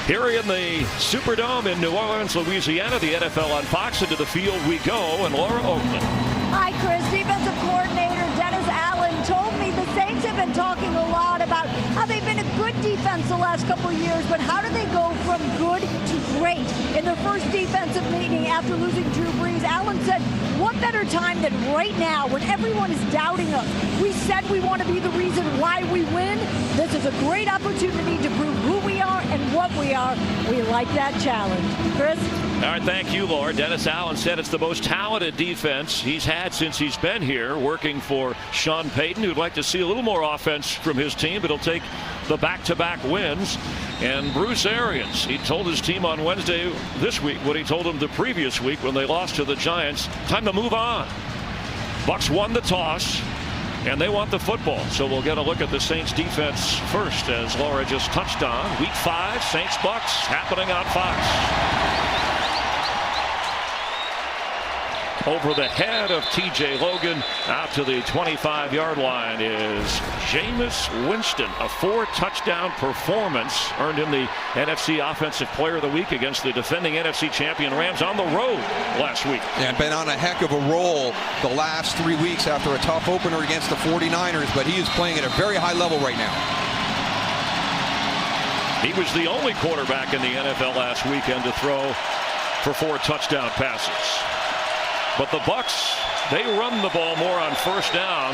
Here in the Superdome in New Orleans, Louisiana, the NFL on Fox. Into the field we go, and Laura Oakland. Hi, Chris. Defensive coordinator Dennis Allen told me the Saints have been talking a lot about how they've been a good defense the last couple of years, but how do they go from good to great? In their first defensive meeting after losing Drew Brees, Allen said, what better time than right now when everyone is doubting us? We said we want to be the reason why we win. This is a great opportunity to prove who we are and what we are. We like that challenge. Chris? All right, thank you, Laura. Dennis Allen said it's the most talented defense he's had since he's been here, working for Sean Payton, who'd like to see a little more offense from his team, but he'll take the back-to-back wins. And Bruce Arians, he told his team on Wednesday this week what he told them the previous week when they lost to the Giants. Time to move on. Bucs won the toss, and they want the football. So we'll get a look at the Saints defense first, as Laura just touched on. Week 5, Saints-Bucs, happening on Fox. Over the head of T.J. Logan, out to the 25-yard line is Jameis Winston. A 4-touchdown performance earned him the NFC Offensive Player of the Week against the defending NFC champion Rams on the road last week. And been on a heck of a roll the last 3 weeks after a tough opener against the 49ers, but he is playing at a very high level right now. He was the only quarterback in the NFL last weekend to throw for 4 touchdown passes. But the Bucs, they run the ball more on first down.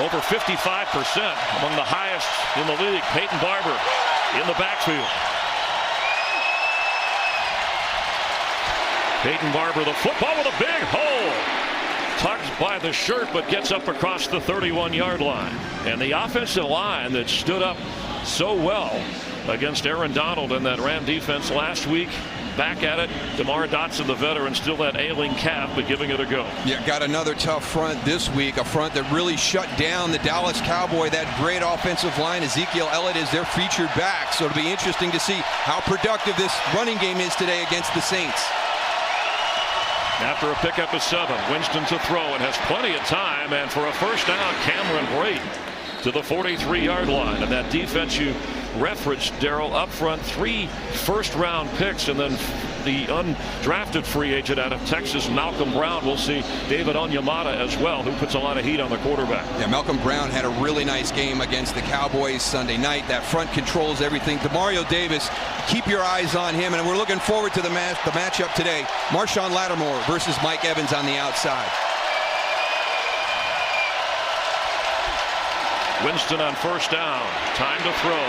Over 55%, among the highest in the league. Peyton Barber in the backfield. Peyton Barber, the football with a big hole. Tugs by the shirt, but gets up across the 31-yard line. And the offensive line that stood up so well against Aaron Donald and that Ram defense last week, back at it. DeMar Dotson, the veteran, still that ailing calf, but giving it a go. Yeah, got another tough front this week, a front that really shut down the Dallas Cowboy. That great offensive line. Ezekiel Elliott is their featured back, so it'll be interesting to see how productive this running game is today against the Saints. After a pickup of 7, Winston to throw and has plenty of time, and for a first down, Cameron Brate to the 43-yard line. And that defense you referenced, Darryl, up front, 3 first-round picks, and then the undrafted free agent out of Texas, Malcolm Brown. We'll see David Onyemata as well, who puts a lot of heat on the quarterback. Yeah, Malcolm Brown had a really nice game against the Cowboys Sunday night. That front controls everything. Demario Davis, keep your eyes on him, and we're looking forward to the matchup today. Marshawn Lattimore versus Mike Evans on the outside. Winston on first down. Time to throw.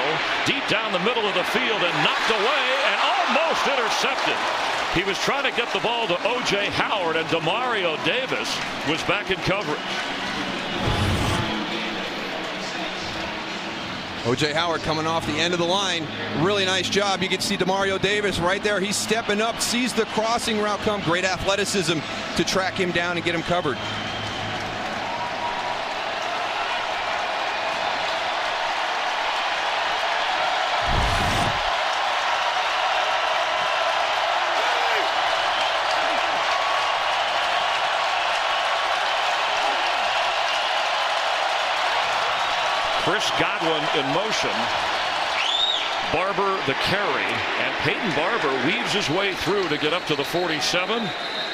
Deep down the middle of the field and knocked away and almost intercepted. He was trying to get the ball to O.J. Howard, and Demario Davis was back in coverage. O.J. Howard coming off the end of the line. Really nice job. You can see Demario Davis right there. He's stepping up, sees the crossing route come. Great athleticism to track him down and get him covered. Chris Godwin in motion. Barber the carry, and Peyton Barber weaves his way through to get up to the 47.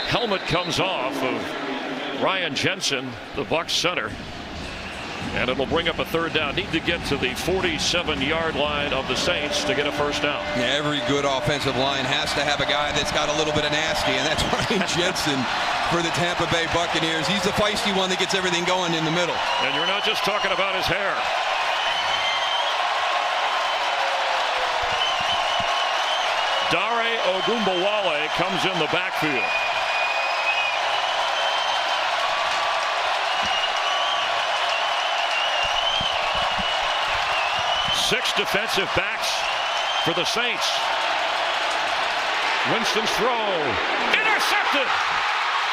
Helmet comes off of Ryan Jensen, the Bucs center, and it'll bring up a third down. Need to get to the 47-yard line of the Saints to get a first down. Yeah, every good offensive line has to have a guy that's got a little bit of nasty, and that's Ryan Jensen for the Tampa Bay Buccaneers. He's the feisty one that gets everything going in the middle. And you're not just talking about his hair. Dare Ogunbowale comes in the backfield. Six defensive backs for the Saints. Winston's throw. Intercepted!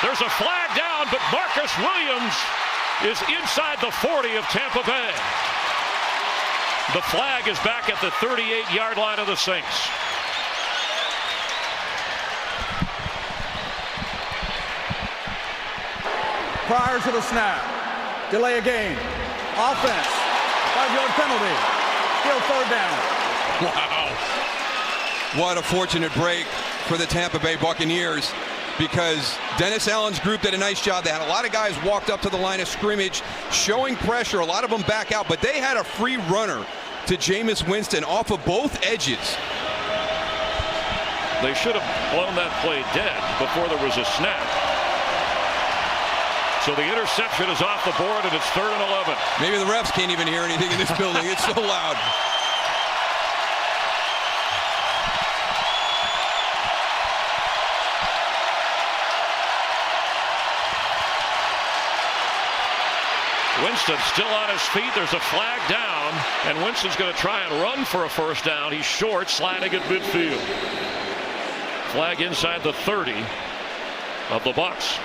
There's a flag down, but Marcus Williams is inside the 40 of Tampa Bay. The flag is back at the 38-yard line of the Saints. Prior to the snap, delay a game, offense, 5-yard penalty, still third down. Wow. What a fortunate break for the Tampa Bay Buccaneers, because Dennis Allen's group did a nice job. They had a lot of guys walked up to the line of scrimmage, showing pressure. A lot of them back out, but they had a free runner to Jameis Winston off of both edges. They should have blown that play dead before there was a snap. So the interception is off the board, and it's 3rd and 11. Maybe the refs can't even hear anything in this building. It's so loud. Winston still on his feet. There's a flag down, and Winston's going to try and run for a first down. He's short, sliding at midfield. Flag inside the 30 of the Bucs.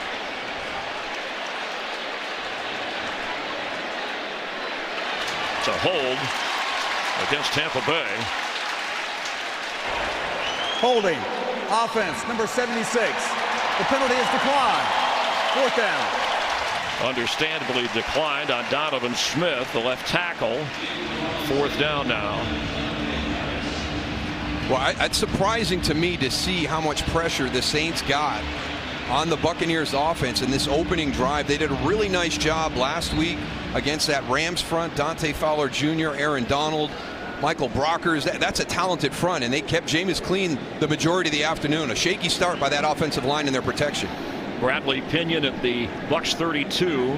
It's a hold against Tampa Bay. Holding. Offense, number 76. The penalty is declined. 4th down. Understandably declined on Donovan Smith, the left tackle. 4th down now. Well, it's surprising to me to see how much pressure the Saints got on the Buccaneers offense in this opening drive. They did a really nice job last week against that Rams front. Dante Fowler Jr., Aaron Donald, Michael Brockers. That's a talented front, and they kept Jameis clean the majority of the afternoon. A shaky start by that offensive line in their protection. Bradley Pinion at the Bucs 32.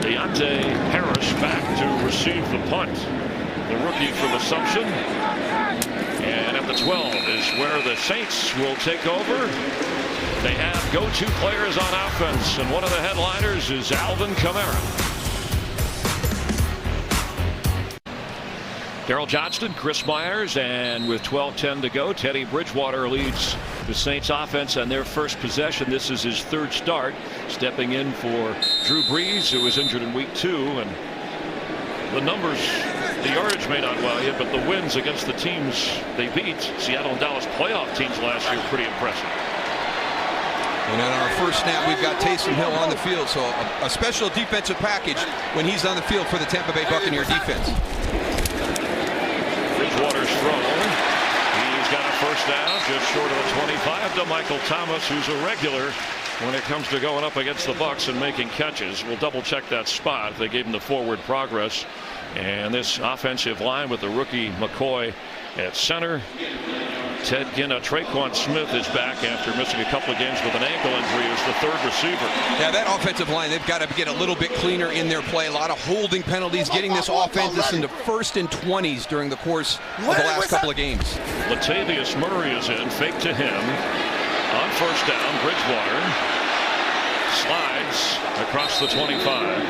Deontay Harris back to receive the punt. The rookie from Assumption. And at the 12 is where the Saints will take over. They have go-to players on offense, and one of the headliners is Alvin Kamara. Darryl Johnston, Chris Myers, and with 12:10 to go, Teddy Bridgewater leads the Saints offense on their first possession. This is his 3rd start, stepping in for Drew Brees, who was injured in week 2. And the numbers, the yardage may not wow you, but the wins against the teams they beat, Seattle and Dallas playoff teams last year, pretty impressive. And on our first snap, we've got Taysom Hill on the field, so a special defensive package when he's on the field for the Tampa Bay Buccaneer defense. Bridgewater's throw. He's got a first down just short of the 25 to Michael Thomas, who's a regular when it comes to going up against the Bucs and making catches. We'll double check that spot. They gave him the forward progress. And this offensive line with the rookie McCoy at center. Ted Ginn, Traquan Smith is back after missing a couple of games with an ankle injury as the 3rd receiver. Yeah, that offensive line, they've got to get a little bit cleaner in their play. A lot of holding penalties, getting this offense into 1st and 20s during the course of the last couple of games. Latavius Murray is in, fake to him. On first down, Bridgewater slides across the 25.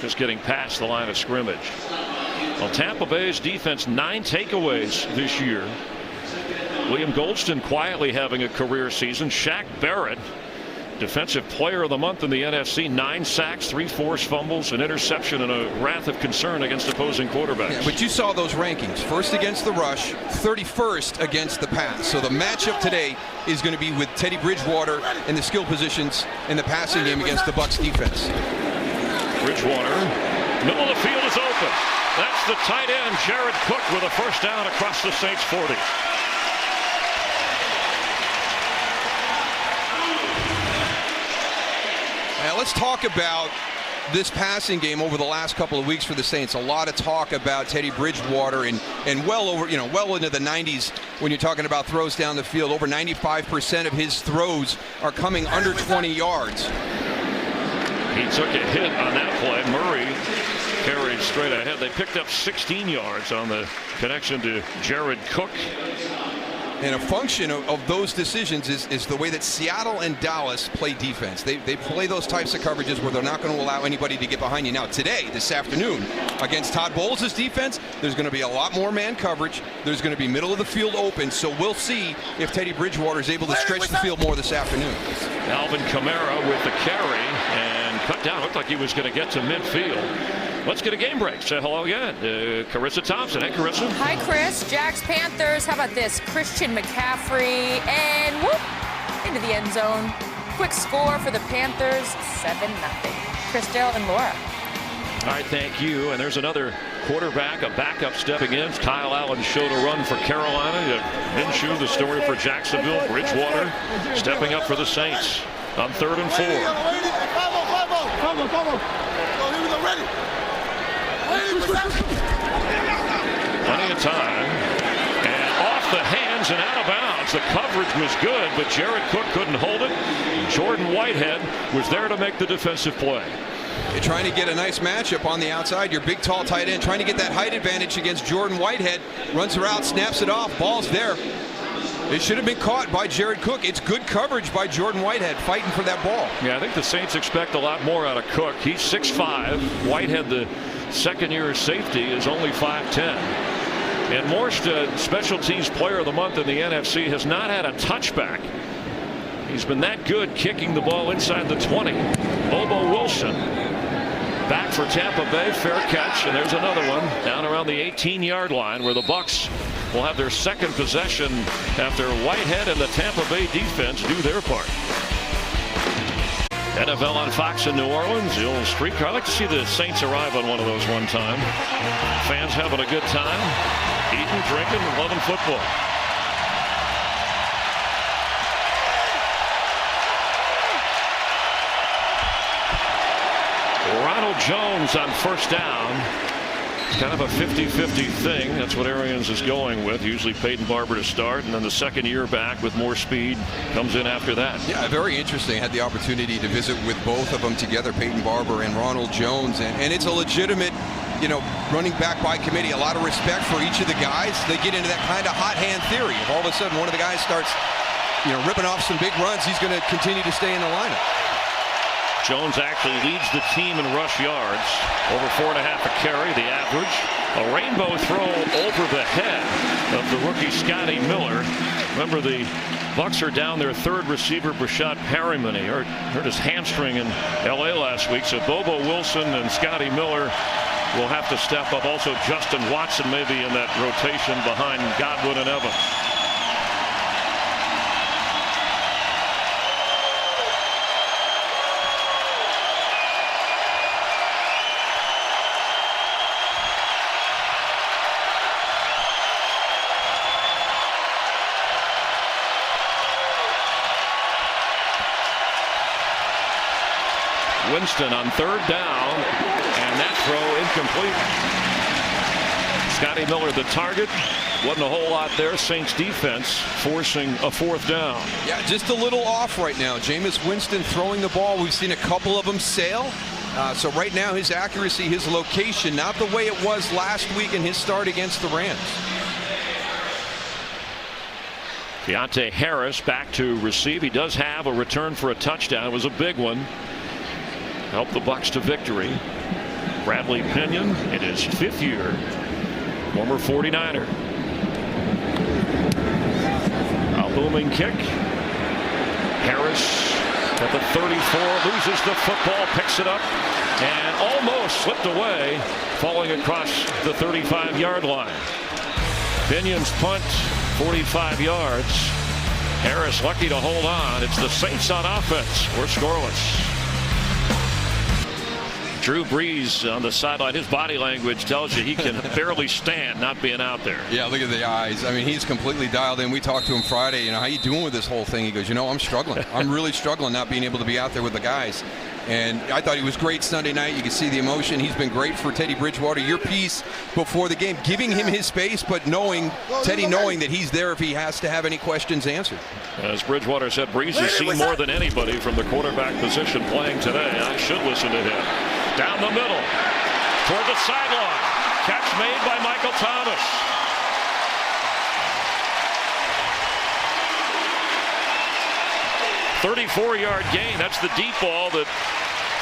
Just getting past the line of scrimmage. Well, Tampa Bay's defense, 9 takeaways this year. William Goldston quietly having a career season. Shaq Barrett, Defensive Player of the Month in the NFC. 9 sacks, 3 forced fumbles, an interception, and a wrath of concern against opposing quarterbacks. Yeah, but you saw those rankings. 1st against the rush, 31st against the pass. So the matchup today is going to be with Teddy Bridgewater in the skill positions in the passing game against the Bucs defense. Bridgewater, middle of the field is open. That's the tight end, Jared Cook, with a first down across the Saints 40. Now let's talk about this passing game over the last couple of weeks for the Saints. A lot of talk about Teddy Bridgewater and well over, well into the 90s when you're talking about throws down the field. Over 95% of his throws are coming under 20 yards. He took a hit on that play. Murray carried straight ahead. They picked up 16 yards on the connection to Jared Cook. And a function of those decisions is the way that Seattle and Dallas play defense. They play those types of coverages where they're not going to allow anybody to get behind you. Now today, this afternoon, against Todd Bowles' defense, there's going to be a lot more man coverage. There's going to be middle of the field open. So we'll see if Teddy Bridgewater is able to stretch the field more this afternoon. Alvin Kamara with the carry and cut down. Looked like he was going to get to midfield. Let's get a game break. Say hello again. Carissa Thompson. Hey, Carissa. Hi, Chris. Jags, Panthers. How about this? Christian McCaffrey and whoop, into the end zone. Quick score for the Panthers, 7-0. Chrisdale and Laura. All right, thank you. And there's another quarterback, a backup stepping in. Kyle Allen showed a run for Carolina. Minshew, the story for Jacksonville. Bridgewater stepping up for the Saints on 3rd and 4. Plenty of time. And off the hands and out of bounds. The coverage was good, but Jared Cook couldn't hold it. Jordan Whitehead was there to make the defensive play. You're trying to get a nice matchup on the outside. Your big, tall tight end trying to get that height advantage against Jordan Whitehead. Runs her out, snaps it off. Ball's there. It should have been caught by Jared Cook. It's good coverage by Jordan Whitehead fighting for that ball. Yeah, I think the Saints expect a lot more out of Cook. He's 6'5". Whitehead, the second-year safety, is only 5'10". And Morst, special teams player of the month in the NFC, has not had a touchback. He's been that good kicking the ball inside the 20. Bobo Wilson back for Tampa Bay. Fair catch. And there's another one down around the 18-yard line where the Bucs will have their second possession after Whitehead and the Tampa Bay defense do their part. NFL on Fox in New Orleans. The old streetcar. I'd like to see the Saints arrive on one of those one time. Fans having a good time, eating, drinking, and loving football. Ronald Jones on first down. It's kind of a 50-50 thing. That's what Arians is going with. Usually Peyton Barber to start, and then the second year back with more speed comes in after that. Yeah, very interesting. I had the opportunity to visit with both of them together, Peyton Barber and Ronald Jones, and it's a legitimate, running back by committee. A lot of respect for each of the guys. They get into that kind of hot hand theory. If all of a sudden one of the guys starts, ripping off some big runs, he's going to continue to stay in the lineup. Jones actually leads the team in rush yards, over 4.5 a carry, the average. A rainbow throw over the head of the rookie Scotty Miller. Remember, the Bucs are down their third receiver, Brashad Perryman. He hurt his hamstring in L.A. last week, so Bobo Wilson and Scotty Miller will have to step up. Also, Justin Watson maybe in that rotation behind Godwin and Evans. Winston on third down, and that throw incomplete. Scotty Miller the target. Wasn't a whole lot there. Saints defense forcing a fourth down. Yeah, just a little off right now. Jameis Winston throwing the ball. We've seen a couple of them sail. So right now his accuracy, his location, not the way it was last week in his start against the Rams. Deontay Harris back to receive. He does have a return for a touchdown. It was a big one. Helped the Bucs to victory. Bradley Pinion in his 5th year. Former 49er. A booming kick. Harris at the 34 loses the football, picks it up, and almost slipped away, falling across the 35-yard line. Pinion's punt, 45 yards. Harris lucky to hold on. It's the Saints on offense. We're scoreless. Drew Brees on the sideline. His body language tells you he can barely stand not being out there. Yeah, look at the eyes. I mean, he's completely dialed in. We talked to him Friday. How you doing with this whole thing? He goes, I'm struggling. I'm really struggling not being able to be out there with the guys. And I thought he was great Sunday night. You can see the emotion. He's been great for Teddy Bridgewater. Your piece before the game, giving him his space, but knowing that he's there if he has to have any questions answered. As Bridgewater said, Brees has seen more than anybody from the quarterback position playing today. I should listen to him. Down the middle, toward the sideline. Catch made by Michael Thomas. "34-yard gain. That's the deep ball that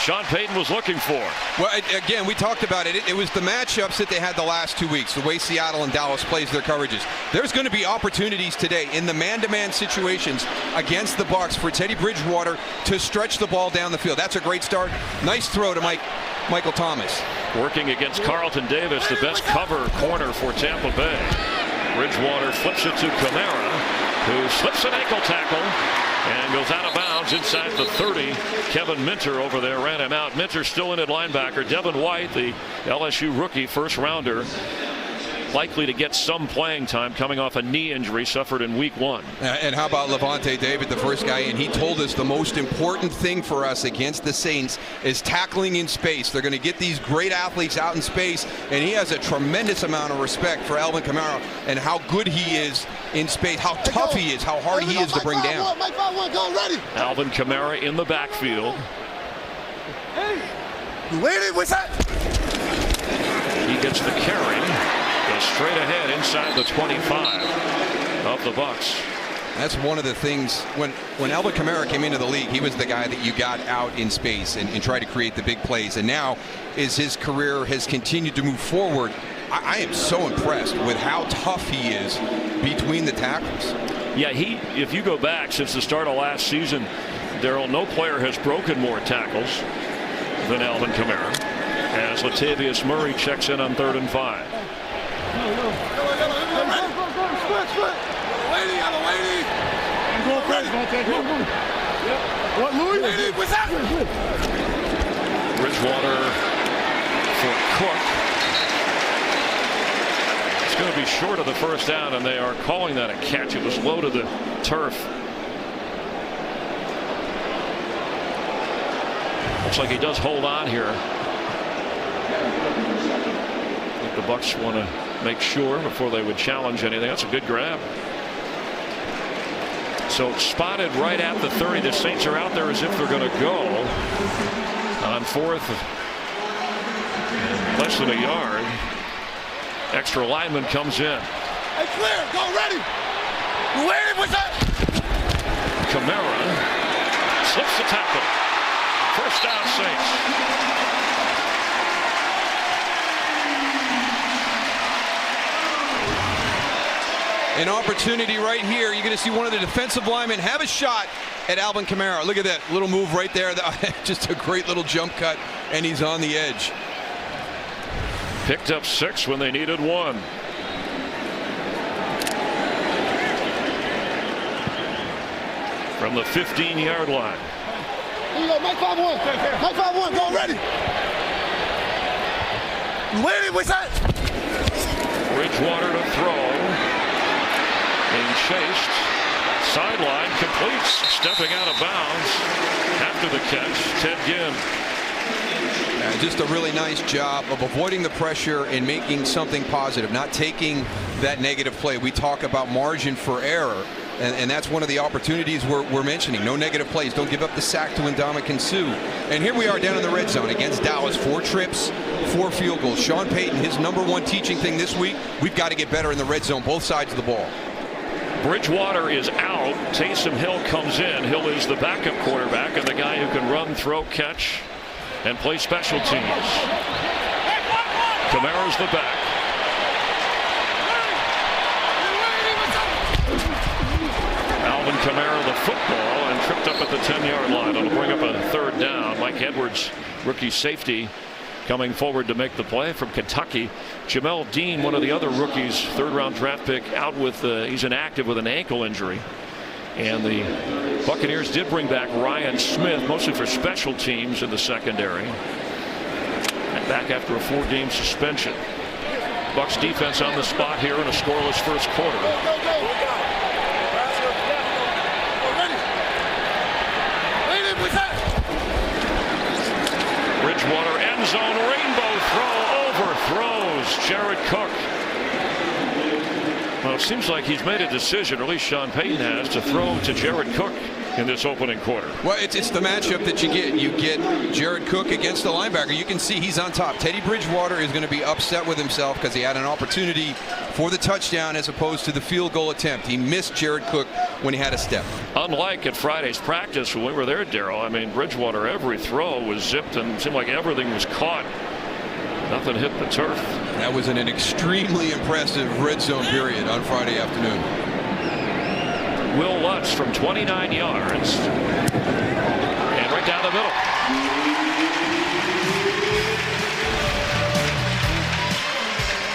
Sean Payton was looking for. Well, again, we talked about it. It was the matchups that they had the last 2 weeks, the way Seattle and Dallas plays their coverages. There's going to be opportunities today in the man-to-man situations against the Bucs for Teddy Bridgewater to stretch the ball down the field. That's a great start. Nice throw to Michael Thomas. Working against Carlton Davis, the best cover corner for Tampa Bay. Bridgewater flips it to Kamara. who slips an ankle tackle and goes out of bounds inside the 30. Kevin Minter over there ran him out. Minter still in at linebacker. Devin White, the LSU rookie first rounder, likely to get some playing time coming off a knee injury suffered in week 1. And how about Levante David, the first guy in? He told us the most important thing for us against the Saints is tackling in space. They're going to get these great athletes out in space, and he has a tremendous amount of respect for Alvin Kamara and how good he is in space, how tough he is, how hard he is to bring down. Alvin Kamara in the backfield. What's that? He gets the carry. Goes straight ahead inside the 25 of the Bucs. That's one of the things when Alvin Kamara came into the league, he was the guy that you got out in space and tried to create the big plays. And now, as his career has continued to move forward, I am so impressed with how tough he is between the tackles. Yeah, if you go back since the start of last season, Darryl, no player has broken more tackles than Alvin Kamara, as Latavius Murray checks in on 3rd and 5. Bridgewater for Cook. It's going to be short of the first down, and they are calling that a catch. It was low to the turf. Looks like he does hold on here. I think the Bucs want to make sure before they would challenge anything. That's a good grab. So spotted right at the 30. The Saints are out there as if they're going to go on 4th, less than a yard. Extra lineman comes in. Hey, clear, go, ready. Ready, what's that? Kamara slips the tackle. First down, Saints. An opportunity right here. You're going to see one of the defensive linemen have a shot at Alvin Kamara. Look at that little move right there. Just a great little jump cut, and he's on the edge. Picked up 6 when they needed 1. From the 15-yard line. Here you go, Mike 5-1. Mike 5-1, go, ready. Ready, what's that? Bridgewater to throw. Being chased. Sideline completes. Stepping out of bounds after the catch. Ted Ginn. Just a really nice job of avoiding the pressure and making something positive, not taking that negative play. We talk about margin for error, and that's one of the opportunities we're mentioning. No negative plays. Don't give up the sack to Ndamukong Suh. And here we are down in the red zone against Dallas. 4 trips, 4 field goals. Sean Payton, his #1 teaching thing this week, we've got to get better in the red zone, both sides of the ball. Bridgewater is out. Taysom Hill comes in. Hill is the backup quarterback and the guy who can run, throw, catch, and play special teams. Kamara's the back. Alvin Kamara the football and tripped up at the 10-yard line. It'll bring up a 3rd down. Mike Edwards, rookie safety, coming forward to make the play from Kentucky. Jamel Dean, one of the other rookies, 3rd-round draft pick, out with he's inactive with an ankle injury. And the Buccaneers did bring back Ryan Smith, mostly for special teams in the secondary. And back after a 4-game suspension. Bucs defense on the spot here in a scoreless first quarter. Bridgewater end zone rainbow throw, overthrows Jared Cook. Well, it seems like he's made a decision, or at least Sean Payton has, to throw to Jared Cook in this opening quarter. Well, it's the matchup that you get. You get Jared Cook against the linebacker. You can see he's on top. Teddy Bridgewater is going to be upset with himself because he had an opportunity for the touchdown as opposed to the field goal attempt. He missed Jared Cook when he had a step. Unlike at Friday's practice when we were there, Darryl, I mean, Bridgewater, every throw was zipped and it seemed like everything was caught. Nothing hit the turf. That was an extremely impressive red zone period on Friday afternoon. Will Lutz from 29 yards. And right down the middle.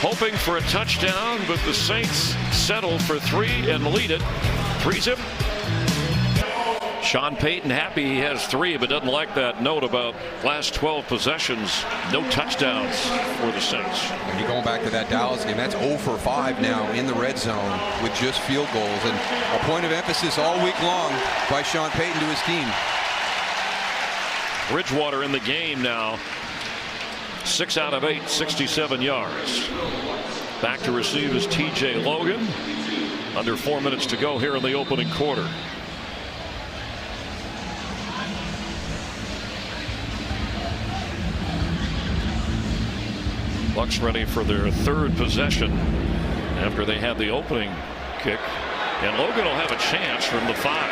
Hoping for a touchdown, but the Saints settle for 3 and lead it frees him. Sean Payton happy he has 3, but doesn't like that note about last 12 possessions, no touchdowns for the Saints. And you're going back to that Dallas game. That's 0 for 5 now in the red zone with just field goals. And a point of emphasis all week long by Sean Payton to his team. Bridgewater in the game now. 6 out of 8, 67 yards. Back to receive is TJ Logan. Under 4 minutes to go here in the opening quarter. Bucs ready for their 3rd possession after they had the opening kick. And Logan will have a chance from the 5.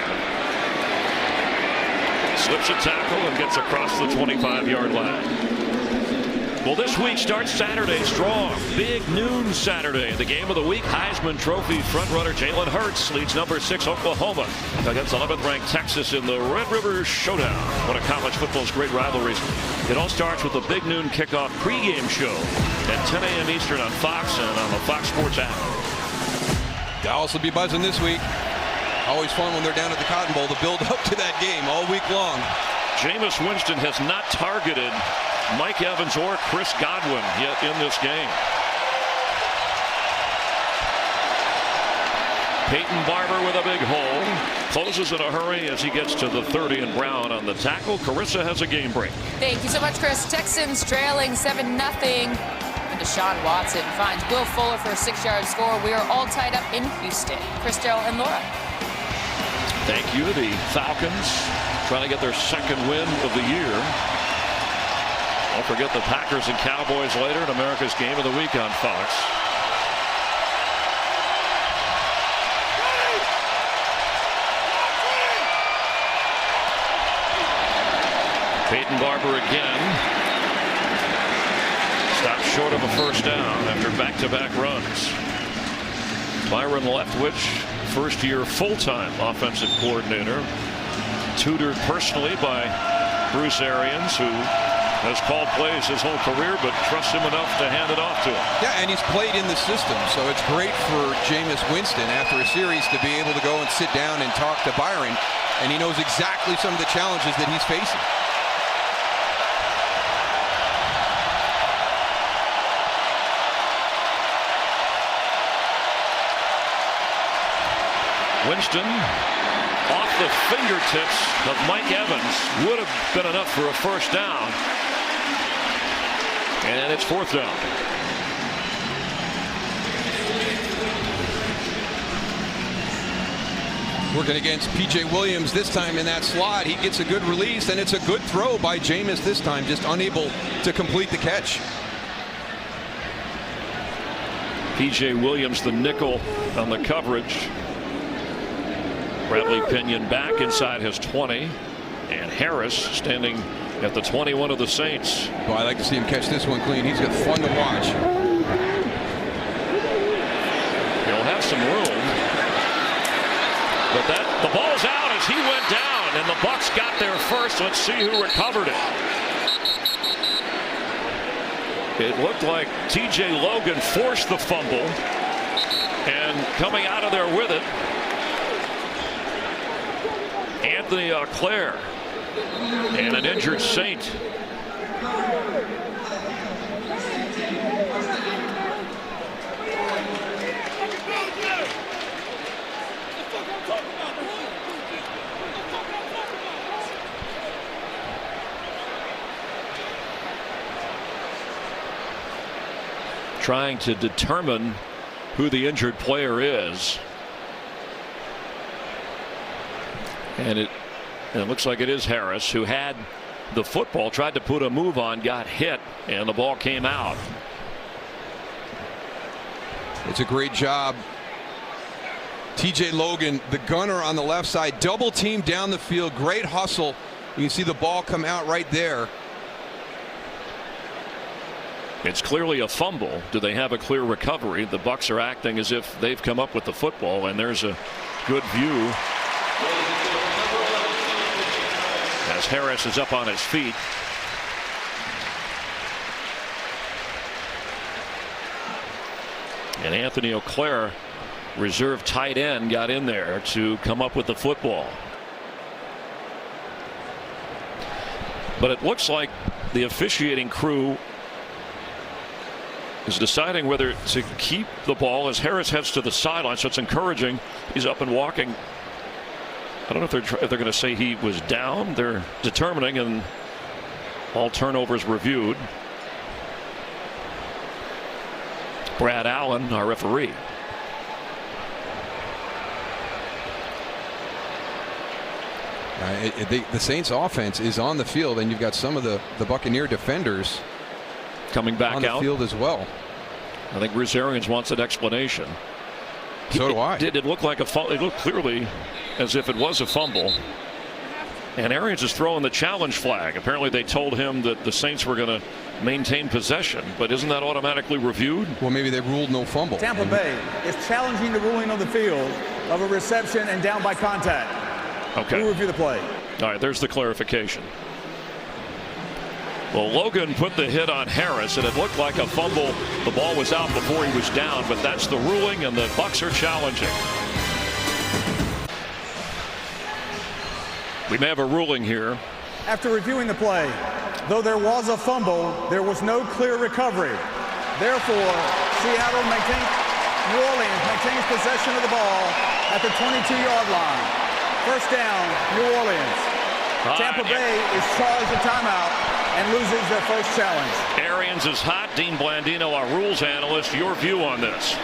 Slips a tackle and gets across the 25-yard line. Well, this week starts Saturday strong. Big noon Saturday. The game of the week. Heisman Trophy frontrunner Jalen Hurts leads number 6 Oklahoma against 11th ranked Texas in the Red River Showdown. One of college football's great rivalries. It all starts with the big noon kickoff pregame show at 10 a.m. Eastern on Fox and on the Fox Sports app. Dallas will be buzzing this week. Always fun when they're down at the Cotton Bowl to build up to that game all week long. Jameis Winston has not targeted Mike Evans or Chris Godwin yet in this game. Peyton Barber with a big hole. Closes in a hurry as he gets to the 30, and Brown on the tackle. Carissa has a game break. Thank you so much, Chris. Texans trailing 7-0. And Deshaun Watson finds Will Fuller for a 6-yard score. We are all tied up in Houston. Chris, Darrell, and Laura. Thank you. The Falcons trying to get their 2nd win of the year. Don't forget the Packers and Cowboys later in America's Game of the Week on Fox. Peyton Barber again. Stopped short of a first down after back-to-back runs. Byron Leftwich, first-year full-time offensive coordinator. Tutored personally by Bruce Arians, who has called plays his whole career, but trusts him enough to hand it off to him. Yeah, and he's played in the system, so it's great for Jameis Winston after a series to be able to go and sit down and talk to Byron, and he knows exactly some of the challenges that he's facing. Winston off the fingertips of Mike Evans would have been enough for a first down. And it's 4th down. Working against P.J. Williams this time in that slot. He gets a good release, and it's a good throw by Jameis this time, just unable to complete the catch. P.J. Williams, the nickel on the coverage. Bradley Pinion back inside his 20. And Harris standing at the 21 of the Saints. Well, I like to see him catch this one clean. He's got fun to watch. He'll have some room. But the ball's out as he went down, and the Bucs got there first. Let's see who recovered it. It looked like TJ Logan forced the fumble, and coming out of there with it, Anthony Auclair, and an injured Saint. Trying to determine who the injured player is. And it looks like it is Harris, who had the football, tried to put a move on, got hit, and the ball came out. It's a great job. TJ Logan, the gunner on the left side, double team down the field. Great hustle. You can see the ball come out right there. It's clearly a fumble. Do they have a clear recovery? The Bucs are acting as if they've come up with the football, and there's a good view as Harris is up on his feet. And Anthony Auclair reserve tight end got in there to come up with the football. But it looks like the officiating crew is deciding whether to keep the ball as Harris heads to the sideline. So it's encouraging. He's up and walking. I don't know if they're going to say he was down. They're determining, and all turnovers reviewed. Brad Allen, our referee. The Saints offense is on the field, and you've got some of the Buccaneer defenders coming back on the out field as well. I think Bruce Arians wants an explanation. So do I. Did it look like a fumble? It looked clearly as if it was a fumble. And Arians is throwing the challenge flag. Apparently they told him that the Saints were going to maintain possession, but isn't that automatically reviewed? Well, maybe they ruled no fumble. Tampa Bay is challenging the ruling on the field of a reception and down by contact. Okay. We'll review the play. All right, there's the clarification. Well, Logan put the hit on Harris, and it looked like a fumble. The ball was out before he was down, but that's the ruling, and the Bucs are challenging. We may have a ruling here. After reviewing the play, though there was a fumble, there was no clear recovery. Therefore, New Orleans maintains possession of the ball at the 22-yard line. First down, New Orleans. Tampa Bay is charged a timeout and loses their first challenge. Arians is hot. Dean Blandino, our rules analyst, your view on this?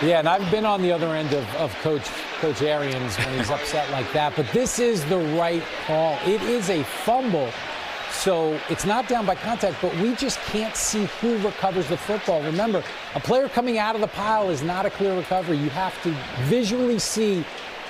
Yeah, and I've been on the other end of Coach Arians when he's upset like that. But this is the right call. It is a fumble, so it's not down by contact, but we just can't see who recovers the football. Remember, a player coming out of the pile is not a clear recovery. You have to visually see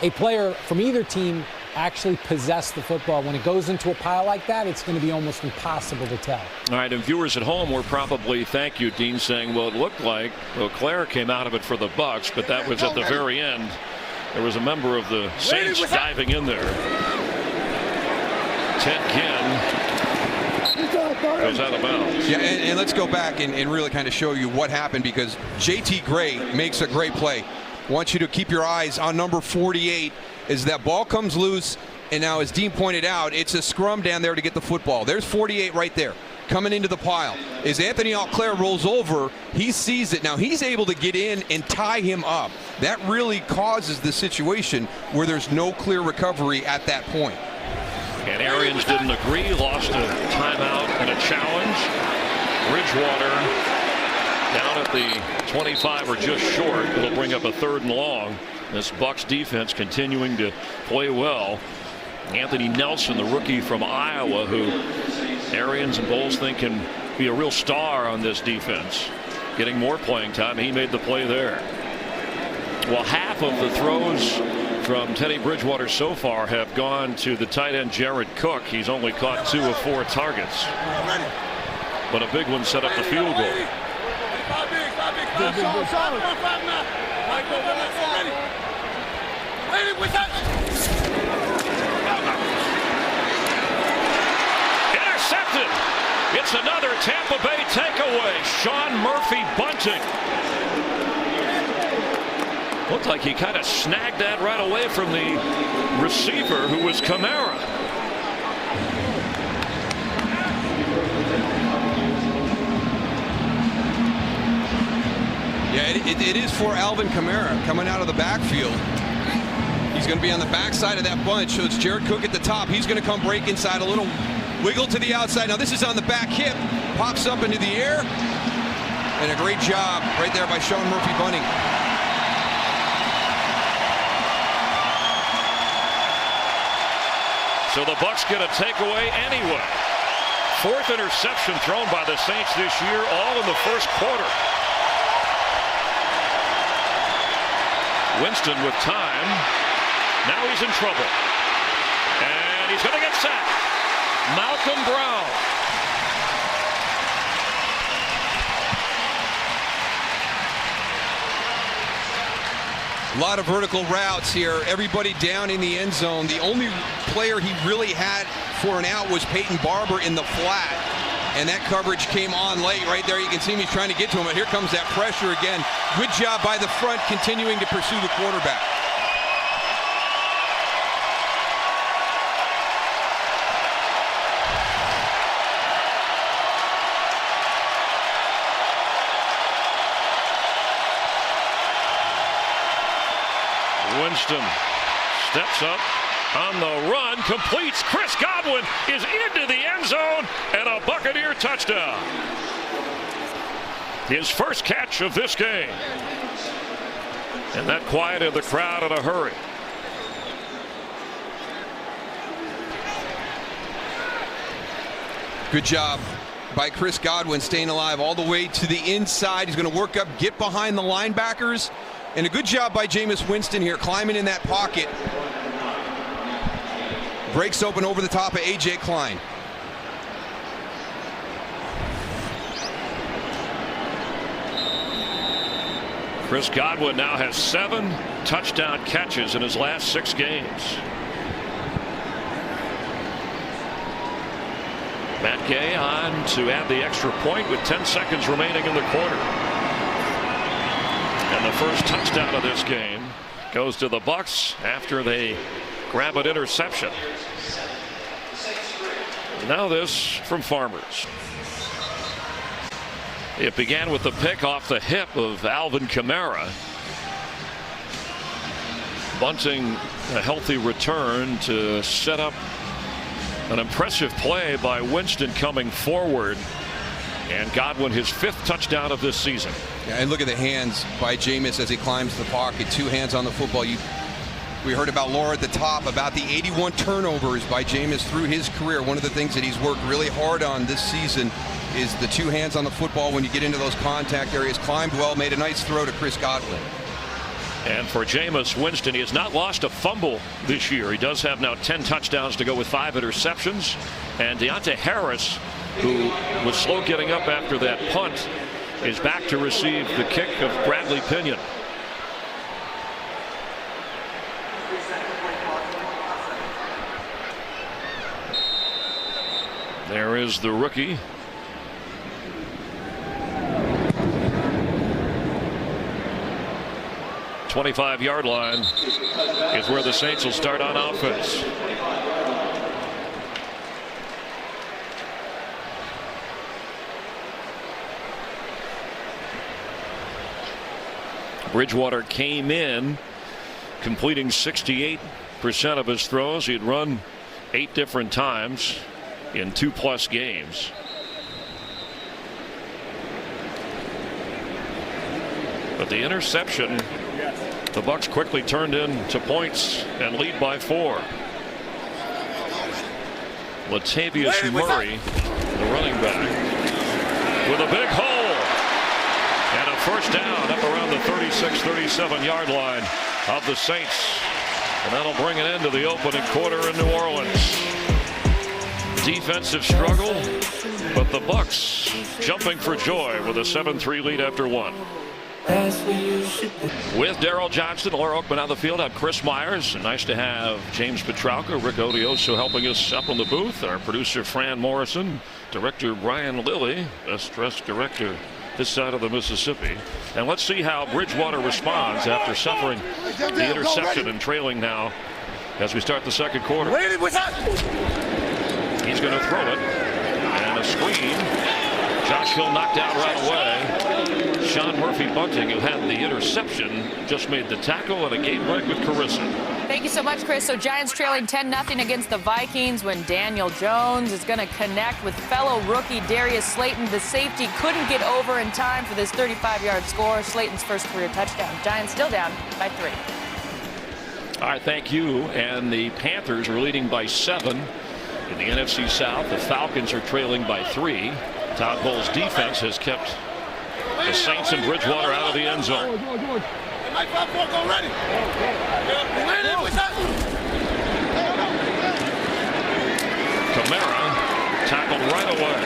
a player from either team actually possess the football. When it goes into a pile like that, it's going to be almost impossible to tell. All right, and viewers at home were probably, thank you, Dean, saying, well, it looked like Auclair came out of it for the Bucs, but that was at the very end. There was a member of the Saints diving in there. Ted Ginn goes out of bounds. Yeah, and let's go back and really kind of show you what happened, because JT Gray makes a great play. Want you to keep your eyes on number 48 as that ball comes loose, and now as Dean pointed out, it's a scrum down there to get the football. There's 48 right there coming into the pile. As Anthony Auclair rolls over, he sees it. Now he's able to get in and tie him up. That really causes the situation where there's no clear recovery at that point. And Arians didn't agree, lost a timeout and a challenge. Bridgewater down at the 25 or just short. It'll bring up a 3rd and long. This Bucs defense continuing to play well. Anthony Nelson, the rookie from Iowa, who Arians and Bowles think can be a real star on this defense, getting more playing time. He made the play there. Well, half of the throws from Teddy Bridgewater so far have gone to the tight end Jared Cook. He's only caught 2 of 4 targets, but a big one set up the field goal. Intercepted. It's another Tampa Bay takeaway. Sean Murphy bunting. Looked like he kind of snagged that right away from the receiver, who was Kamara. Yeah, it is for Alvin Kamara coming out of the backfield. He's going to be on the backside of that bunch. So it's Jared Cook at the top. He's going to come break inside, a little wiggle to the outside. Now this is on the back hip. Pops up into the air. And a great job right there by Sean Murphy bunting. So the Bucs get a takeaway anyway. 4th interception thrown by the Saints this year, all in the first quarter. Winston with time. Now he's in trouble. And he's going to get sacked. Malcolm Brown. A lot of vertical routes here. Everybody down in the end zone. The only player he really had for an out was Peyton Barber in the flat. And that coverage came on late right there. You can see him, he's trying to get to him, but here comes that pressure again. Good job by the front continuing to pursue the quarterback. Winston steps up on the run, completes. Chris Godwin is into the end zone, and a Buccaneer touchdown. His first catch of this game. And that quieted the crowd in a hurry. Good job by Chris Godwin staying alive all the way to the inside. He's going to work up, get behind the linebackers. And a good job by Jameis Winston here, climbing in that pocket. Breaks open over the top of A.J. Klein. Chris Godwin now has 7 touchdown catches in his last 6 games. Matt Gay on to add the extra point with 10 seconds remaining in the quarter. And the first touchdown of this game goes to the Bucs after they grab an interception. Now this from Farmers. It began with the pick off the hip of Alvin Kamara. Bunting a healthy return to set up an impressive play by Winston coming forward. And Godwin his 5th touchdown of this season. Yeah, and look at the hands by Jameis as he climbs the pocket. 2 hands on the football. We heard about Laura at the top about the 81 turnovers by Jameis through his career. One of the things that he's worked really hard on this season is the 2 hands on the football when you get into those contact areas. Climbed well, made a nice throw to Chris Godwin. And for Jameis Winston, he has not lost a fumble this year. He does have now 10 touchdowns to go with 5 interceptions. And Deontay Harris, who was slow getting up after that punt, is back to receive the kick of Bradley Pinion. There is the rookie. The 25-yard line is where the Saints will start on offense. Bridgewater came in completing 68% of his throws. He'd run 8 different times in 2+ games. But the interception, the Bucs quickly turned into points and lead by 4. Latavius Murray, the running back, with a big hole. And a first down up around the 36-37 yard line of the Saints. And that'll bring an end to the opening quarter in New Orleans. Defensive struggle, but the Bucs jumping for joy with a 7-3 lead after 1. With Daryl Johnston, Laura Oakman on the field, I'm Chris Myers. Nice to have James Petralka, Rick Odioso helping us up in the booth. Our producer Fran Morrison, director Brian Lilly, best dressed director this side of the Mississippi. And let's see how Bridgewater responds after suffering the interception and trailing now as we start the second quarter. He's going to throw it, and a screen. Josh Hill knocked out right away. Sean Murphy-Bunting, who had the interception, just made the tackle and a game break with Carissa. Thank you so much, Chris. So Giants trailing 10-0 against the Vikings when Daniel Jones is going to connect with fellow rookie Darius Slayton. The safety couldn't get over in time for this 35-yard score. Slayton's first career touchdown. Giants still down by 3. All right, thank you. And the Panthers are leading by 7 in the NFC South. The Falcons are trailing by 3. Todd Bowles' defense has kept the Saints and Bridgewater out of the end zone. Kamara tackled right away.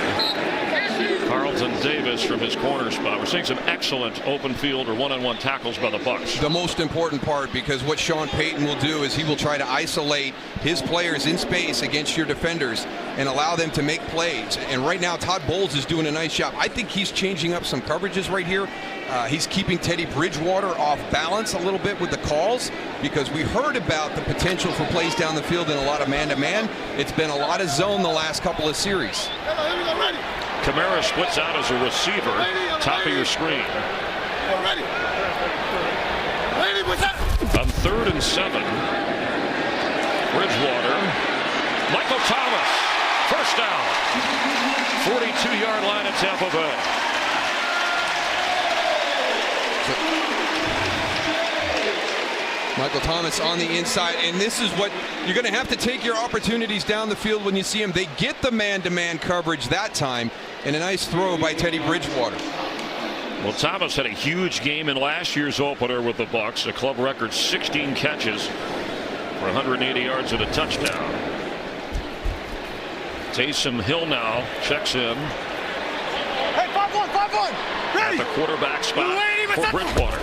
Carlton Davis from his corner spot. We're seeing some excellent open field or one-on-one tackles by the Bucs. The most important part, because what Sean Payton will do is he will try to isolate his players in space against your defenders and allow them to make plays. And right now, Todd Bowles is doing a nice job. I think he's changing up some coverages right here. He's keeping Teddy Bridgewater off balance a little bit with the calls, because we heard about the potential for plays down the field in a lot of man-to-man. It's been a lot of zone the last couple of series. Kamara splits out as a receiver, top of your screen. On 3rd and 7, Bridgewater, Michael Thomas, first down, 42-yard line at Tampa Bay. Michael Thomas on the inside, and this is what you're going to have to take your opportunities down the field when you see him. They get the man-to-man coverage that time, and a nice throw by Teddy Bridgewater. Well, Thomas had a huge game in last year's opener with the Bucs, a club record 16 catches for 180 yards and a touchdown. Taysom Hill now checks in. Hey, 5-1. At the quarterback spot for Bridgewater.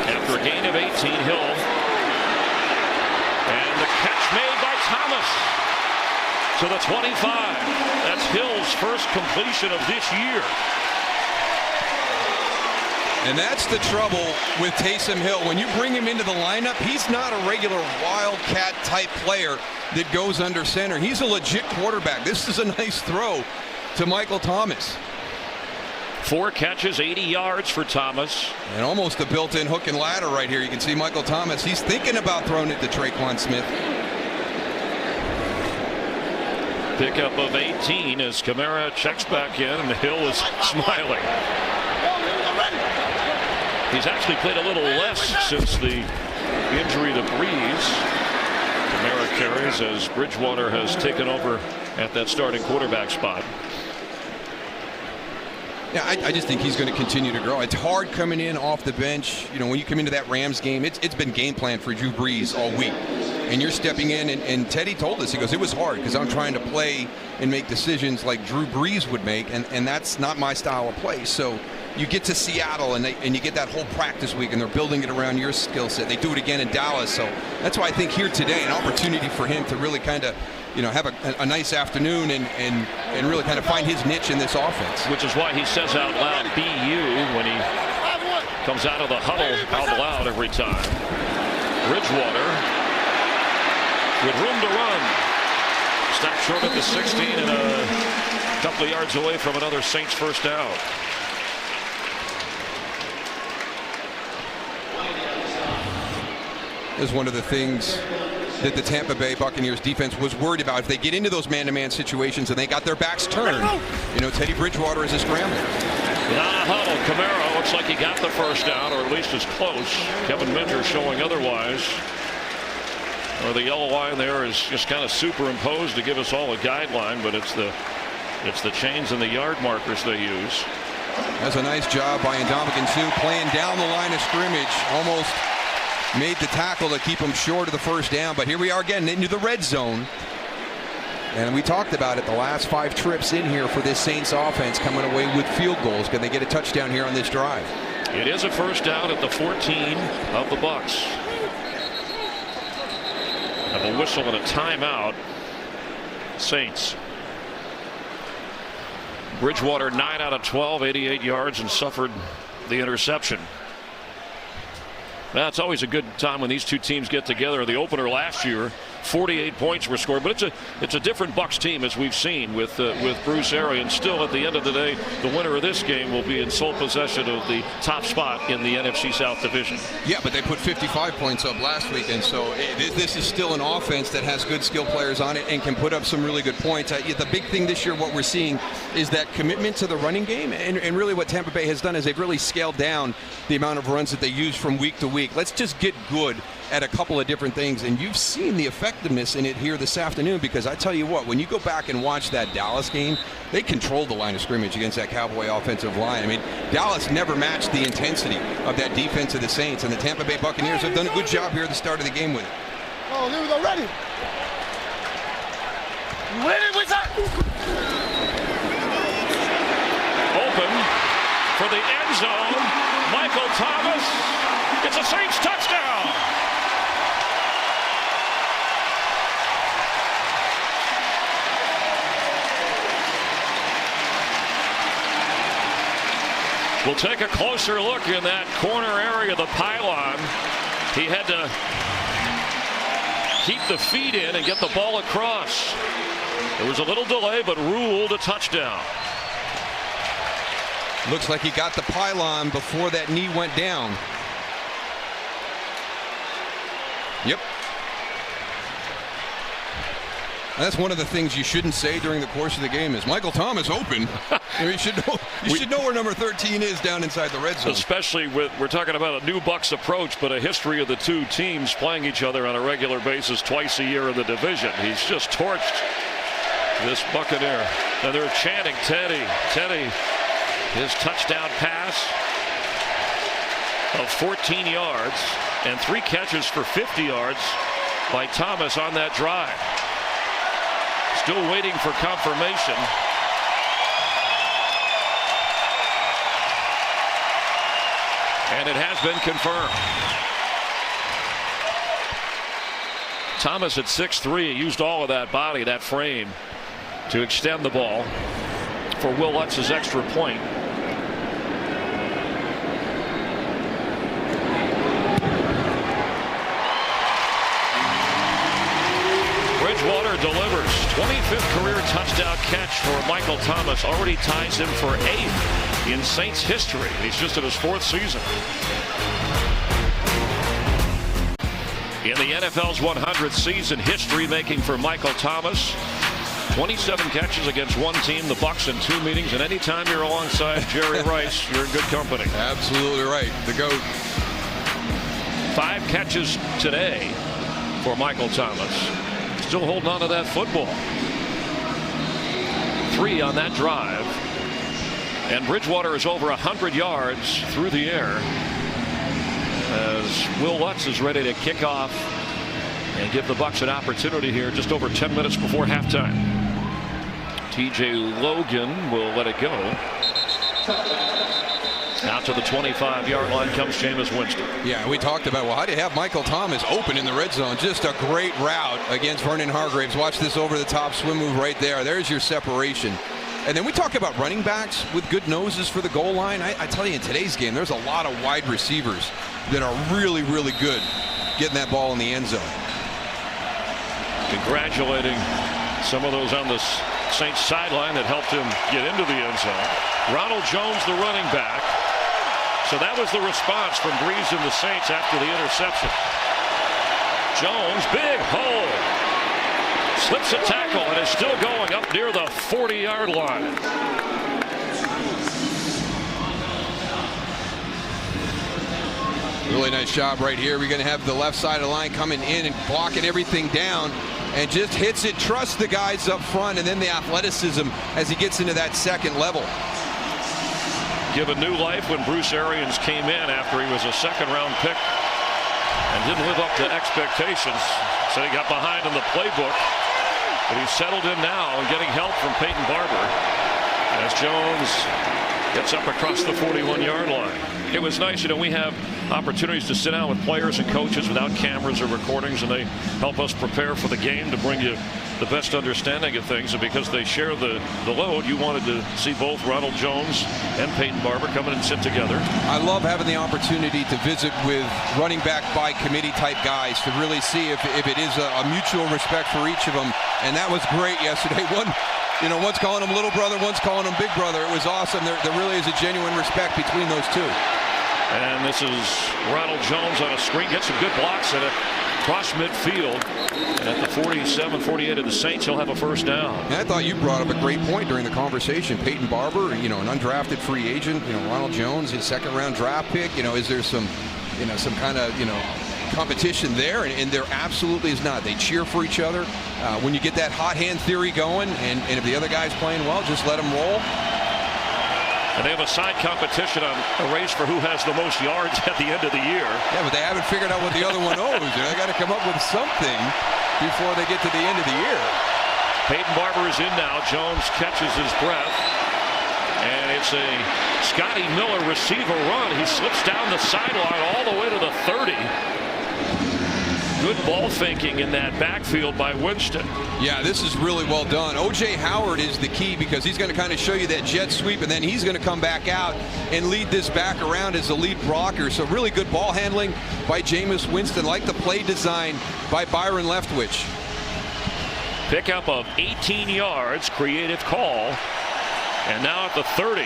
After a gain of 18, Hill. And the catch made by Thomas to the 25. That's Hill's first completion of this year. And that's the trouble with Taysom Hill. When you bring him into the lineup, he's not a regular wildcat type player that goes under center. He's a legit quarterback. This is a nice throw to Michael Thomas. 4 catches, 80 yards for Thomas. And almost a built-in hook and ladder right here. You can see Michael Thomas. He's thinking about throwing it to Traquan Smith. Pickup of 18 as Kamara checks back in, and Hill is smiling. He's actually played a little less since the injury to Breeze. Kamara carries as Bridgewater has taken over at that starting quarterback spot. Yeah, I just think he's going to continue to grow. It's hard coming in off the bench. You know, when you come into that Rams game, it's been game plan for Drew Brees all week. And you're stepping in, and Teddy told us, he goes, it was hard because I'm trying to play and make decisions like Drew Brees would make, and that's not my style of play. So you get to Seattle, and you get that whole practice week, and they're building it around your skill set. They do it again in Dallas. So that's why I think here today, an opportunity for him to really kind of, you know, have a nice afternoon and really kind of find his niche in this offense. Which is why he says out loud, BU, when he comes out of the huddle out loud every time. Bridgewater with room to run. Stopped short at the 16 and a couple of yards away from another Saints first down. Is one of the things that the Tampa Bay Buccaneers defense was worried about. If they get into those man-to-man situations and they got their backs turned, you know, Teddy Bridgewater is a scrambler. Without a huddle, Kamara looks like he got the first down, or at least as close. Kevin Minter showing otherwise. Or the yellow line there is just kind of superimposed to give us all a guideline, but it's the chains and the yard markers they use. That's a nice job by Ndamukong Suh playing down the line of scrimmage. Almost made the tackle to keep him short of the first down, but here we are again into the red zone. And we talked about it, the last 5 trips in here for this Saints offense coming away with field goals. Can they get a touchdown here on this drive? It is a first down at the 14 of the Bucs. Have a whistle and a timeout. Saints. Bridgewater 9 out of 12, 88 yards, and suffered the interception. Now, it's always a good time when these two teams get together. The opener last year, 48 points were scored, but it's a different Bucs team, as we've seen with Bruce Arians. Still, at the end of the day, the winner of this game will be in sole possession of the top spot in the NFC South division. Yeah, but they put 55 points up last week, and so this is still an offense that has good skill players on it and can put up some really good points. The big thing this year, what we're seeing, is that commitment to the running game, and really what Tampa Bay has done is they've really scaled down the amount of runs that they use from week to week. Let's just get good at a couple of different things, and you've seen the effectiveness in it here this afternoon, because I tell you what, when you go back and watch that Dallas game, they controlled the line of scrimmage against that Cowboy offensive line. I mean, Dallas never matched the intensity of that defense of the Saints, and the Tampa Bay Buccaneers have done a good job here at the start of the game with it. Oh, here we go, ready. for the end zone. Michael Thomas. It's a Saints touchdown. We'll take a closer look in that corner area of the pylon. He had to keep the feet in and get the ball across. There was a little delay, but ruled a touchdown. Looks like he got the pylon before that knee went down. Yep. That's one of the things you shouldn't say during the course of the game is Michael Thomas open. You should know where number 13 is down inside the red zone. Especially with, we're talking about a new Bucs approach, but a history of the two teams playing each other on a regular basis twice a year in the division. He's just torched this Buccaneer. And they're chanting Teddy. Teddy, his touchdown pass of 14 yards and 3 catches for 50 yards by Thomas on that drive. Still waiting for confirmation. And it has been confirmed. Thomas at 6'3", used all of that body, that frame, to extend the ball for Will Lutz's extra point. Bridgewater delivers. 25th career touchdown catch for Michael Thomas. Already ties him for 8th in Saints history. He's just in his 4th season. In the NFL's 100th season, history making for Michael Thomas. 27 catches against one team, the Bucs, in 2 meetings. And anytime you're alongside Jerry Rice, you're in good company. Absolutely right. The GOAT. 5 catches today for Michael Thomas. Still holding on to that football. 3 on that drive. And Bridgewater is over 100 yards through the air as Will Lutz is ready to kick off and give the Bucs an opportunity here just over 10 minutes before halftime. TJ Logan will let it go. Out to the 25-yard line comes Jameis Winston. Yeah, we talked about, well, how do you have Michael Thomas open in the red zone? Just a great route against Vernon Hargreaves. Watch this over-the-top swim move right there. There's your separation. And then we talk about running backs with good noses for the goal line. I tell you, in today's game, there's a lot of wide receivers that are really, really good getting that ball in the end zone. Congratulating some of those on the Saints sideline that helped him get into the end zone. Ronald Jones, the running back. So that was the response from Breeze and the Saints after the interception. Jones, big hole. Slips a tackle and is still going up near the 40-yard line. Really nice job right here. We're going to have the left side of the line coming in and blocking everything down, and just hits it, trusts the guys up front, and then the athleticism as he gets into that second level. Given new life when Bruce Arians came in after he was a second-round pick and didn't live up to expectations. So he got behind in the playbook, but he's settled in now and getting help from Peyton Barber as Jones gets up across the 41-yard line. It was nice, you know, we have opportunities to sit down with players and coaches without cameras or recordings, and they help us prepare for the game to bring you the best understanding of things. And because they share the load, you wanted to see both Ronald Jones and Peyton Barber come in and sit together. I love having the opportunity to visit with running back by committee type guys to really see if it is a mutual respect for each of them. And that was great yesterday. One's calling him little brother, one's calling him big brother. It was awesome. There really is a genuine respect between those two. And this is Ronald Jones on a screen. Gets some good blocks at it. Cross midfield. And at the 47-48 of the Saints, he'll have a first down. And I thought you brought up a great point during the conversation. Peyton Barber, an undrafted free agent. Ronald Jones, his second-round draft pick. Is there some kind of, competition there? And there absolutely is not. They cheer for each other. When you get that hot hand theory going, and if the other guy's playing well, just let him roll. And they have a side competition on a race for who has the most yards at the end of the year. Yeah, but they haven't figured out what the other one owes. They got to come up with something before they get to the end of the year. Peyton Barber is in now. Jones catches his breath. And It's a Scotty Miller receiver run. He slips down the sideline all the way to the 30. Good ball thinking in that backfield by Winston. Yeah, this is really well done. O.J. Howard is the key because he's going to kind of show you that jet sweep, and then he's going to come back out and lead this back around as the lead blocker. So really good ball handling by Jameis Winston, like the play design by Byron Leftwich. Pickup of 18 yards, creative call. And now at the 30.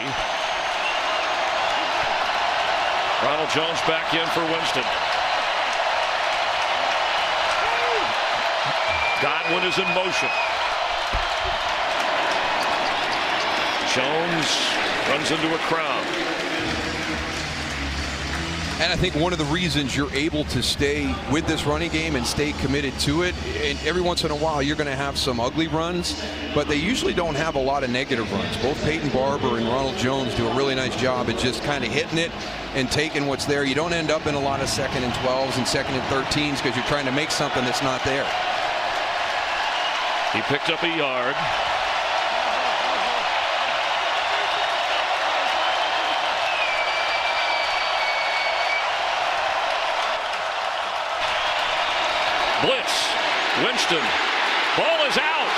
Ronald Jones back in for Winston. Godwin is in motion. Jones runs into a crowd. And I think one of the reasons you're able to stay with this running game and stay committed to it, and every once in a while you're going to have some ugly runs, but they usually don't have a lot of negative runs. Both Peyton Barber and Ronald Jones do a really nice job at just kind of hitting it and taking what's there. You don't end up in a lot of 2nd and 12s and 2nd and 13s because you're trying to make something that's not there. He picked up a yard. Blitz. Winston. Ball is out.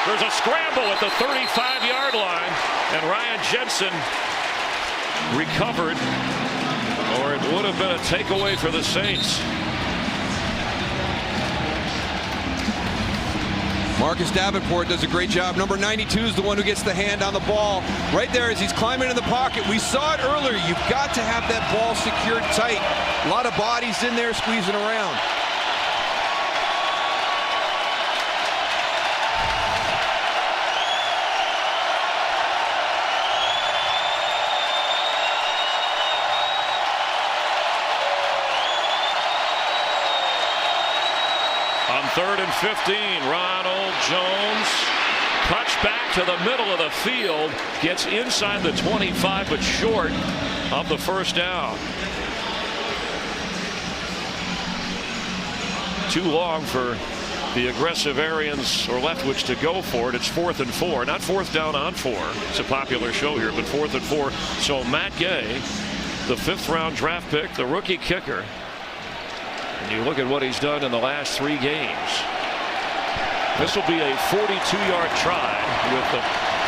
There's a scramble at the 35-yard line, and Ryan Jensen recovered, or it would have been a takeaway for the Saints. Marcus Davenport does a great job. Number 92 is the one who gets the hand on the ball. Right there as he's climbing in the pocket. We saw it earlier. You've got to have that ball secured tight. A lot of bodies in there squeezing around. On 3rd and 15, Ronald Jones cuts back to the middle of the field, gets inside the 25 but short of the first down. Too long for the aggressive Arians or Leftwich to go for it. It's 4th and 4, not 4th down on 4. It's a popular show here, but 4th and 4. So Matt Gay, the 5th round draft pick, the rookie kicker. And you look at what he's done in the last 3 games. This will be a 42-yard try with the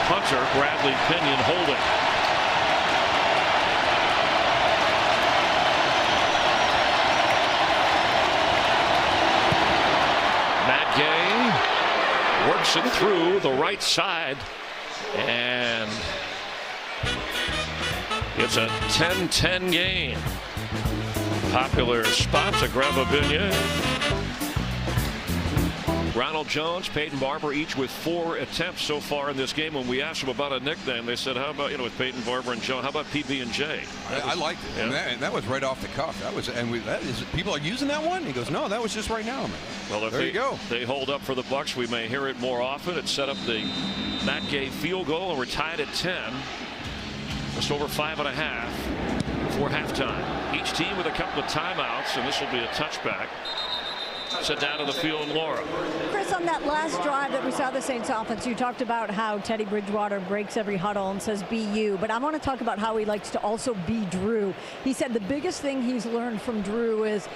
punter, Bradley Pinion, holding. Matt Gay works it through the right side, and it's a 10-10 game. Popular spot to grab a beignet. Ronald Jones, Peyton Barber, each with 4 attempts so far in this game. When we asked them about a nickname, they said, "How about, with Peyton Barber and Jones? How about PB&J?" I liked it. Yeah. And that was right off the cuff. That was, and people are using that one. He goes, "No, that was just right now, man." Well, if there you go. They hold up for the Bucs, we may hear it more often. It set up the Matt Gay field goal, and we're tied at 10. Just over 5.5 before halftime. Each team with a couple of timeouts, and this will be a touchback. Sit down to the field, Laura. Chris, on that last drive that we saw the Saints offense, you talked about how Teddy Bridgewater breaks every huddle and says, "Be you." But I want to talk about how he likes to also be Drew. He said the biggest thing he's learned from Drew is,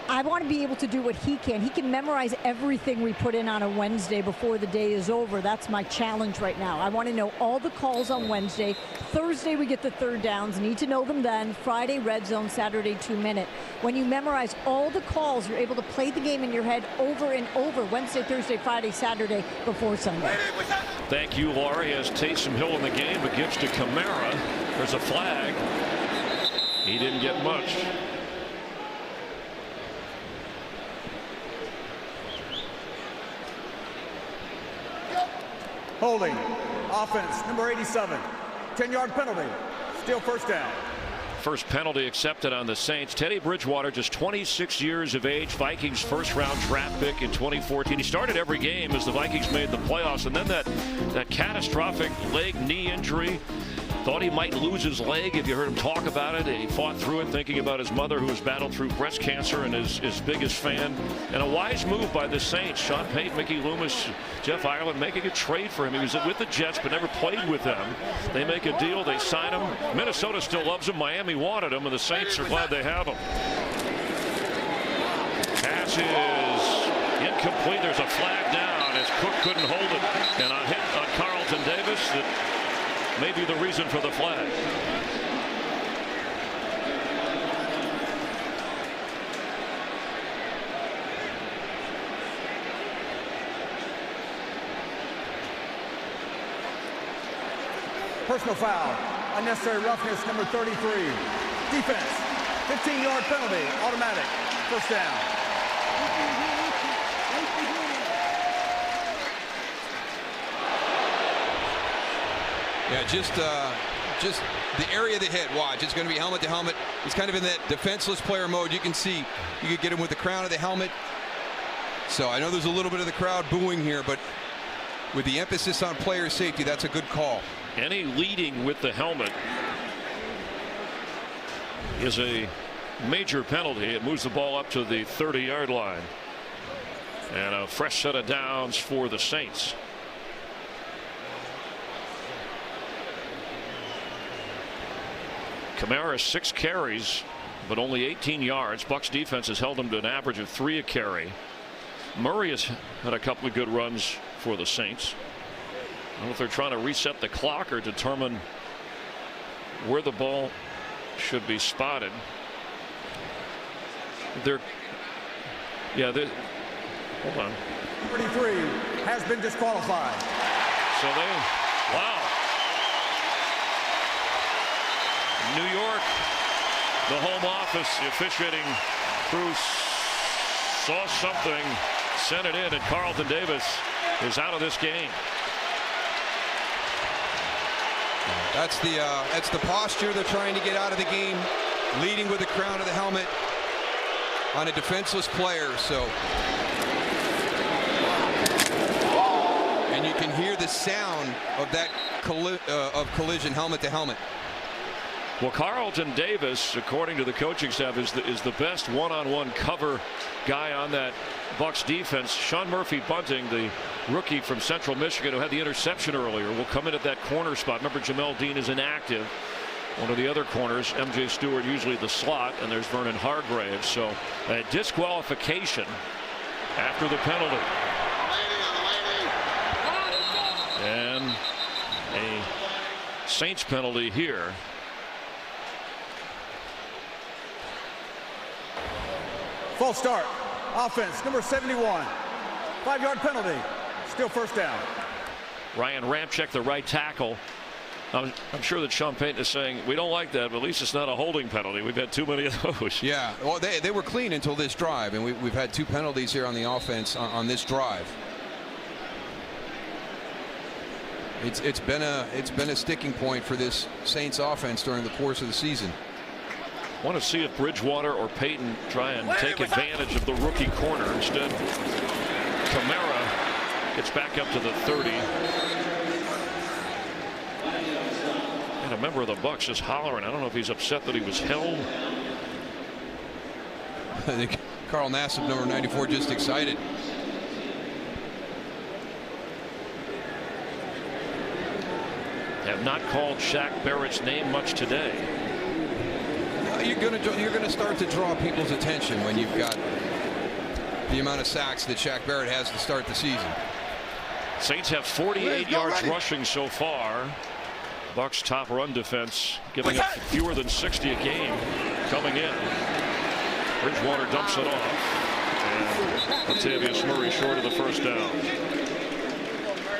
I want to be able to do what he can. He can memorize everything we put in on a Wednesday before the day is over. That's my challenge right now. I want to know all the calls on Wednesday. Thursday, we get the 3rd downs. Need to know them then. Friday, red zone. Saturday, 2-minute. When you memorize all the calls, you're able to play the game in your head over and over. Wednesday, Thursday, Friday, Saturday, before Sunday. Thank you, Laura. He has Taysom Hill in the game, but gives to Kamara. There's a flag. He didn't get much. Holding. Offense, number 87. 10-yard penalty. Still 1st down. First penalty accepted on the Saints. Teddy Bridgewater, just 26 years of age. Vikings first-round draft pick in 2014. He started every game as the Vikings made the playoffs, and then that catastrophic leg knee injury Thought he might lose his leg. If you heard him talk about it, he fought through it, thinking about his mother, who has battled through breast cancer and is his biggest fan. And a wise move by the Saints. Sean Payton, Mickey Loomis, Jeff Ireland making a trade for him. He was with the Jets but never played with them. They make a deal. They sign him. Minnesota still loves him. Miami wanted him, and the Saints are glad they have him. Pass is incomplete. There's a flag down as Cook couldn't hold it. And a hit on Carlton Davis that may be the reason for the flag. Personal foul. Unnecessary roughness, number 33. Defense. 15-yard penalty. Automatic. First down. Yeah, just the area they hit. Watch, it's going to be helmet to helmet. He's kind of in that defenseless player mode. You can see you could get him with the crown of the helmet. So I know there's a little bit of the crowd booing here, but with the emphasis on player safety, that's a good call. Any leading with the helmet is a major penalty. It moves the ball up to the 30-yard line. And a fresh set of downs for the Saints. Kamara 6 carries, but only 18 yards. Bucs defense has held him to an average of 3 a carry. Murray has had a couple of good runs for the Saints. I don't know if they're trying to reset the clock or determine where the ball should be spotted. Hold on. 33 has been disqualified. So wow. New York, the home office, the officiating crew saw something, sent it in, and Carlton Davis is out of this game. That's the posture they're trying to get out of the game, leading with the crown of the helmet on a defenseless player. So, and you can hear the sound of that collision helmet to helmet. Well, Carlton Davis, according to the coaching staff, is the best one-on-one cover guy on that Bucs defense. Sean Murphy Bunting, the rookie from Central Michigan who had the interception earlier, will come in at that corner spot. Remember, Jamel Dean is inactive. One of the other corners, M.J. Stewart, usually the slot, and there's Vernon Hargraves. So a disqualification after the penalty. And a Saints penalty here. Full start. Offense, number 71. 5-yard penalty. Still first down. Ryan Ramczyk, the right tackle. I'm sure that Sean Payton is saying we don't like that, but at least it's not a holding penalty. We've had too many of those. Yeah, well, they were clean until this drive, and we've had 2 penalties here on the offense on this drive. It's been a sticking point for this Saints offense during the course of the season. Want to see if Bridgewater or Payton try and take advantage of the rookie corner. Instead, Kamara gets back up to the 30. And a member of the Bucs is hollering. I don't know if he's upset that he was held. I think Carl Nassib, number 94, just excited. Have not called Shaq Barrett's name much today. You're going to start to draw people's attention when you've got the amount of sacks that Shaq Barrett has to start the season. Saints have 48 yards rushing so far. Bucs top run defense giving up fewer than 60 a game coming in. Bridgewater dumps it off, and Latavius Murray short of the first down.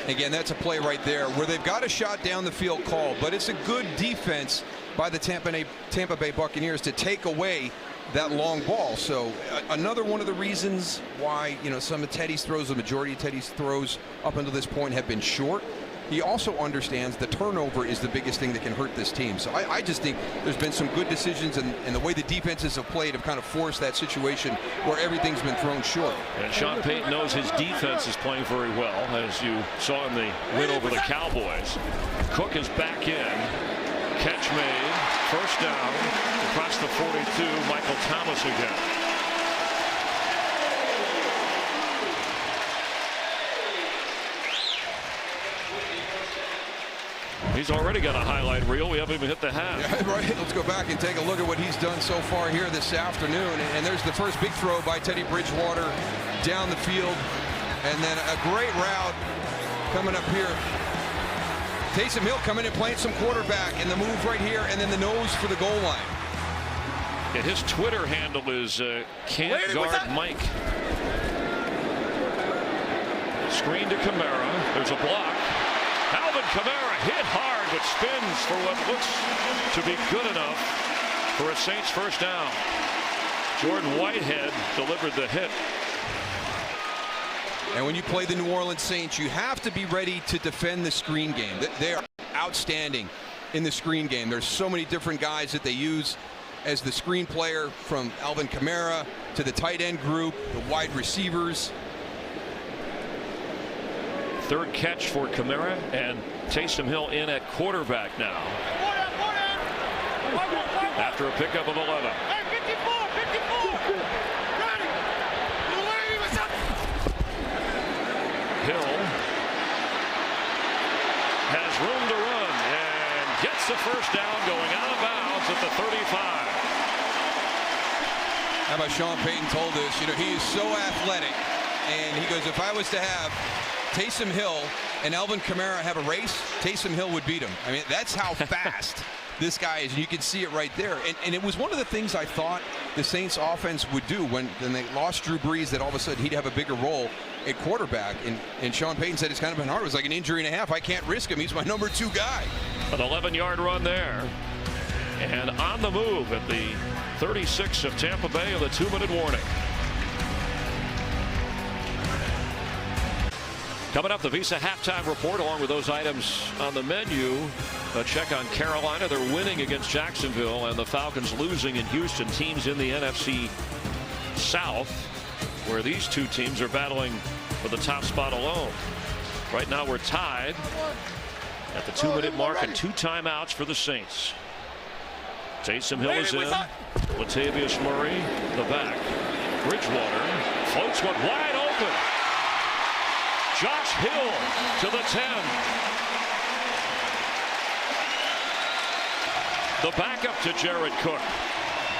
Again, that's a play right there where they've got a shot down the field call, but it's a good defense by the Tampa Bay Buccaneers to take away that long ball. So another one of the reasons why, you know, some of Teddy's throws, the majority of Teddy's throws up until this point have been short. He also understands the turnover is the biggest thing that can hurt this team. So I just think there's been some good decisions, and the way the defenses have played have kind of forced that situation where everything's been thrown short. And Sean Payton knows his defense is playing very well, as you saw in the win over the Cowboys. Cook is back in. Catch made. First down across the 42. Michael Thomas again. He's already got a highlight reel. We haven't even hit the half. Yeah, right. Let's go back and take a look at what he's done so far here this afternoon. And there's the first big throw by Teddy Bridgewater down the field. And then a great route coming up here. Taysom Hill coming in playing some quarterback, and the move right here, and then the nose for the goal line. And his Twitter handle is Can't Guard Mike. Screen to Kamara. There's a block. Alvin Kamara hit hard, but spins for what looks to be good enough for a Saints first down. Jordan Whitehead delivered the hit. And when you play the New Orleans Saints, you have to be ready to defend the screen game. They are outstanding in the screen game. There's so many different guys that they use as the screen player, from Alvin Kamara to the tight end group, the wide receivers. Third catch for Kamara, and Taysom Hill in at quarterback now. After a pickup of 11. Hill has room to run and gets the first down, going out of bounds at the 35. How about Sean Payton told us, he is so athletic, and he goes, if I was to have Taysom Hill and Alvin Kamara have a race, Taysom Hill would beat him. I mean, that's how fast this guy is, and you can see it right there. And it was one of the things I thought the Saints offense would do when they lost Drew Brees, that all of a sudden he'd have a bigger role at quarterback. And Sean Payton said it's kind of been hard. It was like an injury and a half. I can't risk him. He's my number 2 guy. An 11-yard run there. And on the move at the 36 of Tampa Bay with a 2-minute warning. Coming up, the Visa halftime report, along with those items on the menu. A check on Carolina. They're winning against Jacksonville, and the Falcons losing in Houston. Teams in the NFC South, where these two teams are battling for the top spot alone. Right now we're tied at the 2-minute mark, and 2 timeouts for the Saints. Taysom Hill is in. Latavius Murray, the back. Bridgewater floats one wide open. Josh Hill to the 10. The backup to Jared Cook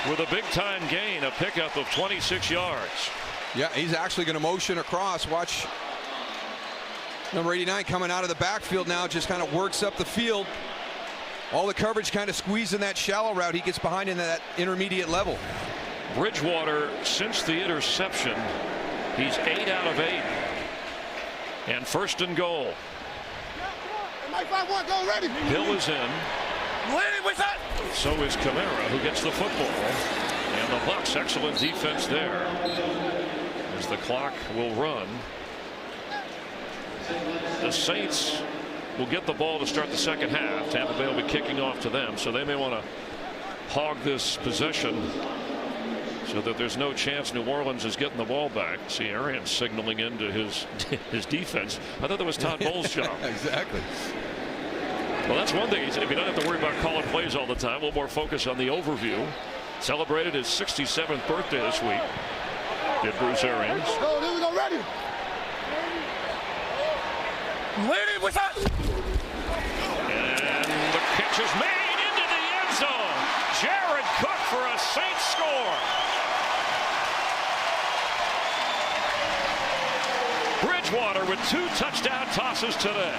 with a big-time gain, a pickup of 26 yards. Yeah, he's actually going to motion across. Watch number 89 coming out of the backfield now, just kind of works up the field. All the coverage kind of squeezing that shallow route. He gets behind in that intermediate level. Bridgewater, since the interception, he's 8 out of 8. And first and goal. Hill is in. So is Kamara, who gets the football. And the Bucs, excellent defense there as the clock will run. The Saints will get the ball to start the second half. Tampa Bay will be kicking off to them, so they may want to hog this possession so that there's no chance New Orleans is getting the ball back. See Arians signaling into his defense. I thought that was Todd Bowles' job. Exactly. Well, that's one thing. He said, if you don't have to worry about calling plays all the time, a little more focus on the overview. Celebrated his 67th birthday this week. Did Bruce Arians. And the catch is made into the end zone. Jared Cook for a Saints score. Bridgewater with 2 touchdown tosses today.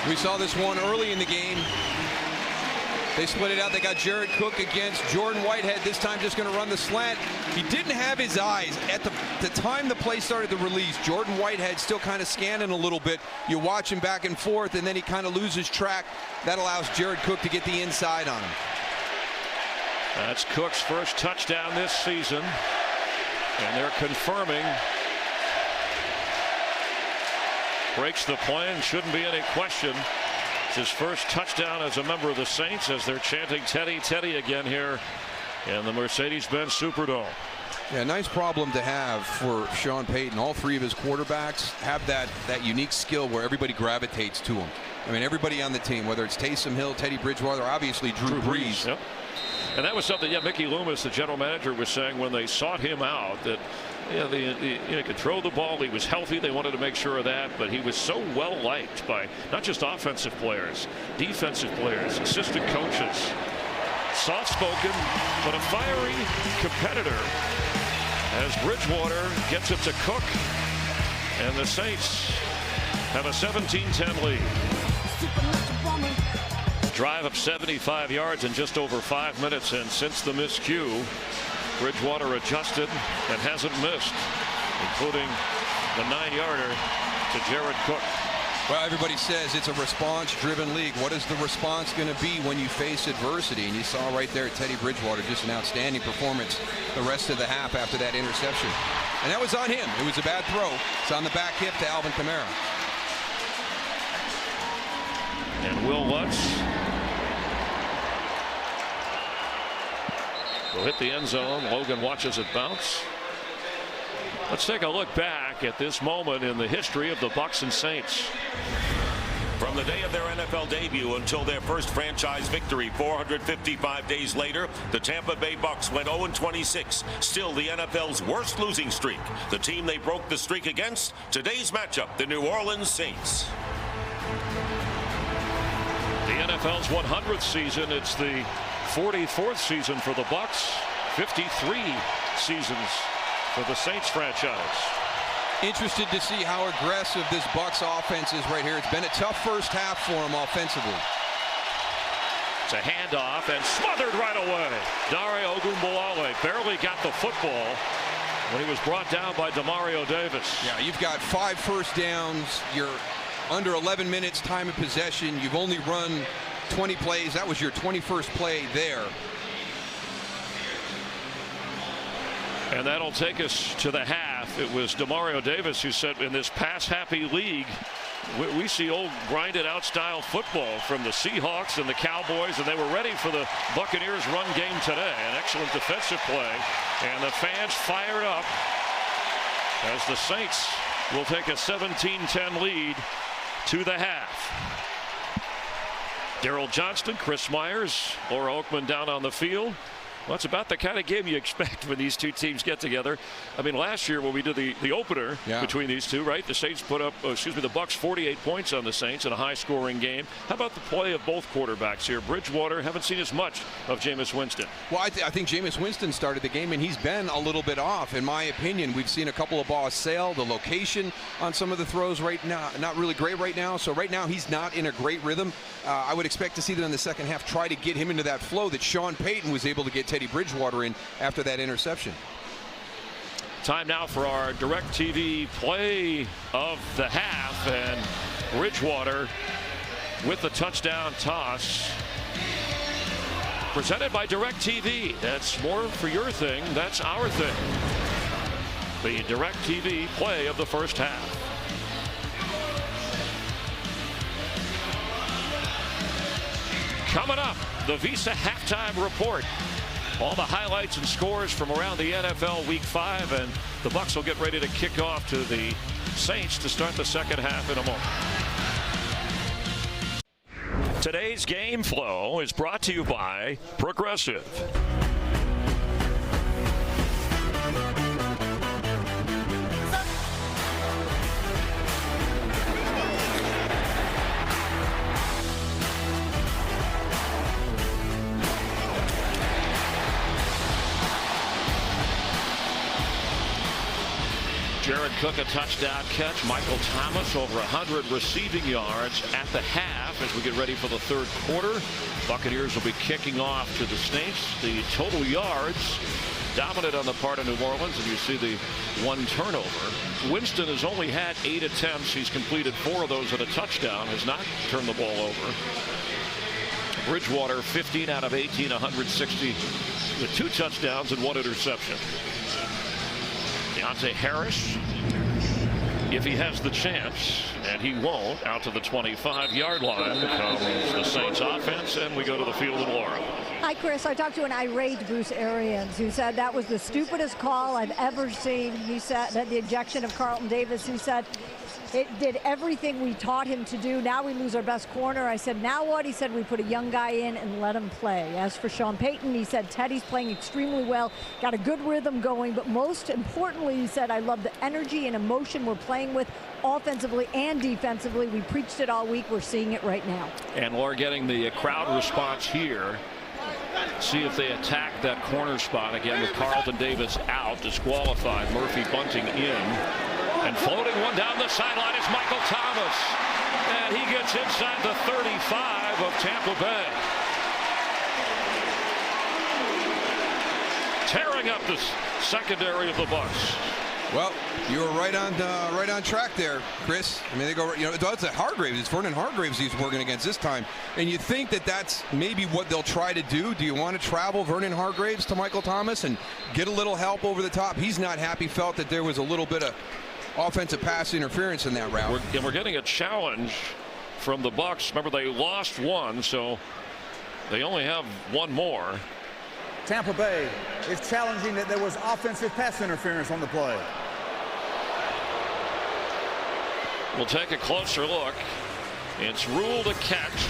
We saw this one early in the game. They split it out. They got Jared Cook against Jordan Whitehead. This time just going to run the slant. He didn't have his eyes at the time the play started to release. Jordan Whitehead still kind of scanning a little bit. You watch him back and forth, and then he kind of loses track. That allows Jared Cook to get the inside on him. That's Cook's first touchdown this season. And they're confirming. Breaks the play, and shouldn't be any question. It's his first touchdown as a member of the Saints as they're chanting Teddy, Teddy again here in the Mercedes-Benz Superdome. Yeah, nice problem to have for Sean Payton. All three of his quarterbacks have that unique skill where everybody gravitates to him. I mean, everybody on the team, whether it's Taysom Hill, Teddy Bridgewater, obviously Drew Brees. Yep. And that was something, Mickey Loomis, the general manager, was saying when they sought him out that he could throw the ball. He was healthy. They wanted to make sure of that. But he was so well liked by not just offensive players, defensive players, assistant coaches. Soft-spoken, but a fiery competitor as Bridgewater gets it to Cook. And the Saints have a 17-10 lead. Drive up 75 yards in just over 5 minutes, and since the miscue, Bridgewater adjusted and hasn't missed, including the 9-yarder to Jared Cook. Well, everybody says it's a response-driven league. What is the response going to be when you face adversity? And you saw right there Teddy Bridgewater, just an outstanding performance the rest of the half after that interception. And that was on him. It was a bad throw. It's on the back hip to Alvin Kamara. And Will Lutz will hit the end zone. Logan watches it bounce. Let's take a look back at this moment in the history of the Bucs and Saints. From the day of their NFL debut until their first franchise victory 455 days later, the Tampa Bay Bucs went 0-26, still the NFL's worst losing streak. The team they broke the streak against, today's matchup, the New Orleans Saints. The NFL's 100th season. It's the 44th season for the Bucs. 53 seasons for the Saints franchise. Interested to see how aggressive this Bucs offense is right here. It's been a tough first half for them offensively. It's a handoff and smothered right away. Dare Ogunbowale barely got the football when he was brought down by Demario Davis. Yeah, you've got 5 first downs. You're under 11 minutes time of possession. You've only run 20 plays. That was your 21st play there. And that'll take us to the half. It was Demario Davis who said in this pass-happy league, we see old grinded-out style football from the Seahawks and the Cowboys, and they were ready for the Buccaneers run game today. An excellent defensive play, and the fans fired up as the Saints will take a 17-10 lead to the half. Darryl Johnston, Chris Myers, Laura Oakman down on the field. Well, it's about the kind of game you expect when these two teams get together. I mean, last year when we did the opener between these two, right? The Saints put up, the Bucs 48 points on the Saints in a high-scoring game. How about the play of both quarterbacks here? Bridgewater, haven't seen as much of Jameis Winston. Well, I think Jameis Winston started the game, and he's been a little bit off. In my opinion, we've seen a couple of balls sail. The location on some of the throws right now, not really great right now. So right now, he's not in a great rhythm. I would expect to see that in the second half, try to get him into that flow that Sean Payton was able to get Teddy Bridgewater in after that interception. Time now for our DirecTV play of the half, and Bridgewater with the touchdown toss. Presented by DirecTV. That's more for your thing. That's our thing. The DirecTV play of the first half. Coming up, the Visa halftime report. All the highlights and scores from around the NFL Week 5, and the Bucs will get ready to kick off to the Saints to start the second half in a moment. Today's game flow is brought to you by Progressive. Jared Cook a touchdown catch. Michael Thomas over 100 receiving yards at the half as we get ready for the third quarter. Buccaneers will be kicking off to the Saints. The total yards dominant on the part of New Orleans, and you see the one turnover. Winston has only had 8 attempts. He's completed 4 of those at a touchdown, has not turned the ball over. Bridgewater 15 out of 18, 160 with 2 touchdowns and 1 interception. Deontay Harris if he has the chance, and he won't. Out to the 25-yard line comes the Saints offense, and we go to the field in Laura. Hi, Chris. I talked to an irate Bruce Arians who said that was the stupidest call I've ever seen. He said that the ejection of Carlton Davis, he said it did everything we taught him to do. Now we lose our best corner. I said, now what? He said, we put a young guy in and let him play. As for Sean Payton, he said, Teddy's playing extremely well, got a good rhythm going, but most importantly, he said, I love the energy and emotion we're playing with offensively and defensively. We preached it all week. We're seeing it right now. And we're getting the crowd response here. See if they attack that corner spot again with Carlton Davis out, disqualified. Murphy bunting in. And floating one down the sideline is Michael Thomas. And he gets inside the 35 of Tampa Bay. Tearing up the secondary of the Bucs. Well, you were right on track there, Chris. I mean, they go, you know, it's Hargraves. It's Vernon Hargraves he's working against this time. And you think that that's maybe what they'll try to do. Do you want to travel Vernon Hargraves to Michael Thomas and get a little help over the top? He's not happy, felt that there was a little bit of offensive pass interference in that route. We're getting a challenge from the Bucs. Remember, they lost one, so they only have one more. Tampa Bay is challenging that there was offensive pass interference on the play. We'll take a closer look. It's ruled a catch.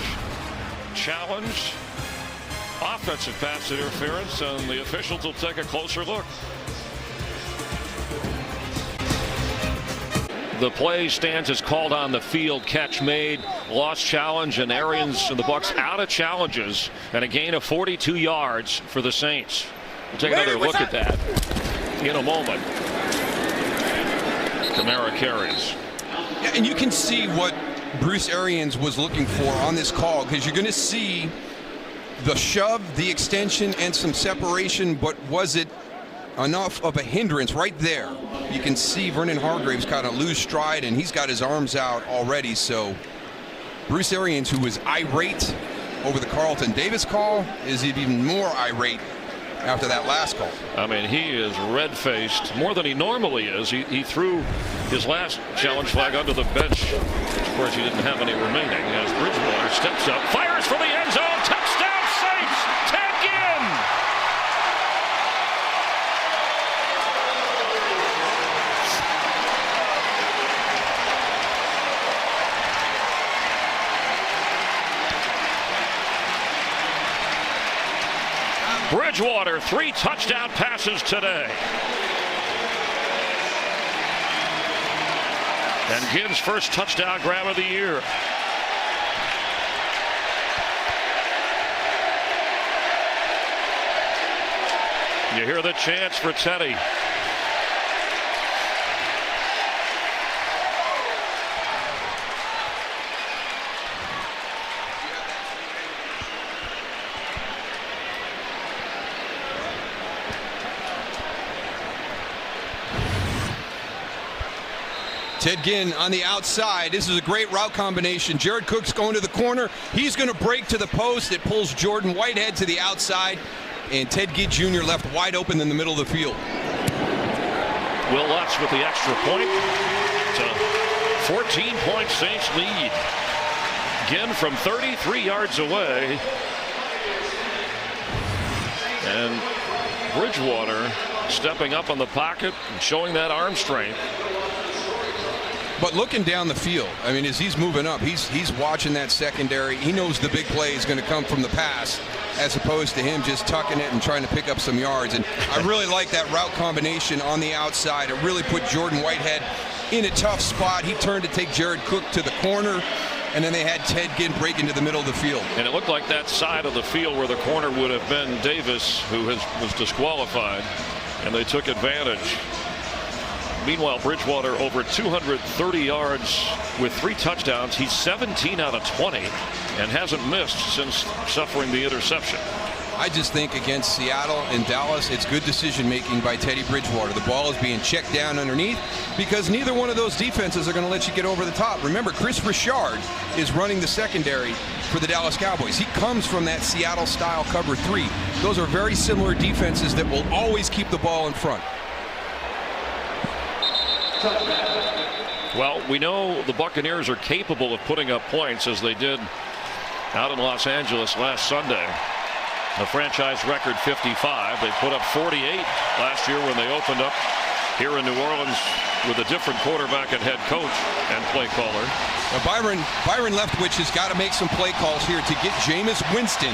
Challenge. Offensive pass interference, and the officials will take a closer look. The play stands as called on the field. Catch made, lost challenge, and Arians and the Bucs out of challenges, and a gain of 42 yards for the Saints. We'll take another look at that in a moment. Kamara carries. Yeah, and you can see what Bruce Arians was looking for on this call, because you're going to see the shove, the extension, and some separation, but was it enough of a hindrance right there? You can see Vernon Hargraves kind of lose stride, and he's got his arms out already. So Bruce Arians, who was irate over the Carlton Davis call, is even more irate after that last call. I mean, he is red-faced more than he normally is. He threw his last challenge flag under the bench. Of course, he didn't have any remaining as Bridgewater steps up, fires for the end zone. Touchdown Saints! Ted Ginn! Bridgewater, 3 touchdown passes today. And Ginn's first touchdown grab of the year. You hear the chants for Teddy. Ted Ginn on the outside. This is a great route combination. Jared Cook's going to the corner. He's going to break to the post. It pulls Jordan Whitehead to the outside. And Ted Ginn Jr. left wide open in the middle of the field. Will Lutz with the extra point. It's a 14-point Saints lead. Ginn from 33 yards away. And Bridgewater stepping up on the pocket and showing that arm strength. But looking down the field, I mean, as he's moving up, he's watching that secondary. He knows the big play is going to come from the pass, as opposed to him just tucking it and trying to pick up some yards. And I really like that route combination on the outside. It really put Jordan Whitehead in a tough spot. He turned to take Jared Cook to the corner, and then they had Ted Ginn break into the middle of the field. And it looked like that side of the field where the corner would have been Davis, who was disqualified, and they took advantage. Meanwhile, Bridgewater over 230 yards with 3 touchdowns. He's 17 out of 20 and hasn't missed since suffering the interception. I just think against Seattle and Dallas, it's good decision making by Teddy Bridgewater. The ball is being checked down underneath because neither one of those defenses are going to let you get over the top. Remember, Chris Richard is running the secondary for the Dallas Cowboys. He comes from that Seattle style cover 3. Those are very similar defenses that will always keep the ball in front. Well, we know the Buccaneers are capable of putting up points as they did out in Los Angeles last Sunday. A franchise record 55. They put up 48 last year when they opened up here in New Orleans with a different quarterback and head coach and play caller. Now Byron Leftwich has got to make some play calls here to get Jameis Winston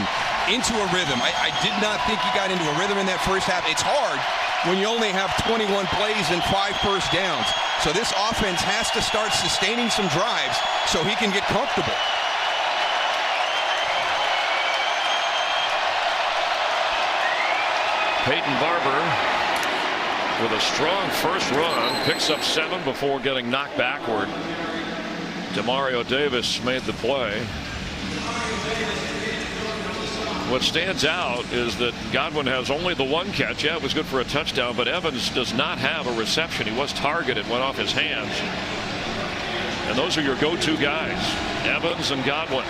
into a rhythm. I did not think he got into a rhythm in that first half. It's hard when you only have 21 plays and 5 first downs. So this offense has to start sustaining some drives so he can get comfortable. Peyton Barber with a strong first run, picks up 7 before getting knocked backward. Demario Davis made the play. What stands out is that Godwin has only the 1 catch. Yeah, it was good for a touchdown, but Evans does not have a reception. He was targeted, went off his hands. And those are your go-to guys, Evans and Godwin.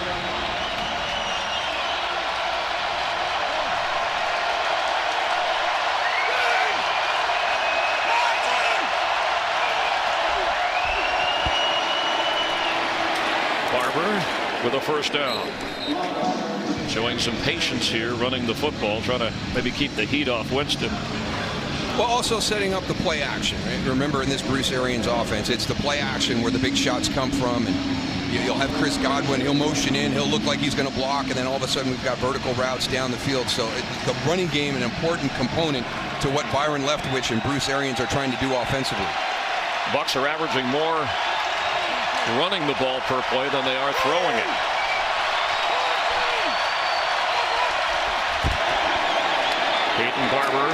Barber with a first down. Showing some patience here, running the football, trying to maybe keep the heat off Winston. Well, also setting up the play action. Right? Remember, in this Bruce Arians offense, it's the play action where the big shots come from. And you'll have Chris Godwin. He'll motion in. He'll look like he's going to block. And then all of a sudden, we've got vertical routes down the field. So the running game, an important component to what Byron Leftwich and Bruce Arians are trying to do offensively. Bucs are averaging more running the ball per play than they are throwing it. Peyton Barber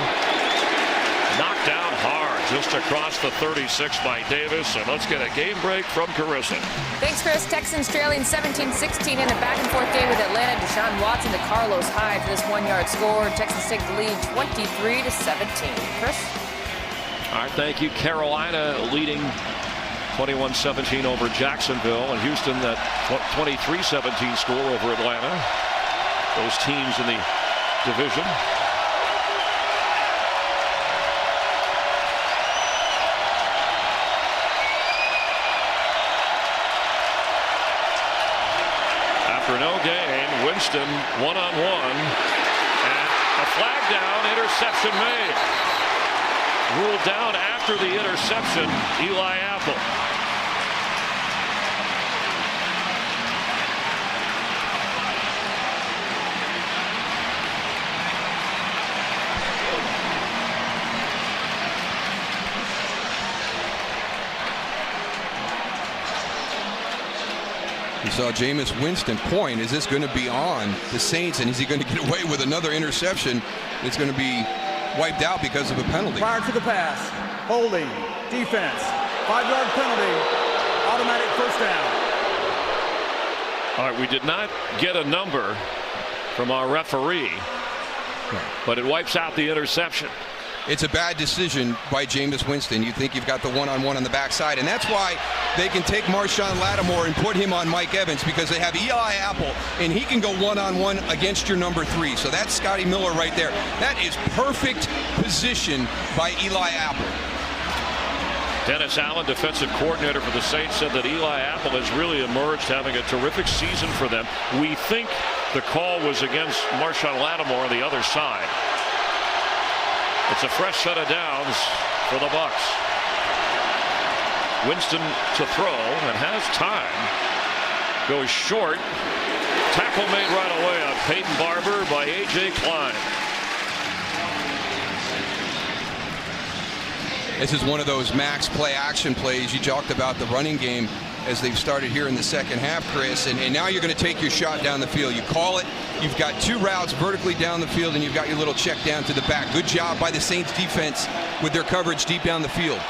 knocked down hard just across the 36 by Davis. And let's get a game break from Carissa. Thanks, Chris. Texans trailing 17-16 in a back-and-forth game with Atlanta. Deshaun Watson to Carlos Hyde for this 1-yard score. Texans take the lead 23-17. Chris? All right, thank you. Carolina leading 21-17 over Jacksonville, and Houston that 23-17 score over Atlanta. Those teams in the division. After no gain, Winston one-on-one, and a flag down, interception made. Ruled down after the interception, Eli Apple. You saw Jameis Winston point. Is this going to be on the Saints, and is he going to get away with another interception? It's going to be wiped out because of a penalty. Prior to the pass, holding, defense, 5-yard penalty, automatic first down. All right, we did not get a number from our referee, but it wipes out the interception. It's a bad decision by Jameis Winston. You think you've got the one-on-one on the backside, and that's why they can take Marshawn Lattimore and put him on Mike Evans, because they have Eli Apple, and he can go one-on-one against your number 3. So that's Scotty Miller right there. That is perfect position by Eli Apple. Dennis Allen, defensive coordinator for the Saints, said that Eli Apple has really emerged, having a terrific season for them. We think the call was against Marshawn Lattimore on the other side. It's a fresh set of downs for the Bucs. Winston to throw and has time. Goes short. Tackle made right away on Peyton Barber by A.J. Klein. This is one of those max play action plays. You talked about the running game as they've started here in the second half, Chris, and now you're going to take your shot down the field. You call it. You've got 2 routes vertically down the field, and you've got your little check down to the back. Good job by the Saints defense with their coverage deep down the field.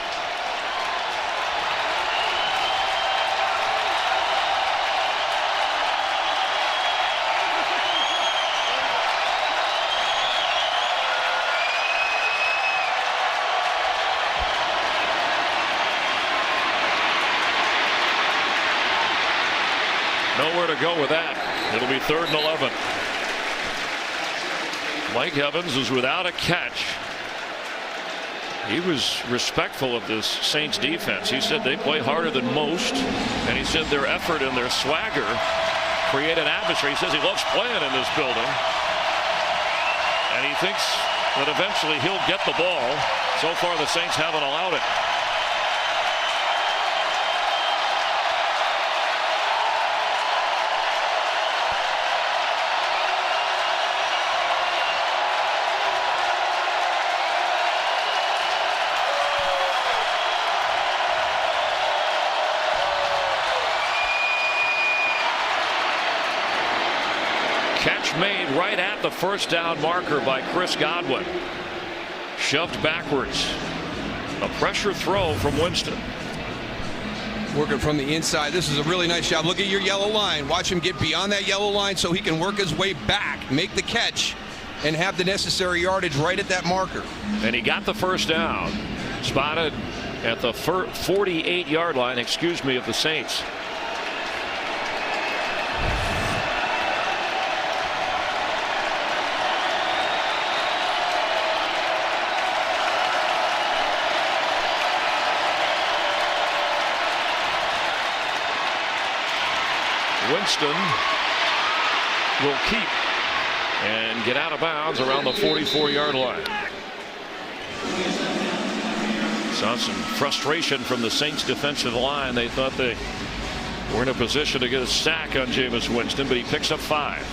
Nowhere to go with that. It'll be 3rd and 11. Mike Evans is without a catch He was respectful of this Saints defense. He said they play harder than most, and he said their effort and their swagger create an atmosphere. He says he loves playing in this building, and he thinks that eventually he'll get the ball. So far the Saints haven't allowed it. Catch made right at the first down marker by Chris Godwin. Shoved backwards. A pressure throw from Winston. Working from the inside. This is a really nice job. Look at your yellow line. Watch him get beyond that yellow line so he can work his way back, make the catch, and have the necessary yardage right at that marker. And he got the first down. Spotted at the 48-yard line, of the Saints. Winston will keep and get out of bounds around the 44-yard line. Saw some frustration from the Saints defensive line. They thought they were in a position to get a sack on Jameis Winston, but he picks up 5.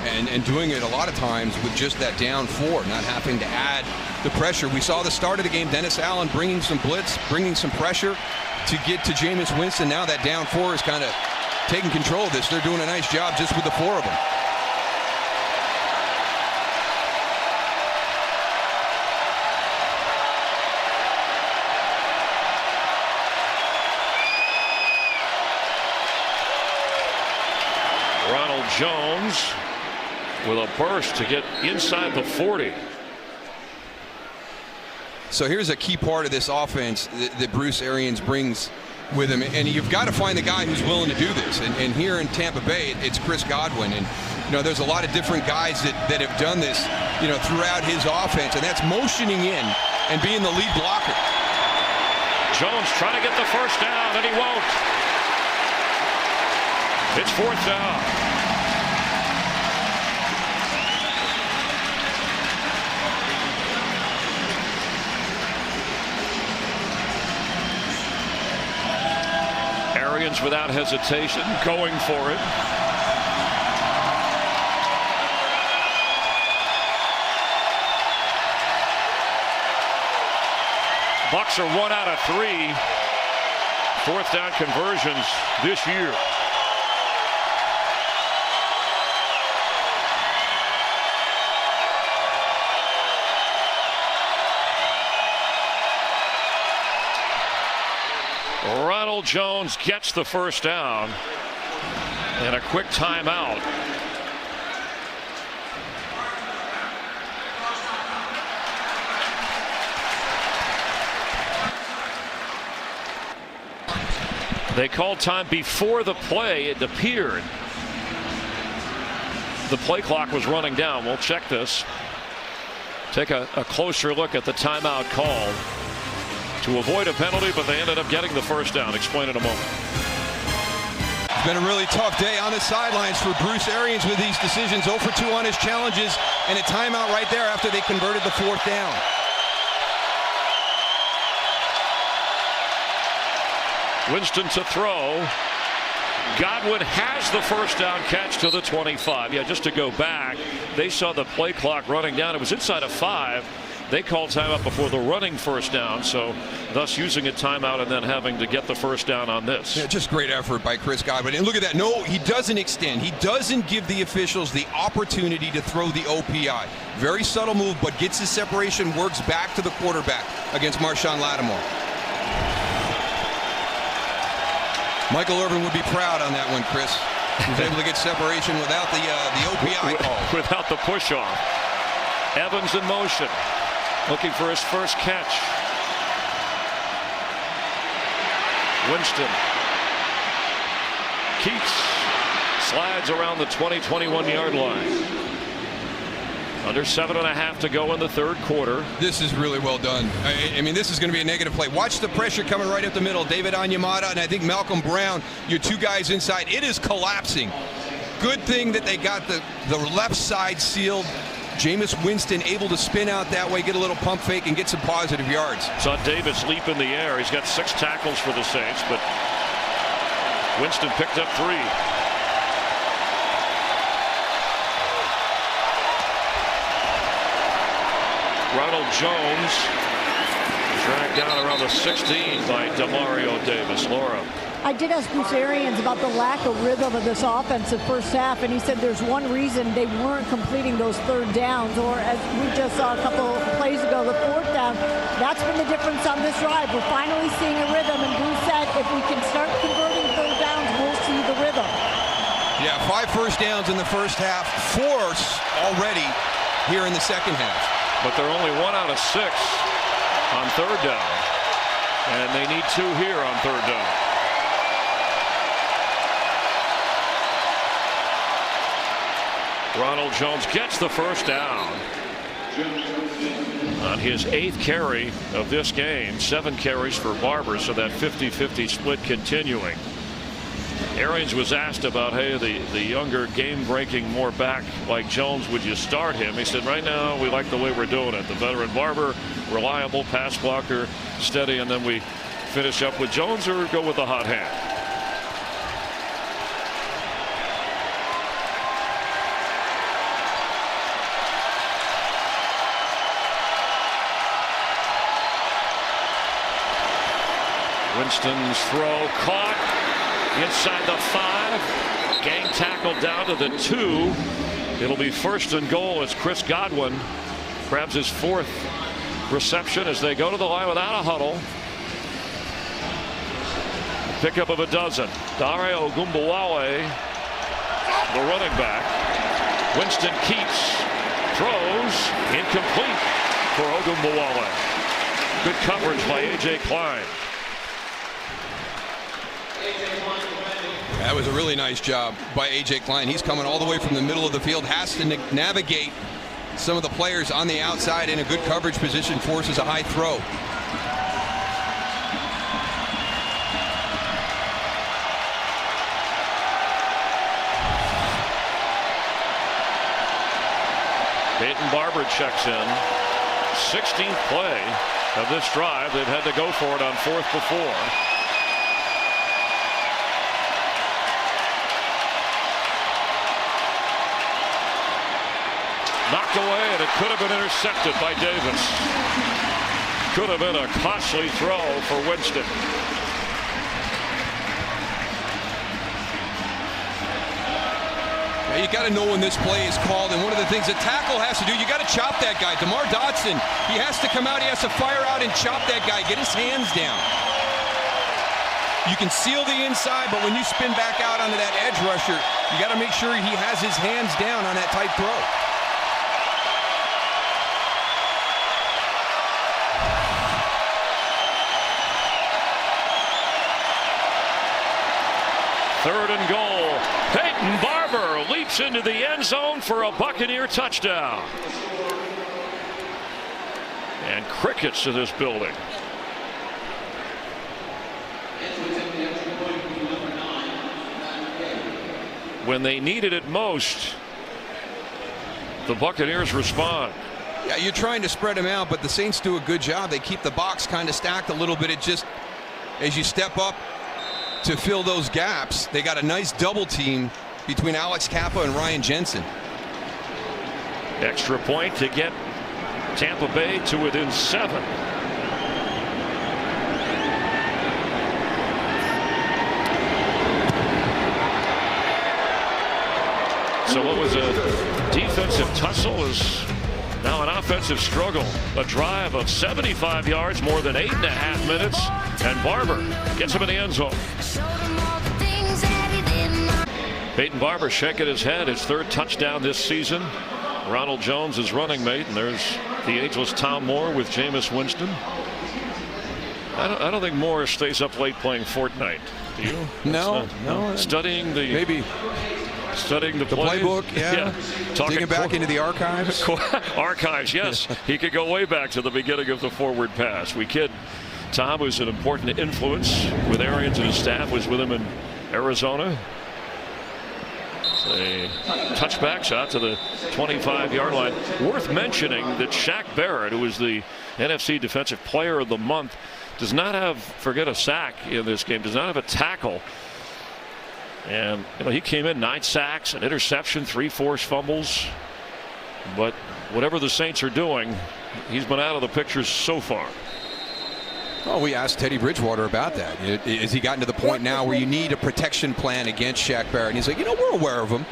And doing it a lot of times with just that down 4, not having to add the pressure. We saw the start of the game, Dennis Allen bringing some blitz, bringing some pressure to get to Jameis Winston. Now that down 4 is kind of taking control of this. They're doing a nice job just with the 4 of them. Ronald Jones with a burst to get inside the 40. So here's a key part of this offense that Bruce Arians brings with him, and you've got to find the guy who's willing to do this. And here in Tampa Bay, it's Chris Godwin. And there's a lot of different guys that have done this, throughout his offense, and that's motioning in and being the lead blocker. Jones trying to get the first down, and he won't. It's 4th down. Arians without hesitation going for it. Bucs are 1 out of 3 4th down conversions this year. Ronald Jones gets the first down and a quick timeout. They called time before the play. It appeared the play clock was running down. We'll check this. Take a closer look at the timeout call to avoid a penalty, but they ended up getting the first down. Explain in a moment. It's been a really tough day on the sidelines for Bruce Arians with these decisions. 0 for 2 on his challenges, and a timeout right there after they converted the 4th down. Winston to throw. Godwin has the first down catch to the 25. Yeah, just to go back, they saw the play clock running down. It was inside of 5. They called timeout before the running first down, so thus using a timeout and then having to get the first down on this. Yeah, just great effort by Chris Godwin. And look at that. No, he doesn't extend. He doesn't give the officials the opportunity to throw the OPI. Very subtle move, but gets his separation, works back to the quarterback against Marshon Lattimore. Michael Irvin would be proud on that one, Chris. He was able to get separation without the OPI call. Without the push-off. Evans in motion. Looking for his first catch. Winston keeps, slides around the 20-21 yard line. Under 7.5 to go in the third quarter. This is really well done. I mean, this is going to be a negative play. Watch the pressure coming right up the middle. David Onyemata and I think Malcolm Brown, your two guys inside. It is collapsing. Good thing that they got the left side sealed. Jameis Winston able to spin out that way, get a little pump fake, and get some positive yards. Saw Davis leap in the air. He's got 6 tackles for the Saints, but Winston picked up 3. Ronald Jones dragged down around the 16 by Demario Davis. Laura. I did ask Bruce Arians about the lack of rhythm of this offense the first half, and he said there's one reason they weren't completing those third downs, or as we just saw a couple plays ago, the fourth down. That's been the difference on this drive. We're finally seeing a rhythm, and Bruce said if we can start converting third downs, we'll see the rhythm. Yeah, 5 first downs in the first half, 4 already here in the second half. But they're only 1 out of 6 on third down, and they need 2 here on third down. Ronald Jones gets the first down on his 8th carry of this game. 7 carries for Barber, so that 50-50 split continuing. Arians was asked about, hey, the younger game-breaking more back like Jones, would you start him? He said, right now we like the way we're doing it. The veteran Barber, reliable pass blocker, steady, and then we finish up with Jones or go with the hot hand. Winston's throw caught inside the 5. Gang tackle down to the 2. It'll be first and goal as Chris Godwin grabs his 4th reception as they go to the line without a huddle. Pickup of a dozen. Dare Ogunbowale, the running back. Winston keeps, throws, incomplete for Ogunbowale. Good coverage by A.J. Klein. That was a really nice job by A.J. Klein. He's coming all the way from the middle of the field, has to navigate some of the players on the outside in a good coverage position, forces a high throw. Peyton Barber checks in. 16th play of this drive. They've had to go for it on 4th before. Knocked away, and it could have been intercepted by Davis. Could have been a costly throw for Winston. You got to know when this play is called, and one of the things a tackle has to do, you got to chop that guy. DeMar Dotson, he has to come out, he has to fire out and chop that guy, get his hands down. You can seal the inside, but when you spin back out onto that edge rusher, you got to make sure he has his hands down on that tight throw. Third and goal. Peyton Barber leaps into the end zone for a Buccaneer touchdown. And crickets to this building. When they needed it most, the Buccaneers respond. Yeah, you're trying to spread them out, but the Saints do a good job. They keep the box kind of stacked a little bit. It just, as you step up to fill those gaps, they got a nice double team between Alex Kappa and Ryan Jensen. Extra point to get Tampa Bay to within 7. So what was a defensive tussle is now an offensive struggle. A drive of 75 yards, more than 8.5 minutes, and Barber gets him in the end zone. Peyton Barber shaking his head, his 3rd touchdown this season. Ronald Jones is running mate, and there's the ageless Tom Moore with Jameis Winston. I don't think Moore stays up late playing Fortnite. Do you? No. Studying the maybe Studying the playbook, yeah. Digging back into the archives. Archives, yes. He could go way back to the beginning of the forward pass. We kid Tom, who's an important influence with Arians and his staff, was with him in Arizona. It's a touchback shot to the 25-yard line. Worth mentioning that Shaq Barrett, who was the NFC Defensive Player of the Month, does not have, forget a sack in this game, does not have a tackle. And he came in 9 sacks, an interception, 3 forced fumbles. But whatever the Saints are doing, he's been out of the picture so far. Well, we asked Teddy Bridgewater about that. Has he gotten to the point now where you need a protection plan against Shaq Barrett? And he's like, we're aware of him,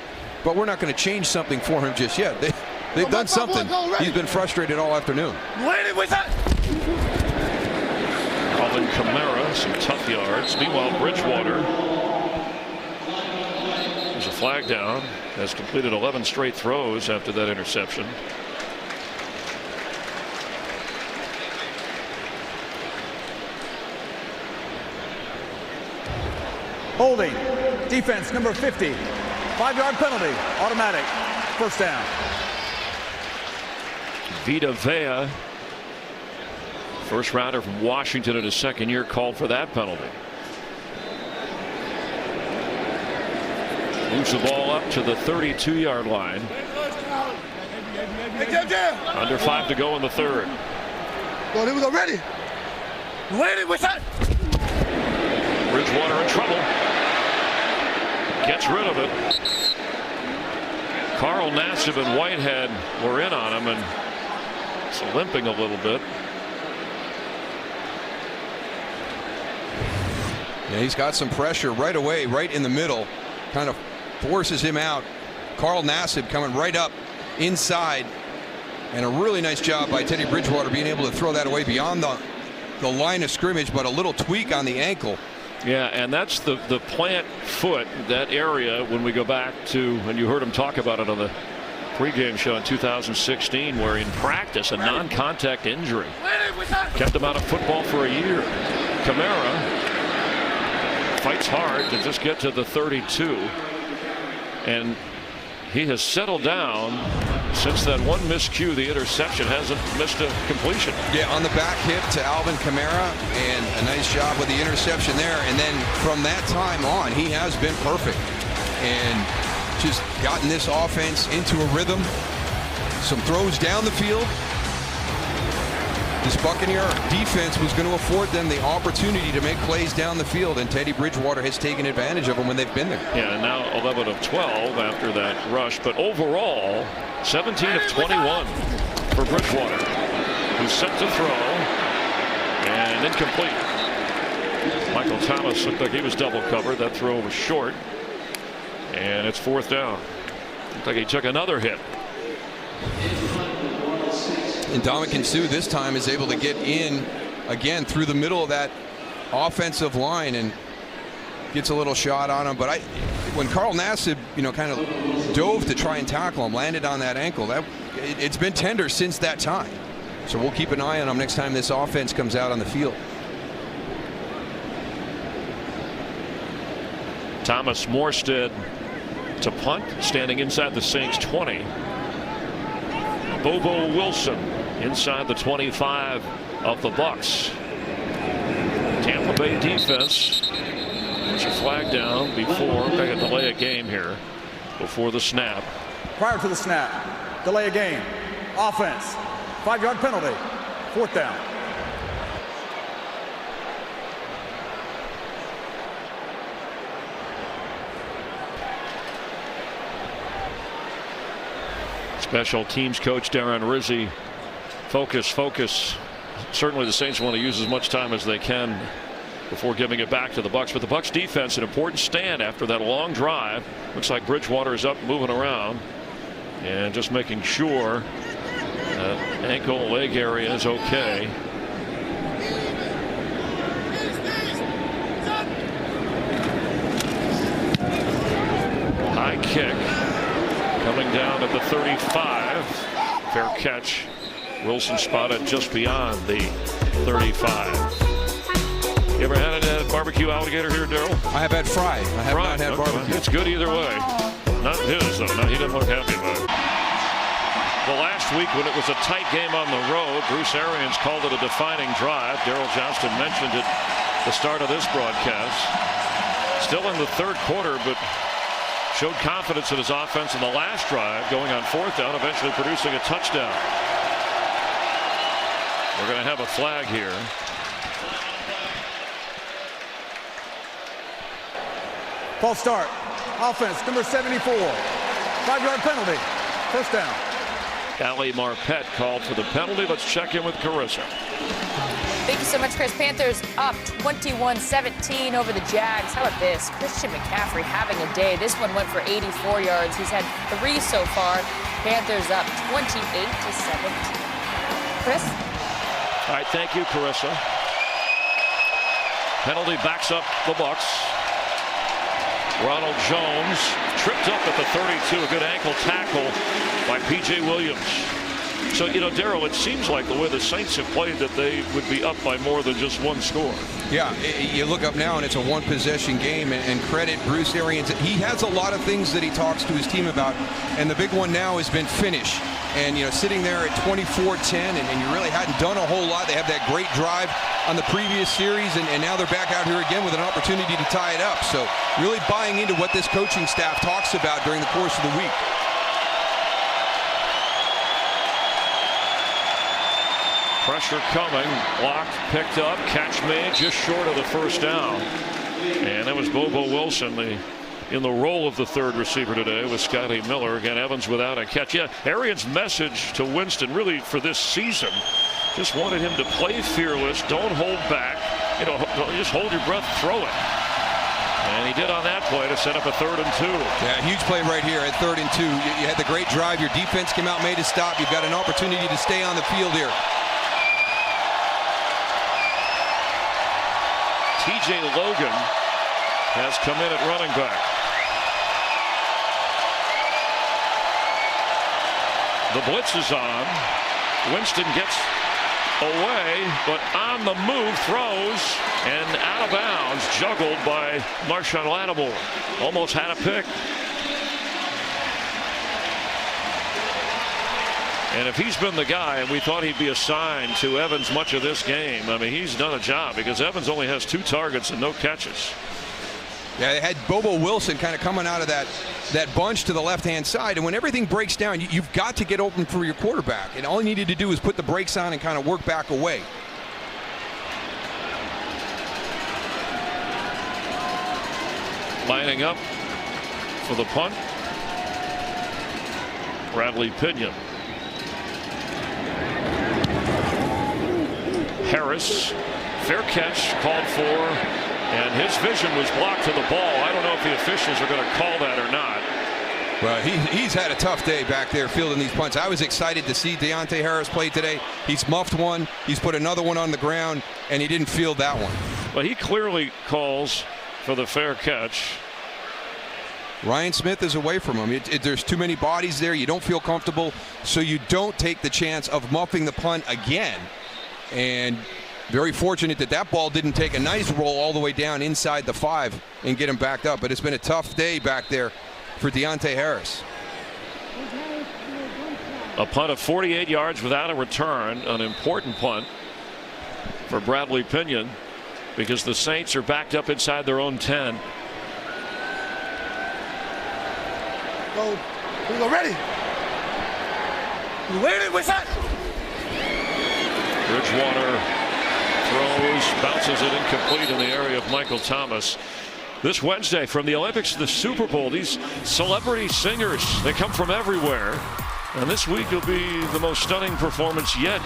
but we're not going to change something for him just yet. They've done something. He's been frustrated all afternoon. Alvin Kamara, some tough yards. Meanwhile, Bridgewater, there's a flag down, has completed 11 straight throws after that interception. Holding. Defense number 50. 5-yard penalty. Automatic. First down. Vita Vea, first rounder from Washington in his second year, called for that penalty. Moves the ball up to the 32-yard line. Under 5 to go in the third. Bridgewater in trouble. Gets rid of it. Carl Nassib and Whitehead were in on him, and it's limping a little bit. Yeah, he's got some pressure right away, right in the middle. Kind of forces him out. Carl Nassib coming right up inside. And a really nice job by Teddy Bridgewater being able to throw that away beyond the line of scrimmage, but a little tweak on the ankle. Yeah, and that's the plant foot, that area, when we go back to, and you heard him talk about it on the pregame show in 2016, where in practice a non-contact injury kept him out of football for a year. Kamara fights hard to just get to the 32, and he has settled down since that one miscue, the interception. Hasn't missed a completion. Yeah, on the back hip to Alvin Kamara, and a nice job with the interception there. And then from that time on, he has been perfect and just gotten this offense into a rhythm. Some throws down the field. This Buccaneer defense was going to afford them the opportunity to make plays down the field, and Teddy Bridgewater has taken advantage of them when they've been there. Yeah, and now 11 of 12 after that rush, but overall 17 of 21 for Bridgewater, who's set to throw, and incomplete. Michael Thomas looked like he was double covered. That throw was short, and it's 4th down. Looked like he took another hit. And Ndamukong Suh this time is able to get in again through the middle of that offensive line and gets a little shot on him. But when Carl Nassib, kind of dove to try and tackle him, landed on that ankle, it's been tender since that time. So we'll keep an eye on him next time this offense comes out on the field. Thomas Morstead to punt, standing inside the Saints 20. Bobo Wilson inside the 25 of the Bucs. Tampa Bay defense. There's a flag down before. They got to delay a game here before the snap. Prior to the snap, delay a game. Offense, 5-yard penalty. 4th down. Special teams coach Darren Rizzi. Focus. Certainly the Saints want to use as much time as they can before giving it back to the Bucs. But the Bucs defense, an important stand after that long drive. Looks like Bridgewater is up, moving around, and just making sure that ankle, leg area is okay. High kick coming down at the 35. Fair catch. Wilson spotted just beyond the 35. You ever had a barbecue alligator here, Daryl? I have had fried. I have not had barbecue. It's good either way. Not his, though. No, he didn't look happy about it. The last week when it was a tight game on the road, Bruce Arians called it a defining drive. Daryl Johnston mentioned it at the start of this broadcast. Still in the third quarter, but showed confidence in his offense in the last drive, going on fourth down, eventually producing a touchdown. We're going to have a flag here. False start. Offense, number 74. 5-yard penalty. First down. Ali Marpet called for the penalty. Let's check in with Carissa. Thank you so much, Chris. Panthers up 21-17 over the Jags. How about this? Christian McCaffrey having a day. This one went for 84 yards. He's had 3 so far. Panthers up 28-17. Chris? All right, thank you, Carissa. Penalty backs up the Bucs. Ronald Jones tripped up at the 32. A good ankle tackle by P.J. Williams. So, you know, Daryl, it seems like the way the Saints have played that they would be up by more than just one score. Yeah, you look up now and it's a one-possession game, and credit Bruce Arians. He has a lot of things that he talks to his team about, and the big one now has been finish. And, you know, sitting there at 24-10, and you really hadn't done a whole lot. They have that great drive on the previous series, and now they're back out here again with an opportunity to tie it up. So really buying into what this coaching staff talks about during the course of the week. Pressure coming, blocked, picked up, catch made just short of the first down. And that was Bobo Wilson, in the role of the third receiver today with Scotty Miller. Again, Evans without a catch. Yeah, Arians' message to Winston really for this season, just wanted him to play fearless, don't hold back, you know, just hold your breath, throw it. And he did on that play to set up a 3rd and 2. Yeah, huge play right here at 3rd and 2. You had the great drive, your defense came out, made a stop. You've got an opportunity to stay on the field here. TJ Logan has come in at running back. The blitz is on. Winston gets away, but on the move, throws, and out of bounds, juggled by Marshawn Lattimore. Almost had a pick. And if he's been the guy, and we thought he'd be assigned to Evans much of this game, I mean, he's done a job because Evans only has 2 targets and no catches. Yeah, they had Bobo Wilson kind of coming out of that bunch to the left-hand side, and when everything breaks down, you've got to get open for your quarterback, and all he needed to do was put the brakes on and kind of work back away. Lining up for the punt, Bradley Pinion. Harris, fair catch called for, and his vision was blocked to the ball. I don't know if the officials are going to call that or not. Well, he's had a tough day back there fielding these punts. I was excited to see Deontay Harris play today. He's muffed one, he's put another one on the ground, and he didn't field that one. But he clearly calls for the fair catch. Ryan Smith is away from him. There's too many bodies there. You don't feel comfortable, so you don't take the chance of muffing the punt again. And very fortunate that that ball didn't take a nice roll all the way down inside the 5 and get him backed up. But it's been a tough day back there for Deontay Harris. A punt of 48 yards without a return, an important punt for Bradley Pinion because the Saints are backed up inside their own 10. Go. We go ready. You ready? What's that? Bridgewater throws, bounces it incomplete in the area of Michael Thomas. This Wednesday, from the Olympics to the Super Bowl, these celebrity singers, they come from everywhere. And this week will be the most stunning performance yet.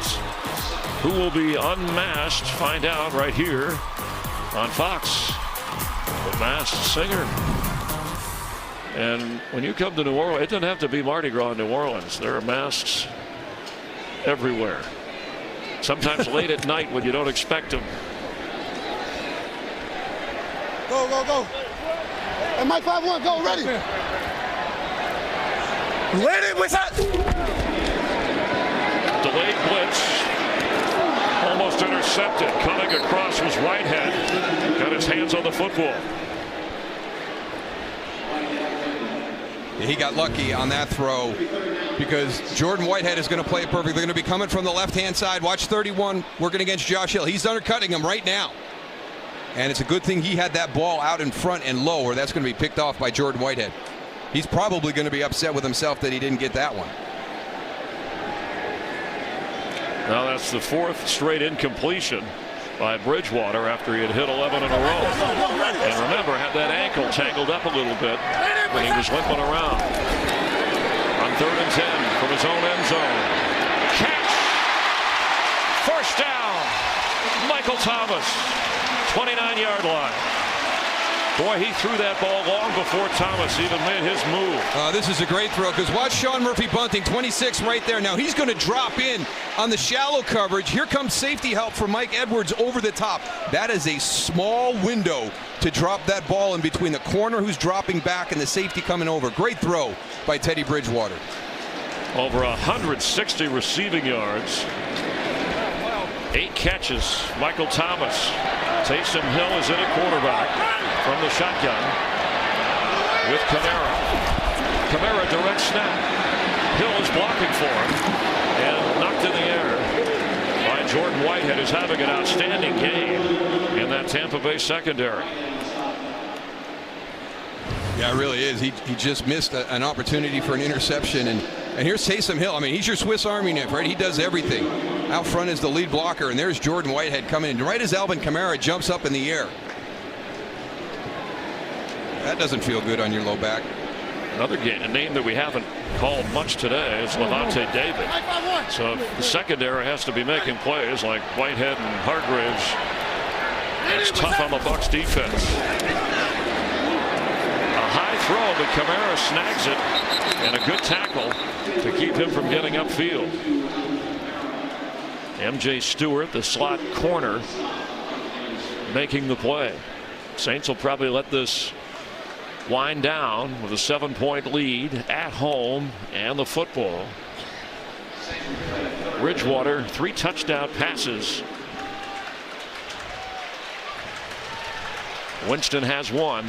Who will be unmasked? Find out right here on Fox. The Masked Singer. And when you come to New Orleans, it doesn't have to be Mardi Gras in New Orleans. There are masks everywhere. Sometimes late at night when you don't expect them. Go, go, go. And Mike 5-1, go, ready. Ready, what's that? Delayed blitz. Almost intercepted. Coming across was Whitehead. Got his hands on the football. He got lucky on that throw because Jordan Whitehead is going to play it perfect. They're going to be coming from the left-hand side. Watch 31 working against Josh Hill. He's undercutting him right now. And it's a good thing he had that ball out in front and low, or that's going to be picked off by Jordan Whitehead. He's probably going to be upset with himself that he didn't get that one. Now that's the 4th straight incompletion by Bridgewater after he had hit 11 in a row. And remember, had that ankle tangled up a little bit when he was limping around. On 3rd and 10 from his own end zone. Catch! First down! Michael Thomas, 29-yard line. Boy, he threw that ball long before Thomas even made his move. This is a great throw because watch Sean Murphy bunting, 26 right there. Now he's going to drop in on the shallow coverage. Here comes safety help from Mike Edwards over the top. That is a small window to drop that ball in between the corner who's dropping back and the safety coming over. Great throw by Teddy Bridgewater. Over 160 receiving yards. 8 catches. Michael Thomas. Taysom Hill is in at quarterback from the shotgun with Kamara. Kamara direct snap. Hill is blocking for him and knocked in the air by Jordan Whitehead, who's having an outstanding game in that Tampa Bay secondary. Yeah, it really is. He just missed an opportunity for an interception. And here's Taysom Hill. I mean, he's your Swiss Army knife, right? He does everything. Out front is the lead blocker, and there's Jordan Whitehead coming in right as Alvin Kamara jumps up in the air. That doesn't feel good on your low back. Another a name that we haven't called much today is Levante David. So the secondary has to be making plays like Whitehead and Hargreaves. It's tough on the Bucs defense. A high throw, but Kamara snags it, and a good tackle to keep him from getting upfield. MJ Stewart, the slot corner, making the play. Saints will probably let this wind down with a 7-point lead at home and the football. Bridgewater, 3 touchdown passes. Winston has 1.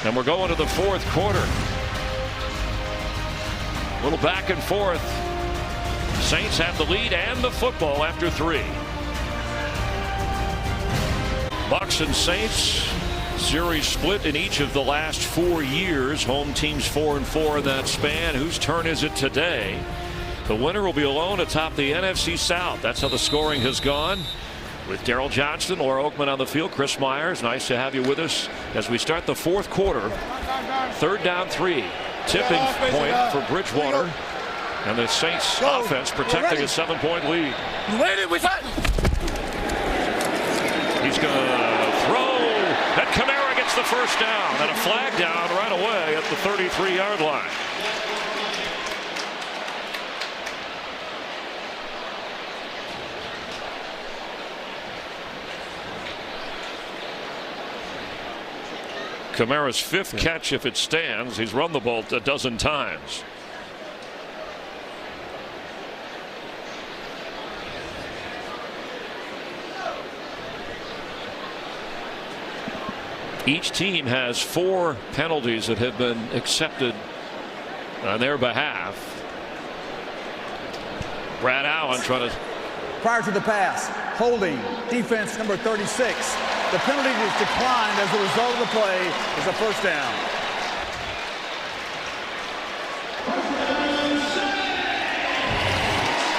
And we're going to the 4th quarter. A little back and forth. Saints have the lead and the football after 3. Bucs and Saints series split in each of the last 4 years. Home teams 4-4 in that span. Whose turn is it today? The winner will be alone atop the NFC South. That's how the scoring has gone. With Daryl Johnston, Laura Oakman on the field, Chris Myers, nice to have you with us as we start the 4th quarter. 3rd down 3. Tipping point for Bridgewater. And the Saints offense protecting a 7-point lead. He's going to throw. And Kamara gets the first down. And a flag down right away at the 33-yard line. Kamara's 5th catch if it stands. He's run the ball a dozen times. Each team has 4 penalties that have been accepted on their behalf. Brad Allen trying to. Prior to the pass, holding, defense number 36. The penalty is declined as a result of the play is a first down.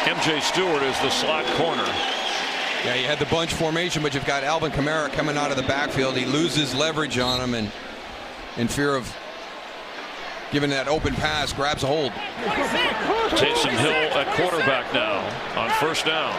MJ Stewart is the slot corner. Yeah, you had the bunch formation, but you've got Alvin Kamara coming out of the backfield. He loses leverage on him, and in fear of giving that open pass, grabs a hold. Taysom Hill at quarterback now on first down.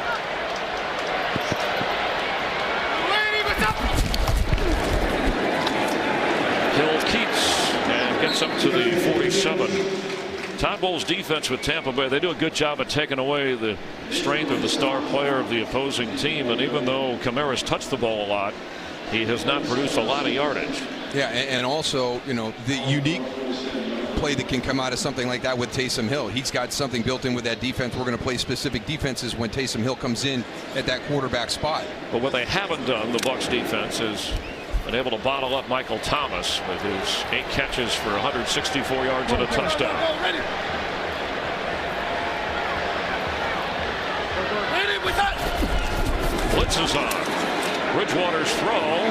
Hill keeps and gets up to the 47. Todd Bowles' defense with Tampa Bay, they do a good job of taking away the strength of the star player of the opposing team. And even though Kamara's touched the ball a lot, he has not produced a lot of yardage. Yeah, and also, you know, the unique play that can come out of something like that with Taysom Hill. He's got something built in with that defense. We're going to play specific defenses when Taysom Hill comes in at that quarterback spot. But what they haven't done, the Bucs defense, is been able to bottle up Michael Thomas with his 8 catches for 164 yards and a touchdown. Blitz is on. Bridgewater's throw.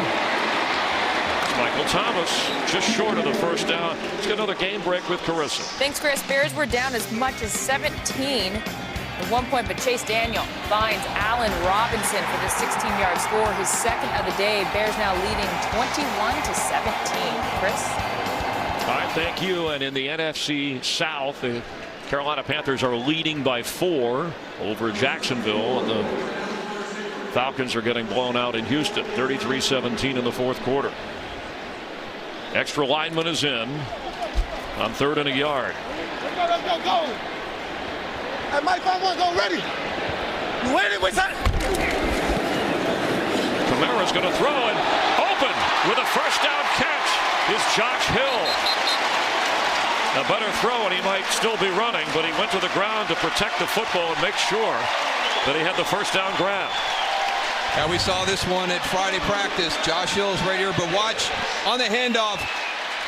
Michael Thomas just short of the first down. He's got another game break with Carissa. Thanks, Chris. Bears were down as much as 17 at one point, but Chase Daniel finds Allen Robinson for the 16-yard score, his second of the day. Bears now leading 21-17. Chris? All right, thank you. And in the NFC South, the Carolina Panthers are leading by 4 over Jacksonville. And the Falcons are getting blown out in Houston, 33-17 in the fourth quarter. Extra lineman is in on 3rd and a yard. Let's go. Hey, Mike, 5-1, go ready. You ready? What's that? Kamara's going to throw it. Open with a first down catch is Josh Hill. A better throw and he might still be running, but he went to the ground to protect the football and make sure that he had the first down grab. And we saw this one at Friday practice. Josh Hill's right here, but watch on the handoff.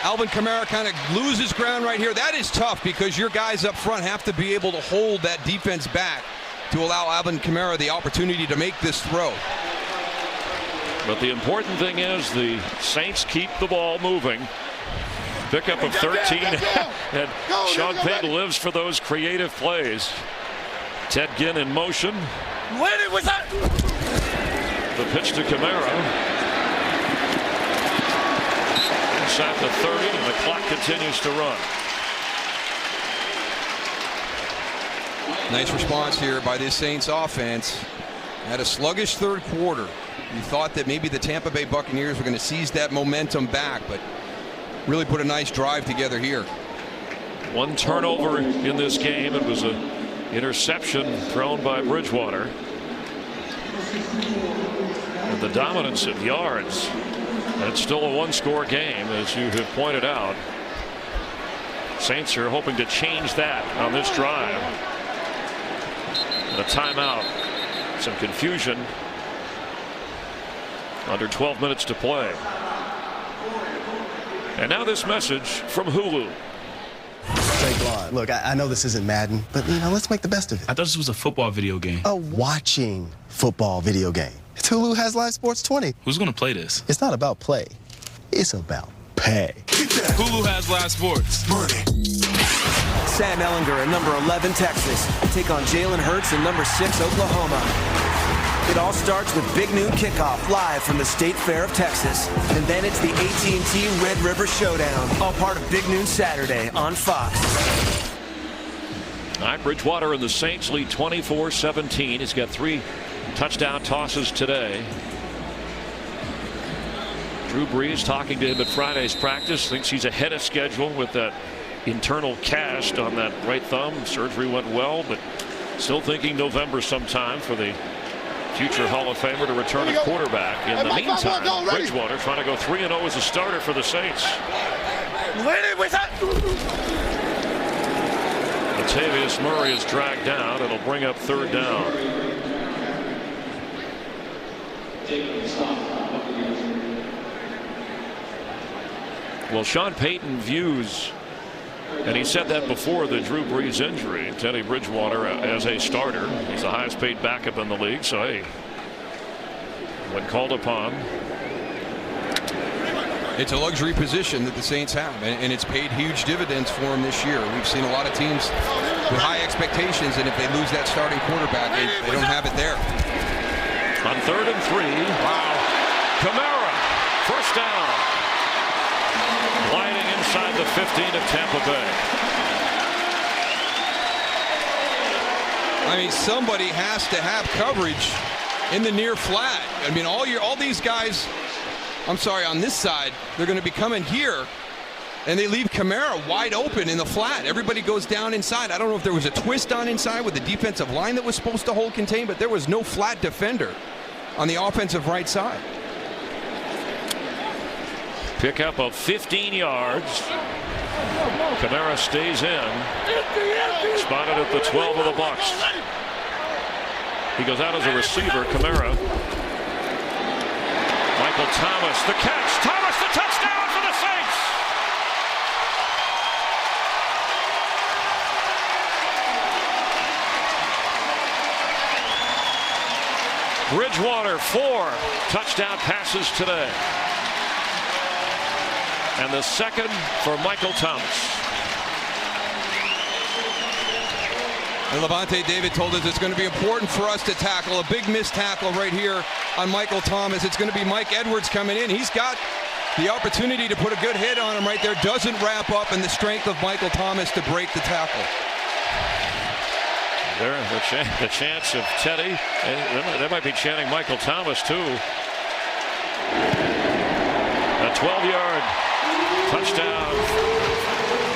Alvin Kamara kind of loses ground right here. That is tough because your guys up front have to be able to hold that defense back to allow Alvin Kamara the opportunity to make this throw. But the important thing is the Saints keep the ball moving. Pickup of 13, and Sean Payton lives for those creative plays. Ted Ginn in motion. What's that? The pitch to Kamara. Inside the 30, and the clock continues to run. Nice response here by this Saints offense. Had a sluggish third quarter. You thought that maybe the Tampa Bay Buccaneers were going to seize that momentum back, but really put a nice drive together here. One turnover in this game. It was an interception thrown by Bridgewater. And the dominance of yards. And it's still a 1-score game, as you have pointed out. Saints are hoping to change that on this drive. And a timeout. Some confusion. Under 12 minutes to play. And now this message from Hulu. Look, I know this isn't Madden, but, let's make the best of it. I thought this was a football video game. A watching football video game. It's Hulu has Live Sports 20. Who's going to play this? It's not about play. It's about pay. Hulu has Live Sports. Money. Sam Ellinger at number 11, Texas. Take on Jalen Hurts at number 6, Oklahoma. It all starts with Big Noon Kickoff live from the State Fair of Texas. And then it's the AT&T Red River Showdown, all part of Big Noon Saturday on Fox. All right, Bridgewater and the Saints lead 24-17. He's got 3 touchdown tosses today. Drew Brees talking to him at Friday's practice. Thinks he's ahead of schedule with that internal cast on that right thumb. Surgery went well, but still thinking November sometime for the future Hall of Famer to return a quarterback. In the meantime, Bridgewater trying to go 3-0 as a starter for the Saints. Latavius Murray is dragged down. It'll bring up 3rd down. Well, Sean Payton views, and he said that before the Drew Brees injury, Teddy Bridgewater as a starter. He's the highest paid backup in the league, so hey, when called upon. It's a luxury position that the Saints have, and it's paid huge dividends for them this year. We've seen a lot of teams with high expectations, and if they lose that starting quarterback, they don't have it there. On 3rd and 3, wow, Kamara, first down. Gliding inside the 15 of Tampa Bay. I mean, somebody has to have coverage in the near flat. I mean, all these guys, I'm sorry, on this side, they're going to be coming here, and they leave Kamara wide open in the flat. Everybody goes down inside. I don't know if there was a twist on inside with the defensive line that was supposed to hold contain, but there was no flat defender on the offensive right side. Pickup of 15 yards. Kamara stays in. Spotted at the 12 of the Bucs. He goes out as a receiver. Kamara. Michael Thomas, the catch. Thomas, the touchdown for the Saints. Bridgewater, 4 touchdown passes today. And the second for Michael Thomas. And Levante David told us it's going to be important for us to tackle a big missed tackle right here on Michael Thomas. It's going to be Mike Edwards coming in. He's got the opportunity to put a good hit on him right there. Doesn't wrap up, and the strength of Michael Thomas to break the tackle. There, the chance of Teddy. They might be chanting Michael Thomas too. A 12-yard touchdown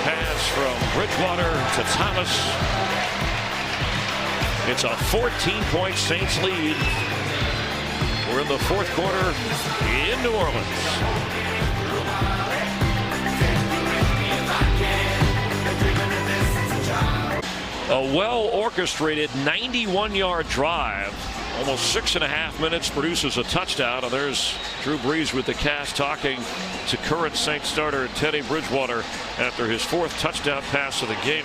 pass from Bridgewater to Thomas. It's a 14-point Saints lead. We're in the fourth quarter in New Orleans. A well-orchestrated 91-yard drive, almost 6.5 minutes, produces a touchdown. And there's Drew Brees with the cast talking to current Saints starter Teddy Bridgewater after his 4th touchdown pass of the game.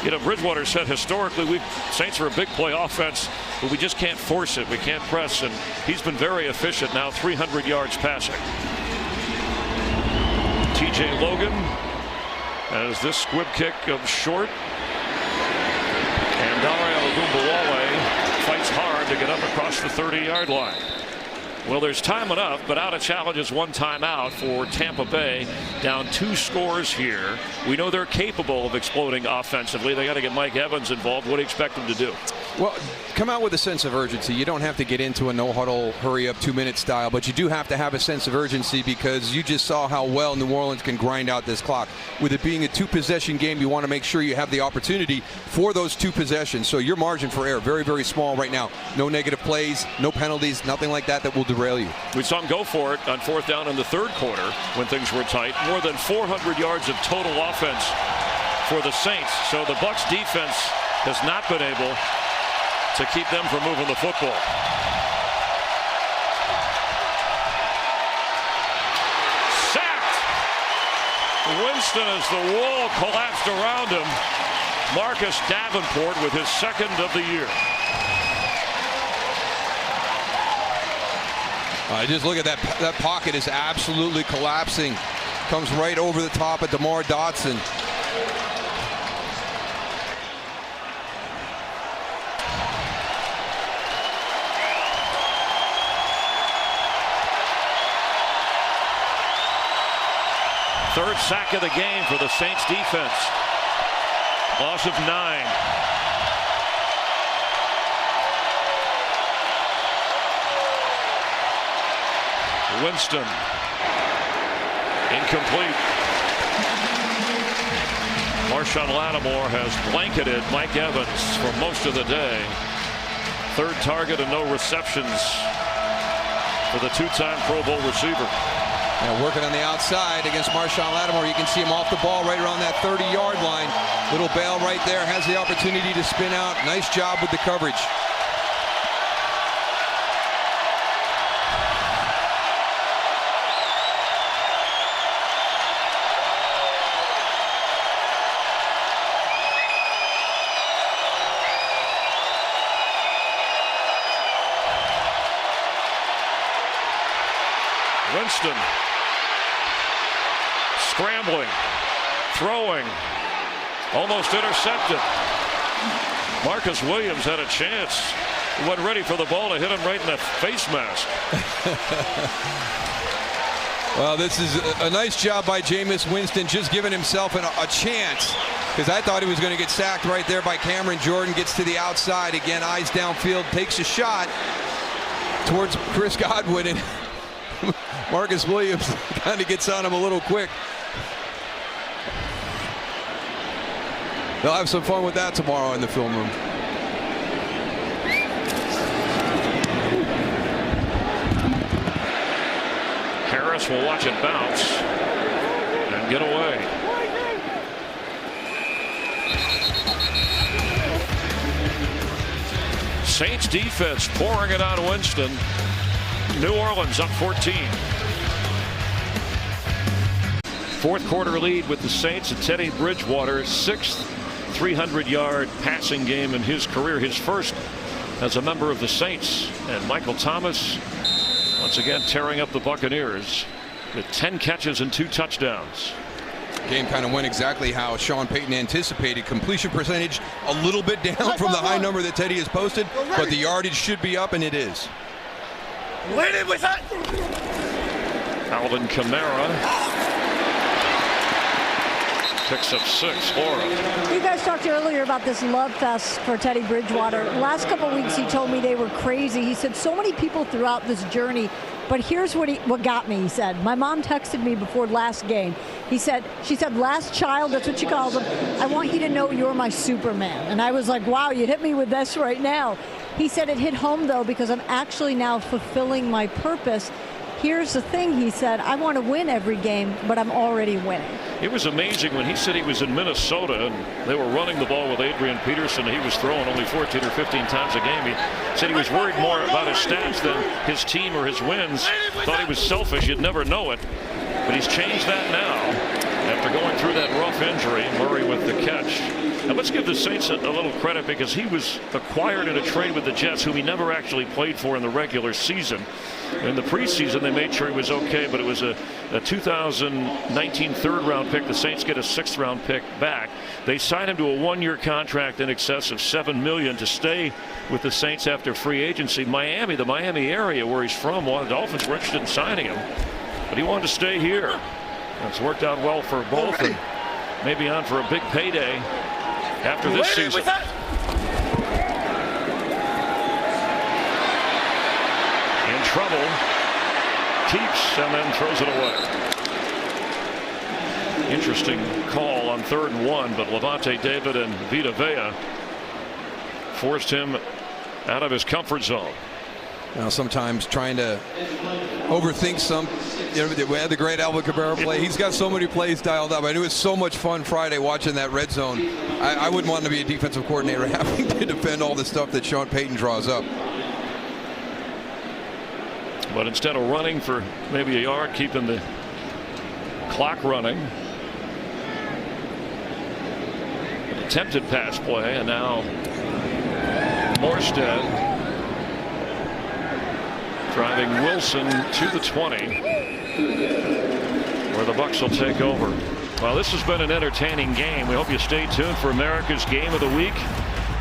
You know, Bridgewater said historically Saints are a big play offense, but we just can't force it. We can't press, and he's been very efficient now, 300 yards passing. TJ Logan as this squib kick comes short. And Dario Ogunbowale fights hard to get up across the 30-yard line. Well, there's time enough, but out of challenges, 1 timeout for Tampa Bay. Down 2 scores here. We know they're capable of exploding offensively. They got to get Mike Evans involved. What do you expect them to do? Well, come out with a sense of urgency. You don't have to get into a no-huddle, hurry-up, 2-minute style, but you do have to have a sense of urgency because you just saw how well New Orleans can grind out this clock. With it being a 2-possession game, you want to make sure you have the opportunity for those 2 possessions. So your margin for error, very, very small right now. No negative plays, no penalties, nothing like that will derail you. We saw him go for it on 4th down in the 3rd quarter when things were tight. More than 400 yards of total offense for the Saints. So the Bucs defense has not been able to keep them from moving the football. Sacked. Winston as the wall collapsed around him. Marcus Davenport with his 2nd of the year. Just look at that. That pocket is absolutely collapsing. Comes right over the top of DeMar Dotson. Third sack of the game for the Saints defense. Loss of 9. Winston. Incomplete. Marshawn Lattimore has blanketed Mike Evans for most of the day. 3rd target and no receptions for the 2-time Pro Bowl receiver. Working on the outside against Marshawn Lattimore. You can see him off the ball right around that 30-yard line. Little bail right there, has the opportunity to spin out. Nice job with the coverage. Winston scrambling, throwing, almost intercepted. Marcus Williams had a chance. He wasn't ready for the ball to hit him right in the face mask. Well, this is a nice job by Jameis Winston, just giving himself a chance, because I thought he was going to get sacked right there by Cameron Jordan. Gets to the outside again, eyes downfield, takes a shot towards Chris Godwin, and Marcus Williams kind of gets on him a little quick. They'll have some fun with that tomorrow in the film room. Harris will watch it bounce and get away. Saints defense pouring it on Winston. New Orleans up 14. Fourth quarter lead with the Saints and Teddy Bridgewater, sixth 300-yard passing game in his career, his first as a member of the Saints. And Michael Thomas once again tearing up the Buccaneers with 10 catches and 2 touchdowns. Game kind of went exactly how Sean Payton anticipated. Completion percentage a little bit down from the high number that Teddy has posted, but the yardage should be up, and it is. Alvin Kamara picks up 6. Laura. You guys talked earlier about this love fest for Teddy Bridgewater. Last couple of weeks he told me they were crazy. He said so many people throughout this journey, but here's what got me. He said, my mom texted me before last game. She said, last child, that's what she calls him. I want you to know you're my Superman. And I was like, wow, you hit me with this right now. He said it hit home though, because I'm actually now fulfilling my purpose. Here's the thing, he said, I want to win every game, but I'm already winning. It was amazing when he said he was in Minnesota and they were running the ball with Adrian Peterson. He was throwing only 14 or 15 times a game. He said he was worried more about his stats than his team or his wins. Thought he was selfish. You'd never know it. But he's changed that now after going through that rough injury. Murray with the catch. And let's give the Saints a little credit, because he was acquired in a trade with the Jets, whom he never actually played for in the regular season. In the preseason, they made sure he was okay, but it was a 2019 third-round pick. The Saints get a sixth-round pick back. They signed him to a one-year contract in excess of $7 million to stay with the Saints after free agency. Miami, the Miami area where he's from, the Dolphins were interested in signing him, but he wanted to stay here. It's worked out well for both, and maybe on for a big payday after this season. In trouble, keeps and then throws it away. Interesting call on 3rd and 1, but Levante David and Vita Vea forced him out of his comfort zone. Now, sometimes trying to overthink some. We had the great Alvin Kamara play. He's got so many plays dialed up. I knew it was so much fun Friday watching that red zone. I wouldn't want to be a defensive coordinator having to defend all the stuff that Sean Payton draws up. But instead of running for maybe a yard, keeping the clock running. An attempted pass play, and now Morstead driving Wilson to the 20, where the Bucs will take over. Well, this has been an entertaining game. We hope you stay tuned for America's Game of the Week.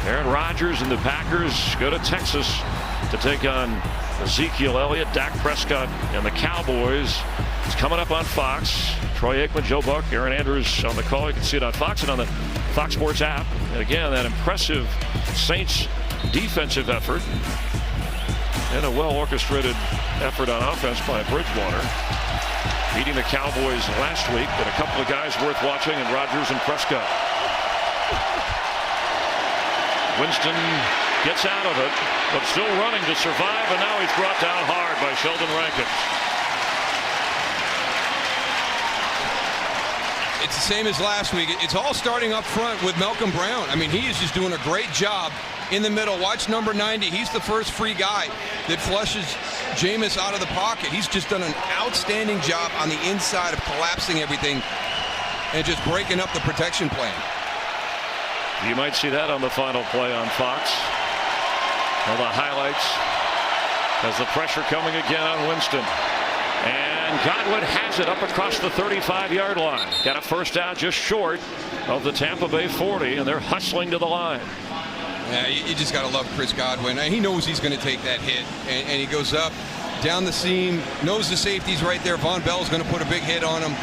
Aaron Rodgers and the Packers go to Texas to take on Ezekiel Elliott, Dak Prescott, and the Cowboys. It's coming up on Fox. Troy Aikman, Joe Buck, Aaron Andrews on the call. You can see it on Fox and on the Fox Sports app. And again, that impressive Saints defensive effort and a well-orchestrated effort on offense by Bridgewater, beating the Cowboys last week. But a couple of guys worth watching, and Rodgers and Prescott. Winston gets out of it, but still running to survive, and now he's brought down hard by Sheldon Rankins. It's the same as last week. It's all starting up front with Malcolm Brown. I mean, he is just doing a great job in the middle. Watch number 90. He's the first free guy that flushes Jameis out of the pocket. He's just done an outstanding job on the inside of collapsing everything and just breaking up the protection plan. You might see that on the final play on Fox. All the highlights as the pressure coming again on Winston. And Godwin has it up across the 35-yard line. Got a first down just short of the Tampa Bay 40, and they're hustling to the line. Yeah, you just got to love Chris Godwin. He knows he's going to take that hit, and he goes up, down the seam, knows the safety's right there. Von Bell's going to put a big hit on him.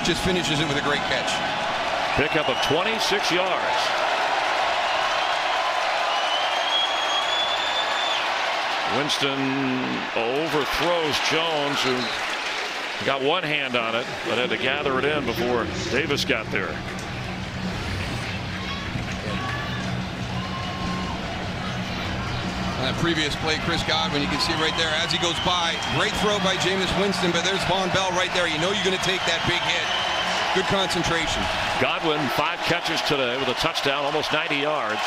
Just finishes it with a great catch. Pickup of 26 yards. Winston overthrows Jones, who got one hand on it, but had to gather it in before Davis got there. That previous play, Chris Godwin, you can see right there as he goes by. Great throw by Jameis Winston, but there's Von Bell right there. You know you're going to take that big hit. Good concentration. Godwin, 5 catches today with a touchdown, almost 90 yards.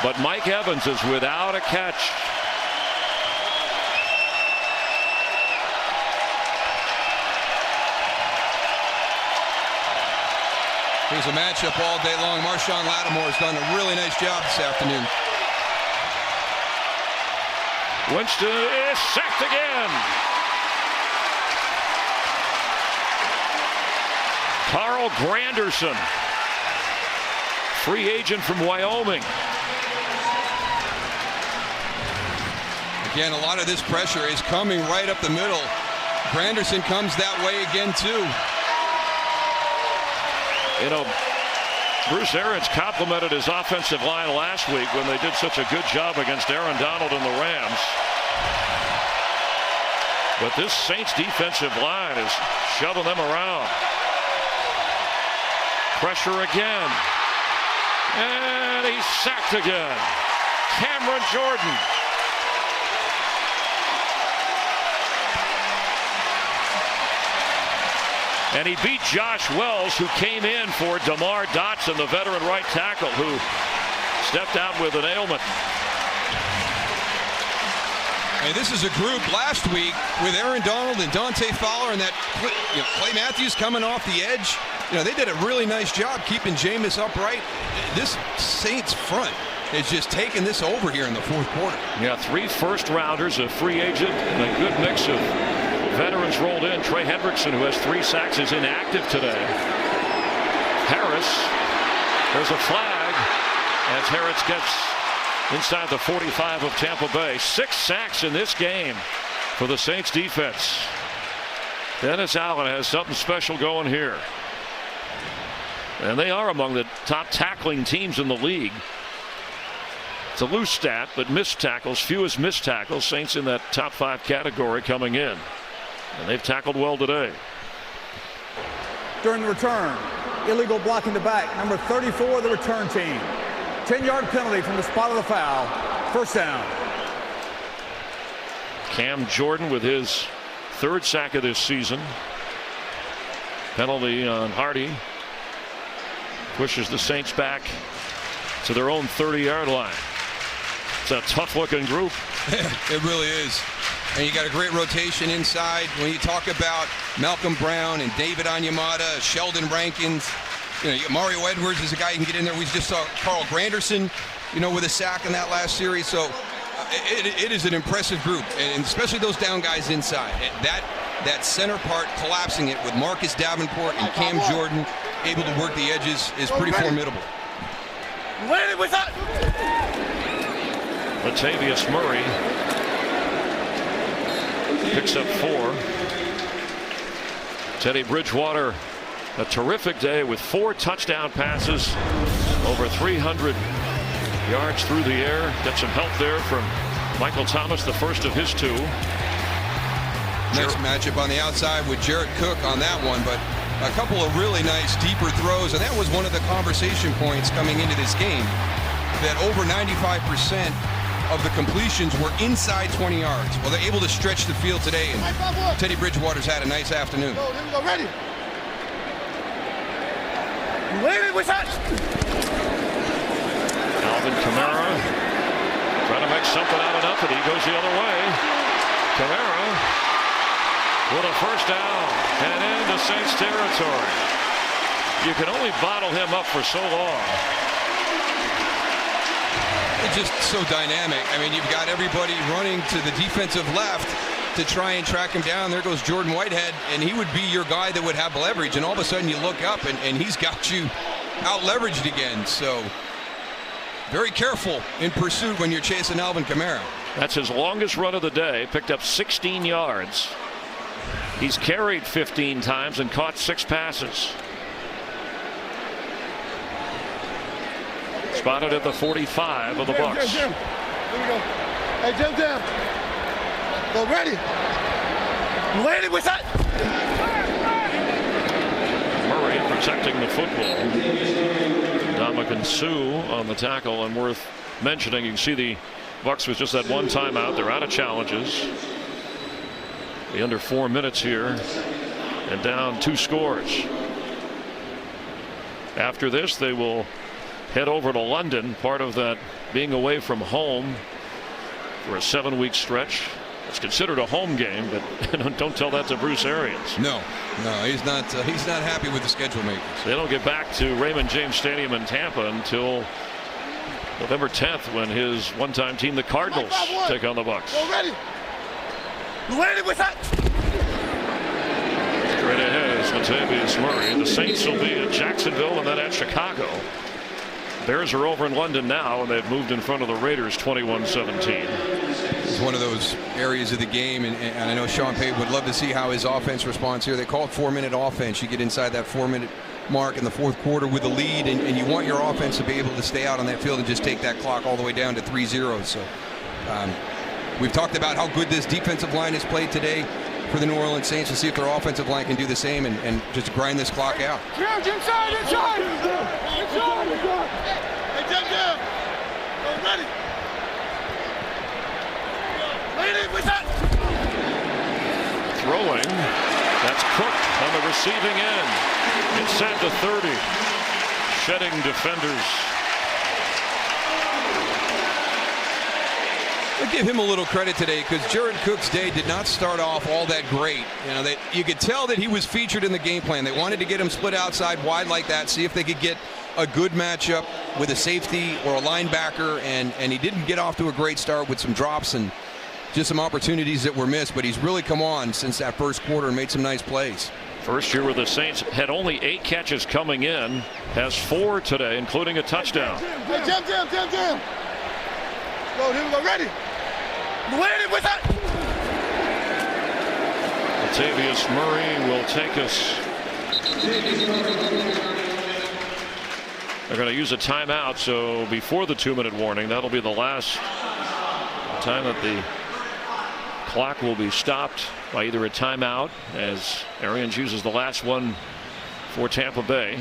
But Mike Evans is without a catch. Here's a matchup all day long. Marshawn Lattimore has done a really nice job this afternoon. Winston is sacked again. Carl Granderson, free agent from Wyoming. Again, a lot of this pressure is coming right up the middle. Granderson comes that way again, too. You know, Bruce Arians complimented his offensive line last week when they did such a good job against Aaron Donald and the Rams. But this Saints defensive line is shoving them around. Pressure again. And he's sacked again. Cameron Jordan. And he beat Josh Wells, who came in for DeMar Dotson, the veteran right tackle, who stepped out with an ailment. And this is a group last week with Aaron Donald and Dante Fowler and that Clay Matthews coming off the edge. They did a really nice job keeping Jameis upright. This Saints front is just taking this over here in the fourth quarter. Yeah, 3 first-rounders, a free agent, and a good mix of veterans rolled in. Trey Hendrickson, who has 3 sacks, is inactive today. Harris, there's a flag as Harris gets inside the 45 of Tampa Bay. 6 sacks in this game for the Saints defense. Dennis Allen has something special going here. And they are among the top tackling teams in the league. It's a loose stat, but missed tackles, fewest missed tackles. Saints in that top 5 category coming in. And they've tackled well today. During the return, illegal blocking the back, number 34 of the return team. 10-yard penalty from the spot of the foul. First down. Cam Jordan with his 3rd sack of this season. Penalty on Hardy. Pushes the Saints back to their own 30-yard line. It's a tough-looking group. It really is. And you got a great rotation inside. When you talk about Malcolm Brown and David Onyemata, Sheldon Rankins, Mario Edwards is a guy you can get in there. We just saw Carl Granderson, with a sack in that last series. So it is an impressive group, and especially those down guys inside. That center part collapsing it with Marcus Davenport and Cam Jordan able to work the edges is pretty formidable. Latavius Murray picks up 4. Teddy Bridgewater, a terrific day with 4 touchdown passes, over 300 yards through the air. Got some help there from Michael Thomas, the first of his 2. Nice matchup on the outside with Jarrett Cook on that one, but a couple of really nice deeper throws, and that was one of the conversation points coming into this game, that over 95% of the completions were inside 20 yards. Well, they're able to stretch the field today, and Teddy Bridgewater's had a nice afternoon. Ready. Alvin Kamara trying to make something out of nothing. He goes the other way. Kamara with a first down and into Saints territory. You can only bottle him up for so long. It's just so dynamic. I mean, you've got everybody running to the defensive left to try and track him down. There goes Jordan Whitehead, and he would be your guy that would have leverage, and all of a sudden you look up and he's got you out leveraged again. So very careful in pursuit when you're chasing Alvin Kamara. That's his longest run of the day. Picked up 16 yards. He's carried 15 times and caught 6 passes. Spotted at the 45 of the Bucs. Jim. Here we go. Hey, Jim. Go ready. Ready, what's that? Murray protecting the football. Dominican Sue on the tackle, and worth mentioning, you can see the Bucs with just that one timeout. They're out of challenges. The under 4 minutes here and down 2 scores. After this, they will head over to London, part of that being away from home for a 7-week stretch. It's considered a home game, but don't tell that to Bruce Arians. No, he's not happy with the schedule makers. They don't get back to Raymond James Stadium in Tampa until November 10th, when his one-time team, the Cardinals, take on the Bucs. Straight ahead is Latavius Murray. The Saints will be at Jacksonville and then at Chicago. Bears are over in London now, and they've moved in front of the Raiders 21-17. It's one of those areas of the game, and I know Sean Payton would love to see how his offense responds here. They call it 4-minute offense. You get inside that 4-minute mark in the fourth quarter with a lead, and you want your offense to be able to stay out on that field and just take that clock all the way down to 3-0. So we've talked about how good this defensive line has played today for the New Orleans Saints. We'll see if their offensive line can do the same and just grind this clock out. Inside! Hey, jump down! Ready! Throwing. That's Cook on the receiving end. It's set to 30. Shedding defenders. I'll give him a little credit today, because Jared Cook's day did not start off all that great. You could tell that he was featured in the game plan. They wanted to get him split outside wide like that, see if they could get a good matchup with a safety or a linebacker, and he didn't get off to a great start with some drops and just some opportunities that were missed, but he's really come on since that first quarter and made some nice plays. First year with the Saints, had only 8 catches coming in, has 4 today, including a touchdown. Hey, jump down! Go, here we go, ready! Latavius Murray will take us. They're going to use a timeout, so before the 2-minute warning, that'll be the last time that the clock will be stopped by either a timeout, as Arians uses the last one for Tampa Bay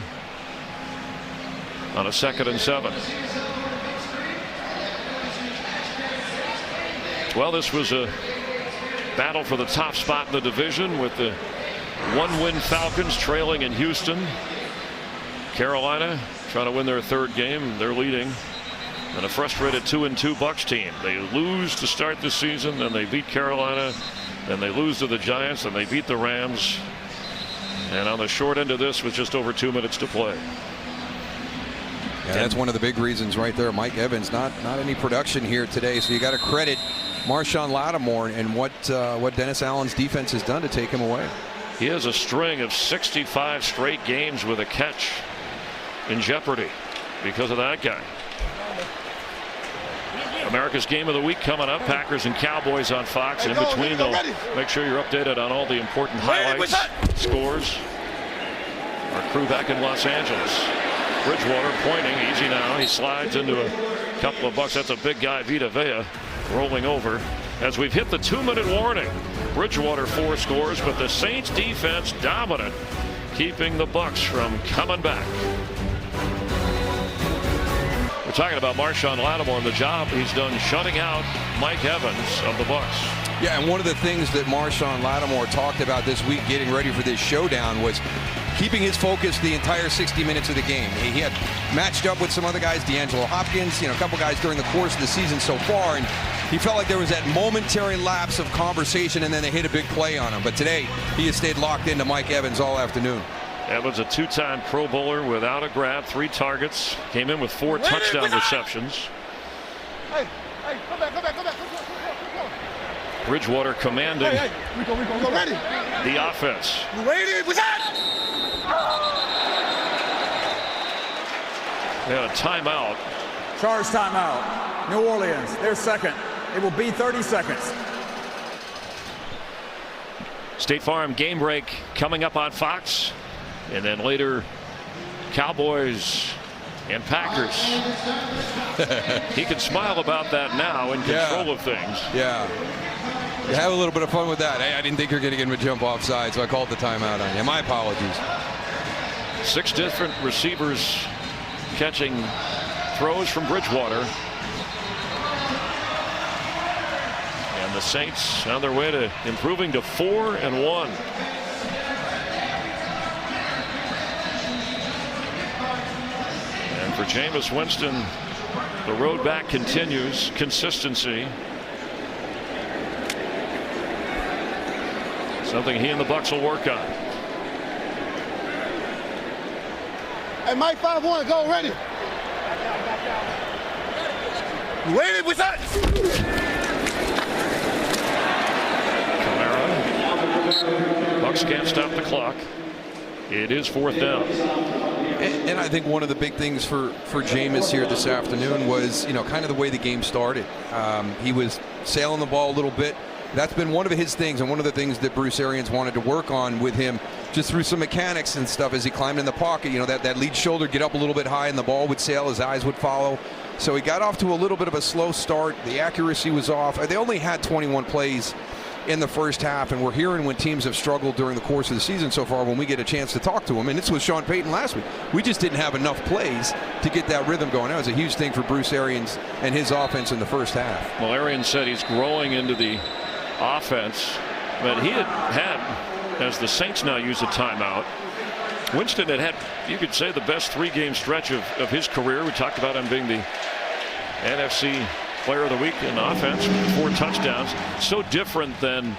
on a 2nd and 7. Well, this was a battle for the top spot in the division, with the 1-win Falcons trailing in Houston. Carolina trying to win their 3rd game. They're leading. And a frustrated 2-2 Bucs team. They lose to start the season, then they beat Carolina, then they lose to the Giants, and they beat the Rams. And on the short end of this, with just over 2 minutes to play. Yeah, that's one of the big reasons right there. Mike Evans, not any production here today, so you got to credit Marshawn Lattimore and what Dennis Allen's defense has done to take him away. He has a string of 65 straight games with a catch in jeopardy because of that guy. America's Game of the Week coming up. Packers and Cowboys on Fox. In between, they'll make sure you're updated on all the important highlights, scores. Our crew back in Los Angeles. Bridgewater pointing, easy now. He slides into a couple of Bucs. That's a big guy, Vita Vea, rolling over. As we've hit the 2-minute warning, Bridgewater 4 scores, but the Saints defense dominant, keeping the Bucs from coming back. We're talking about Marshawn Lattimore and the job he's done shutting out Mike Evans of the Bucs. Yeah, and one of the things that Marshawn Lattimore talked about this week getting ready for this showdown was keeping his focus the entire 60 minutes of the game. He had matched up with some other guys, D'Angelo Hopkins, a couple guys during the course of the season so far, and he felt like there was that momentary lapse of conversation, and then they hit a big play on him. But today, he has stayed locked into Mike Evans all afternoon. Evans, a 2-time Pro Bowler without a grab, 3 targets, came in with 4 touchdown receptions. Hey, come back. Bridgewater commanding We go, ready. the offense. They had a timeout. Charge timeout. New Orleans, their second. It will be 30 seconds. State Farm game break coming up on Fox. And then later, Cowboys and Packers. He can smile about that now, in control of things. Yeah. You have a little bit of fun with that. Hey, I didn't think you were going to get him a jump offside, so I called the timeout on you. My apologies. 6 different receivers catching throws from Bridgewater. And the Saints on their way to improving to 4-1. And for Jameis Winston, the road back continues. Consistency. Something he and the Bucs will work on. Hey, Mike 5-1, go ready. Ready, what's that? Kamara. Bucs can't stop the clock. It is 4th down. And I think one of the big things for Jameis here this afternoon was, kind of the way the game started. He was sailing the ball a little bit. That's been one of his things, and one of the things that Bruce Arians wanted to work on with him, just through some mechanics and stuff as he climbed in the pocket. That lead shoulder get up a little bit high and the ball would sail, his eyes would follow. So he got off to a little bit of a slow start. The accuracy was off. They only had 21 plays in the first half, and we're hearing when teams have struggled during the course of the season so far when we get a chance to talk to them, and this was Sean Payton last week. We just didn't have enough plays to get that rhythm going. That was a huge thing for Bruce Arians and his offense in the first half. Well, Arians said he's growing into the offense, but he had, as the Saints now use a timeout, Winston had, you could say, the best 3-game stretch of his career. We talked about him being the NFC Player of the Week in offense, 4 touchdowns. So different than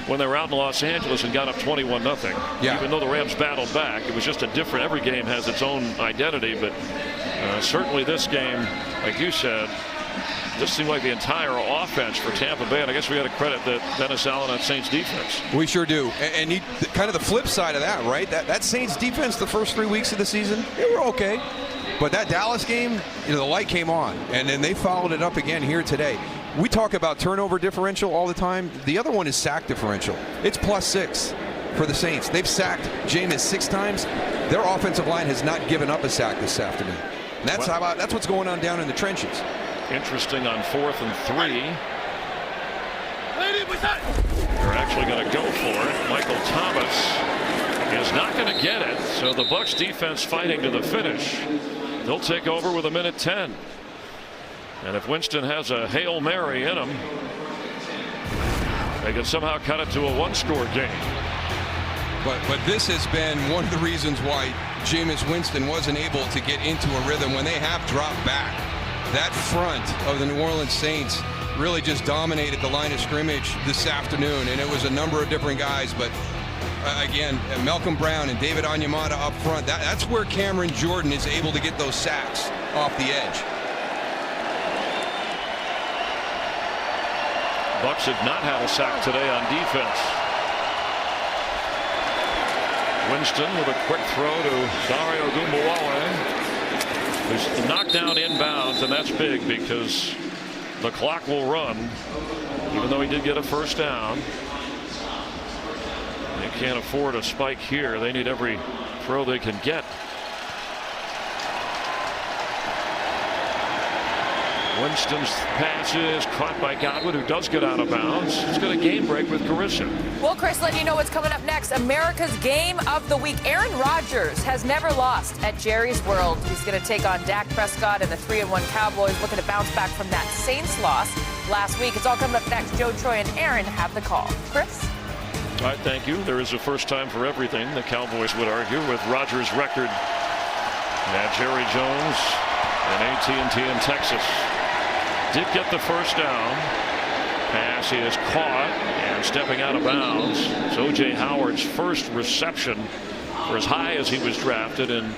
when they were out in Los Angeles and got up 21-0. Yeah. Even though the Rams battled back, it was just a different. Every game has its own identity, but certainly this game, like you said, just seemed like the entire offense for Tampa Bay, and I guess we got to credit that Dennis Allen on Saints defense. We sure do, and kind of the flip side of that, right? That Saints defense the first 3 weeks of the season, they were okay. But that Dallas game, the light came on, and then they followed it up again here today. We talk about turnover differential all the time. The other one is sack differential. It's +6 for the Saints. They've sacked Jameis 6 times. Their offensive line has not given up a sack this afternoon. And that's what's going on down in the trenches. Interesting on 4th and 3. They're actually going to go for it. Michael Thomas is not going to get it. So the Bucs defense fighting to the finish. They'll take over with 1:10. And if Winston has a Hail Mary in him, they can somehow cut it to a 1-score game. But this has been one of the reasons why Jameis Winston wasn't able to get into a rhythm when they have dropped back. That front of the New Orleans Saints really just dominated the line of scrimmage this afternoon, and it was a number of different guys, but again, Malcolm Brown and David Onyemata up front, that's where Cameron Jordan is able to get those sacks off the edge. Bucs have not had a sack today on defense. Winston with a quick throw to Dario Ogunbowale, who's knocked down inbounds, and that's big because the clock will run, even though he did get a first down. They can't afford a spike here. They need every throw they can get. Winston's pass is caught by Godwin, who does get out of bounds. He's got a game break with Carissa. Well, Chris, letting you know what's coming up next. America's Game of the Week. Aaron Rodgers has never lost at Jerry's World. He's going to take on Dak Prescott and the 3-1 Cowboys, looking to bounce back from that Saints loss last week. It's all coming up next. Joe, Troy, and Aaron have the call. Chris? All right, thank you. There is a first time for everything, the Cowboys would argue, with Rodgers' record at Jerry Jones and AT&T in Texas. Did get the first down. Pass is caught and stepping out of bounds. It's O.J. Howard's first reception for as high as he was drafted in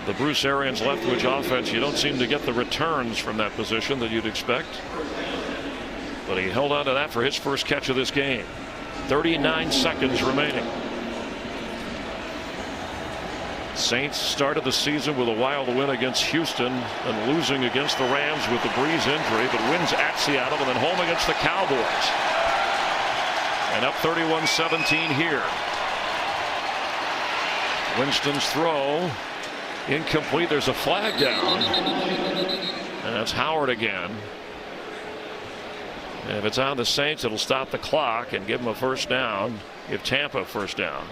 the Bruce Arians Leftwich offense. You don't seem to get the returns from that position that you'd expect. But he held on to that for his first catch of this game. 39 seconds remaining. Saints started the season with a wild win against Houston and losing against the Rams with the Breeze injury, but wins at Seattle and then home against the Cowboys. And up 31-17 here. Winston's throw incomplete. There's a flag down. And that's Howard again. And if it's on the Saints, it'll stop the clock and give them a first down. Give Tampa a first down.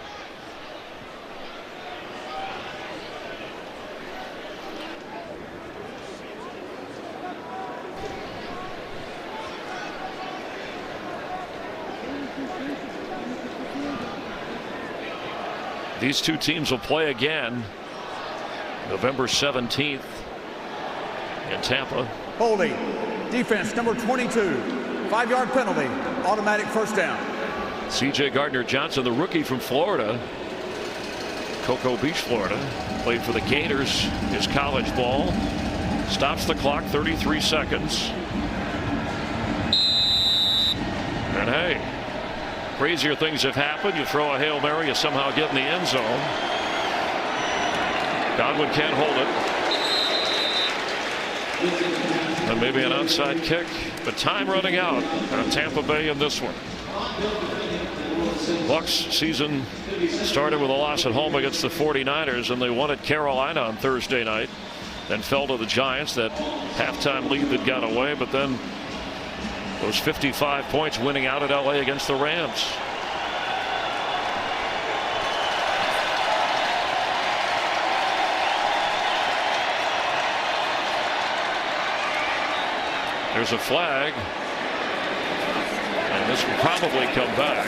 These two teams will play again November 17th in Tampa. Holding. Defense number 22. 5-yard penalty. Automatic first down. C.J. Gardner-Johnson, the rookie from Florida, Cocoa Beach, Florida, played for the Gators his college ball. Stops the clock, 33 seconds. And hey, crazier things have happened. You throw a Hail Mary, you somehow get in the end zone. Godwin can't hold it. And maybe an onside kick, but time running out on Tampa Bay in this one. Bucs season started with a loss at home against the 49ers, and they won at Carolina on Thursday night, then fell to the Giants. That halftime lead that got away, but then those 55 points winning out at LA against the Rams. There's a flag, and this will probably come back.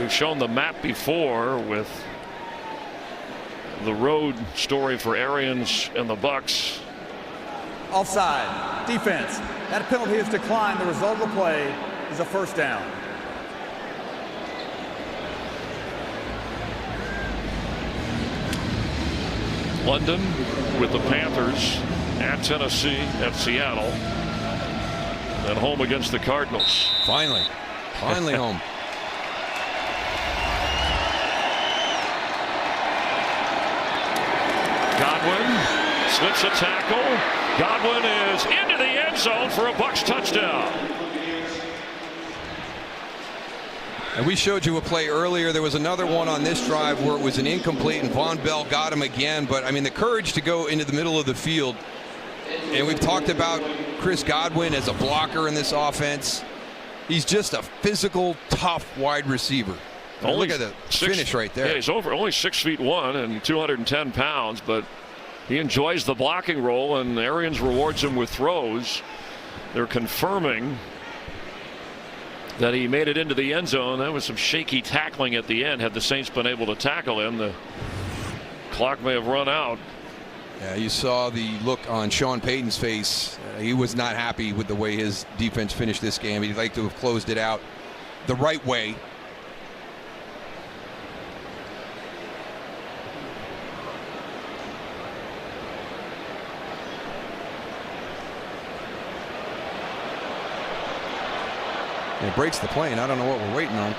We've shown the map before with the road story for Arians and the Bucs. Offside. Defense. That penalty is declined. The result of the play is a first down. London with the Panthers at Tennessee, at Seattle, and home against the Cardinals. Finally home. Godwin slips a tackle. Godwin is into the end zone for a Bucs touchdown. And we showed you a play earlier. There was another one on this drive where it was an incomplete, and Von Bell got him again. But I mean, the courage to go into the middle of the field. And we've talked about Chris Godwin as a blocker in this offense. He's just a physical, tough wide receiver. Look at the finish right there. Yeah, he's only 6'1" and 210 pounds, but he enjoys the blocking role, and Arians rewards him with throws. They're confirming that he made it into the end zone. That was some shaky tackling at the end. Had the Saints been able to tackle him, the clock may have run out. Yeah, you saw the look on Sean Payton's face. He was not happy with the way his defense finished this game. He'd like to have closed it out the right way. It breaks the play, and I don't know what we're waiting on.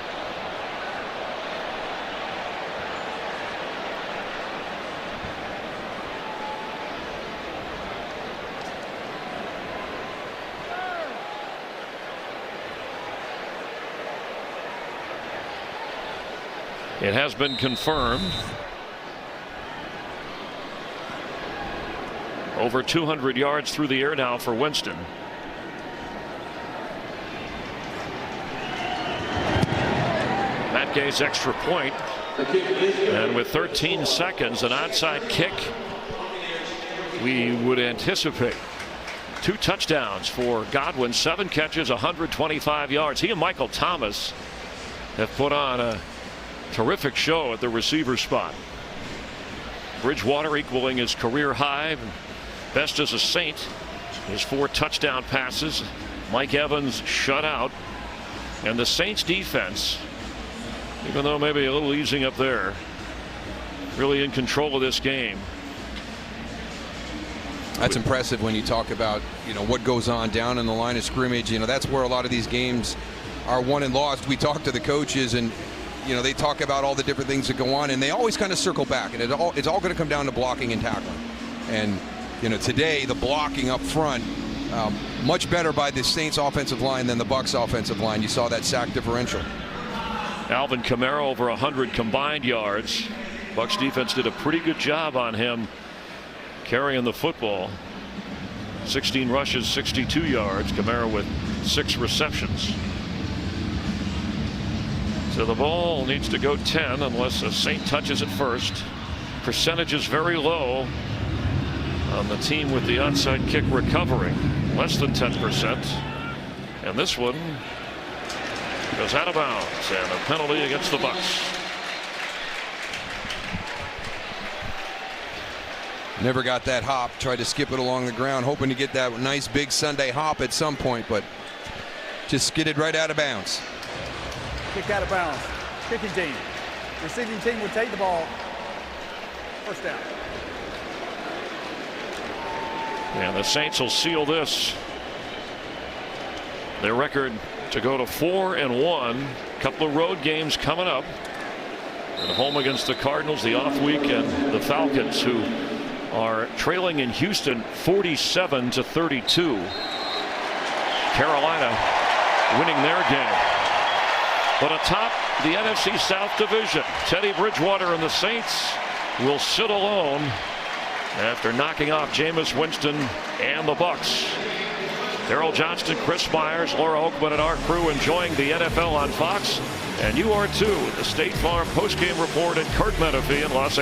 It has been confirmed. Over 200 yards through the air now for Winston. Matt Gay's extra point, and with 13 seconds, an onside kick. We would anticipate 2 touchdowns for Godwin, 7 catches, 125 yards. He and Michael Thomas have put on a terrific show at the receiver spot. Bridgewater equaling his career high, best as a Saint. His 4 touchdown passes. Mike Evans shut out, and the Saints defense, even though maybe a little easing up there, really in control of this game. That's impressive when you talk about, what goes on down in the line of scrimmage. That's where a lot of these games are won and lost. We talk to the coaches, and they talk about all the different things that go on, and they always kind of circle back, and it's all going to come down to blocking and tackling. And today the blocking up front, much better by the Saints offensive line than the Bucs offensive line. You saw that sack differential. Alvin Kamara over 100 combined yards. Bucs defense did a pretty good job on him carrying the football. 16 rushes, 62 yards. Kamara with 6 receptions. So the ball needs to go 10 unless a Saint touches it first. Percentage is very low on the team with the onside kick recovering, less than 10%. And this one goes out of bounds, and a penalty against the Bucs. Never got that hop. Tried to skip it along the ground, hoping to get that nice big Sunday hop at some point, but just skidded right out of bounds. Kick out of bounds. Kicking team. Receiving team would take the ball. First down. And the Saints will seal this. Their record to go to 4-1. Couple of road games coming up. At home against the Cardinals, the off week, and the Falcons, who are trailing in Houston 47-32. Carolina winning their game. But atop the NFC South Division, Teddy Bridgewater and the Saints will sit alone after knocking off Jameis Winston and the Bucs. Daryl Johnston, Chris Myers, Laura Oakman, and our crew enjoying the NFL on Fox. And you are too. The State Farm postgame report at Kurt Menefee in Los Angeles.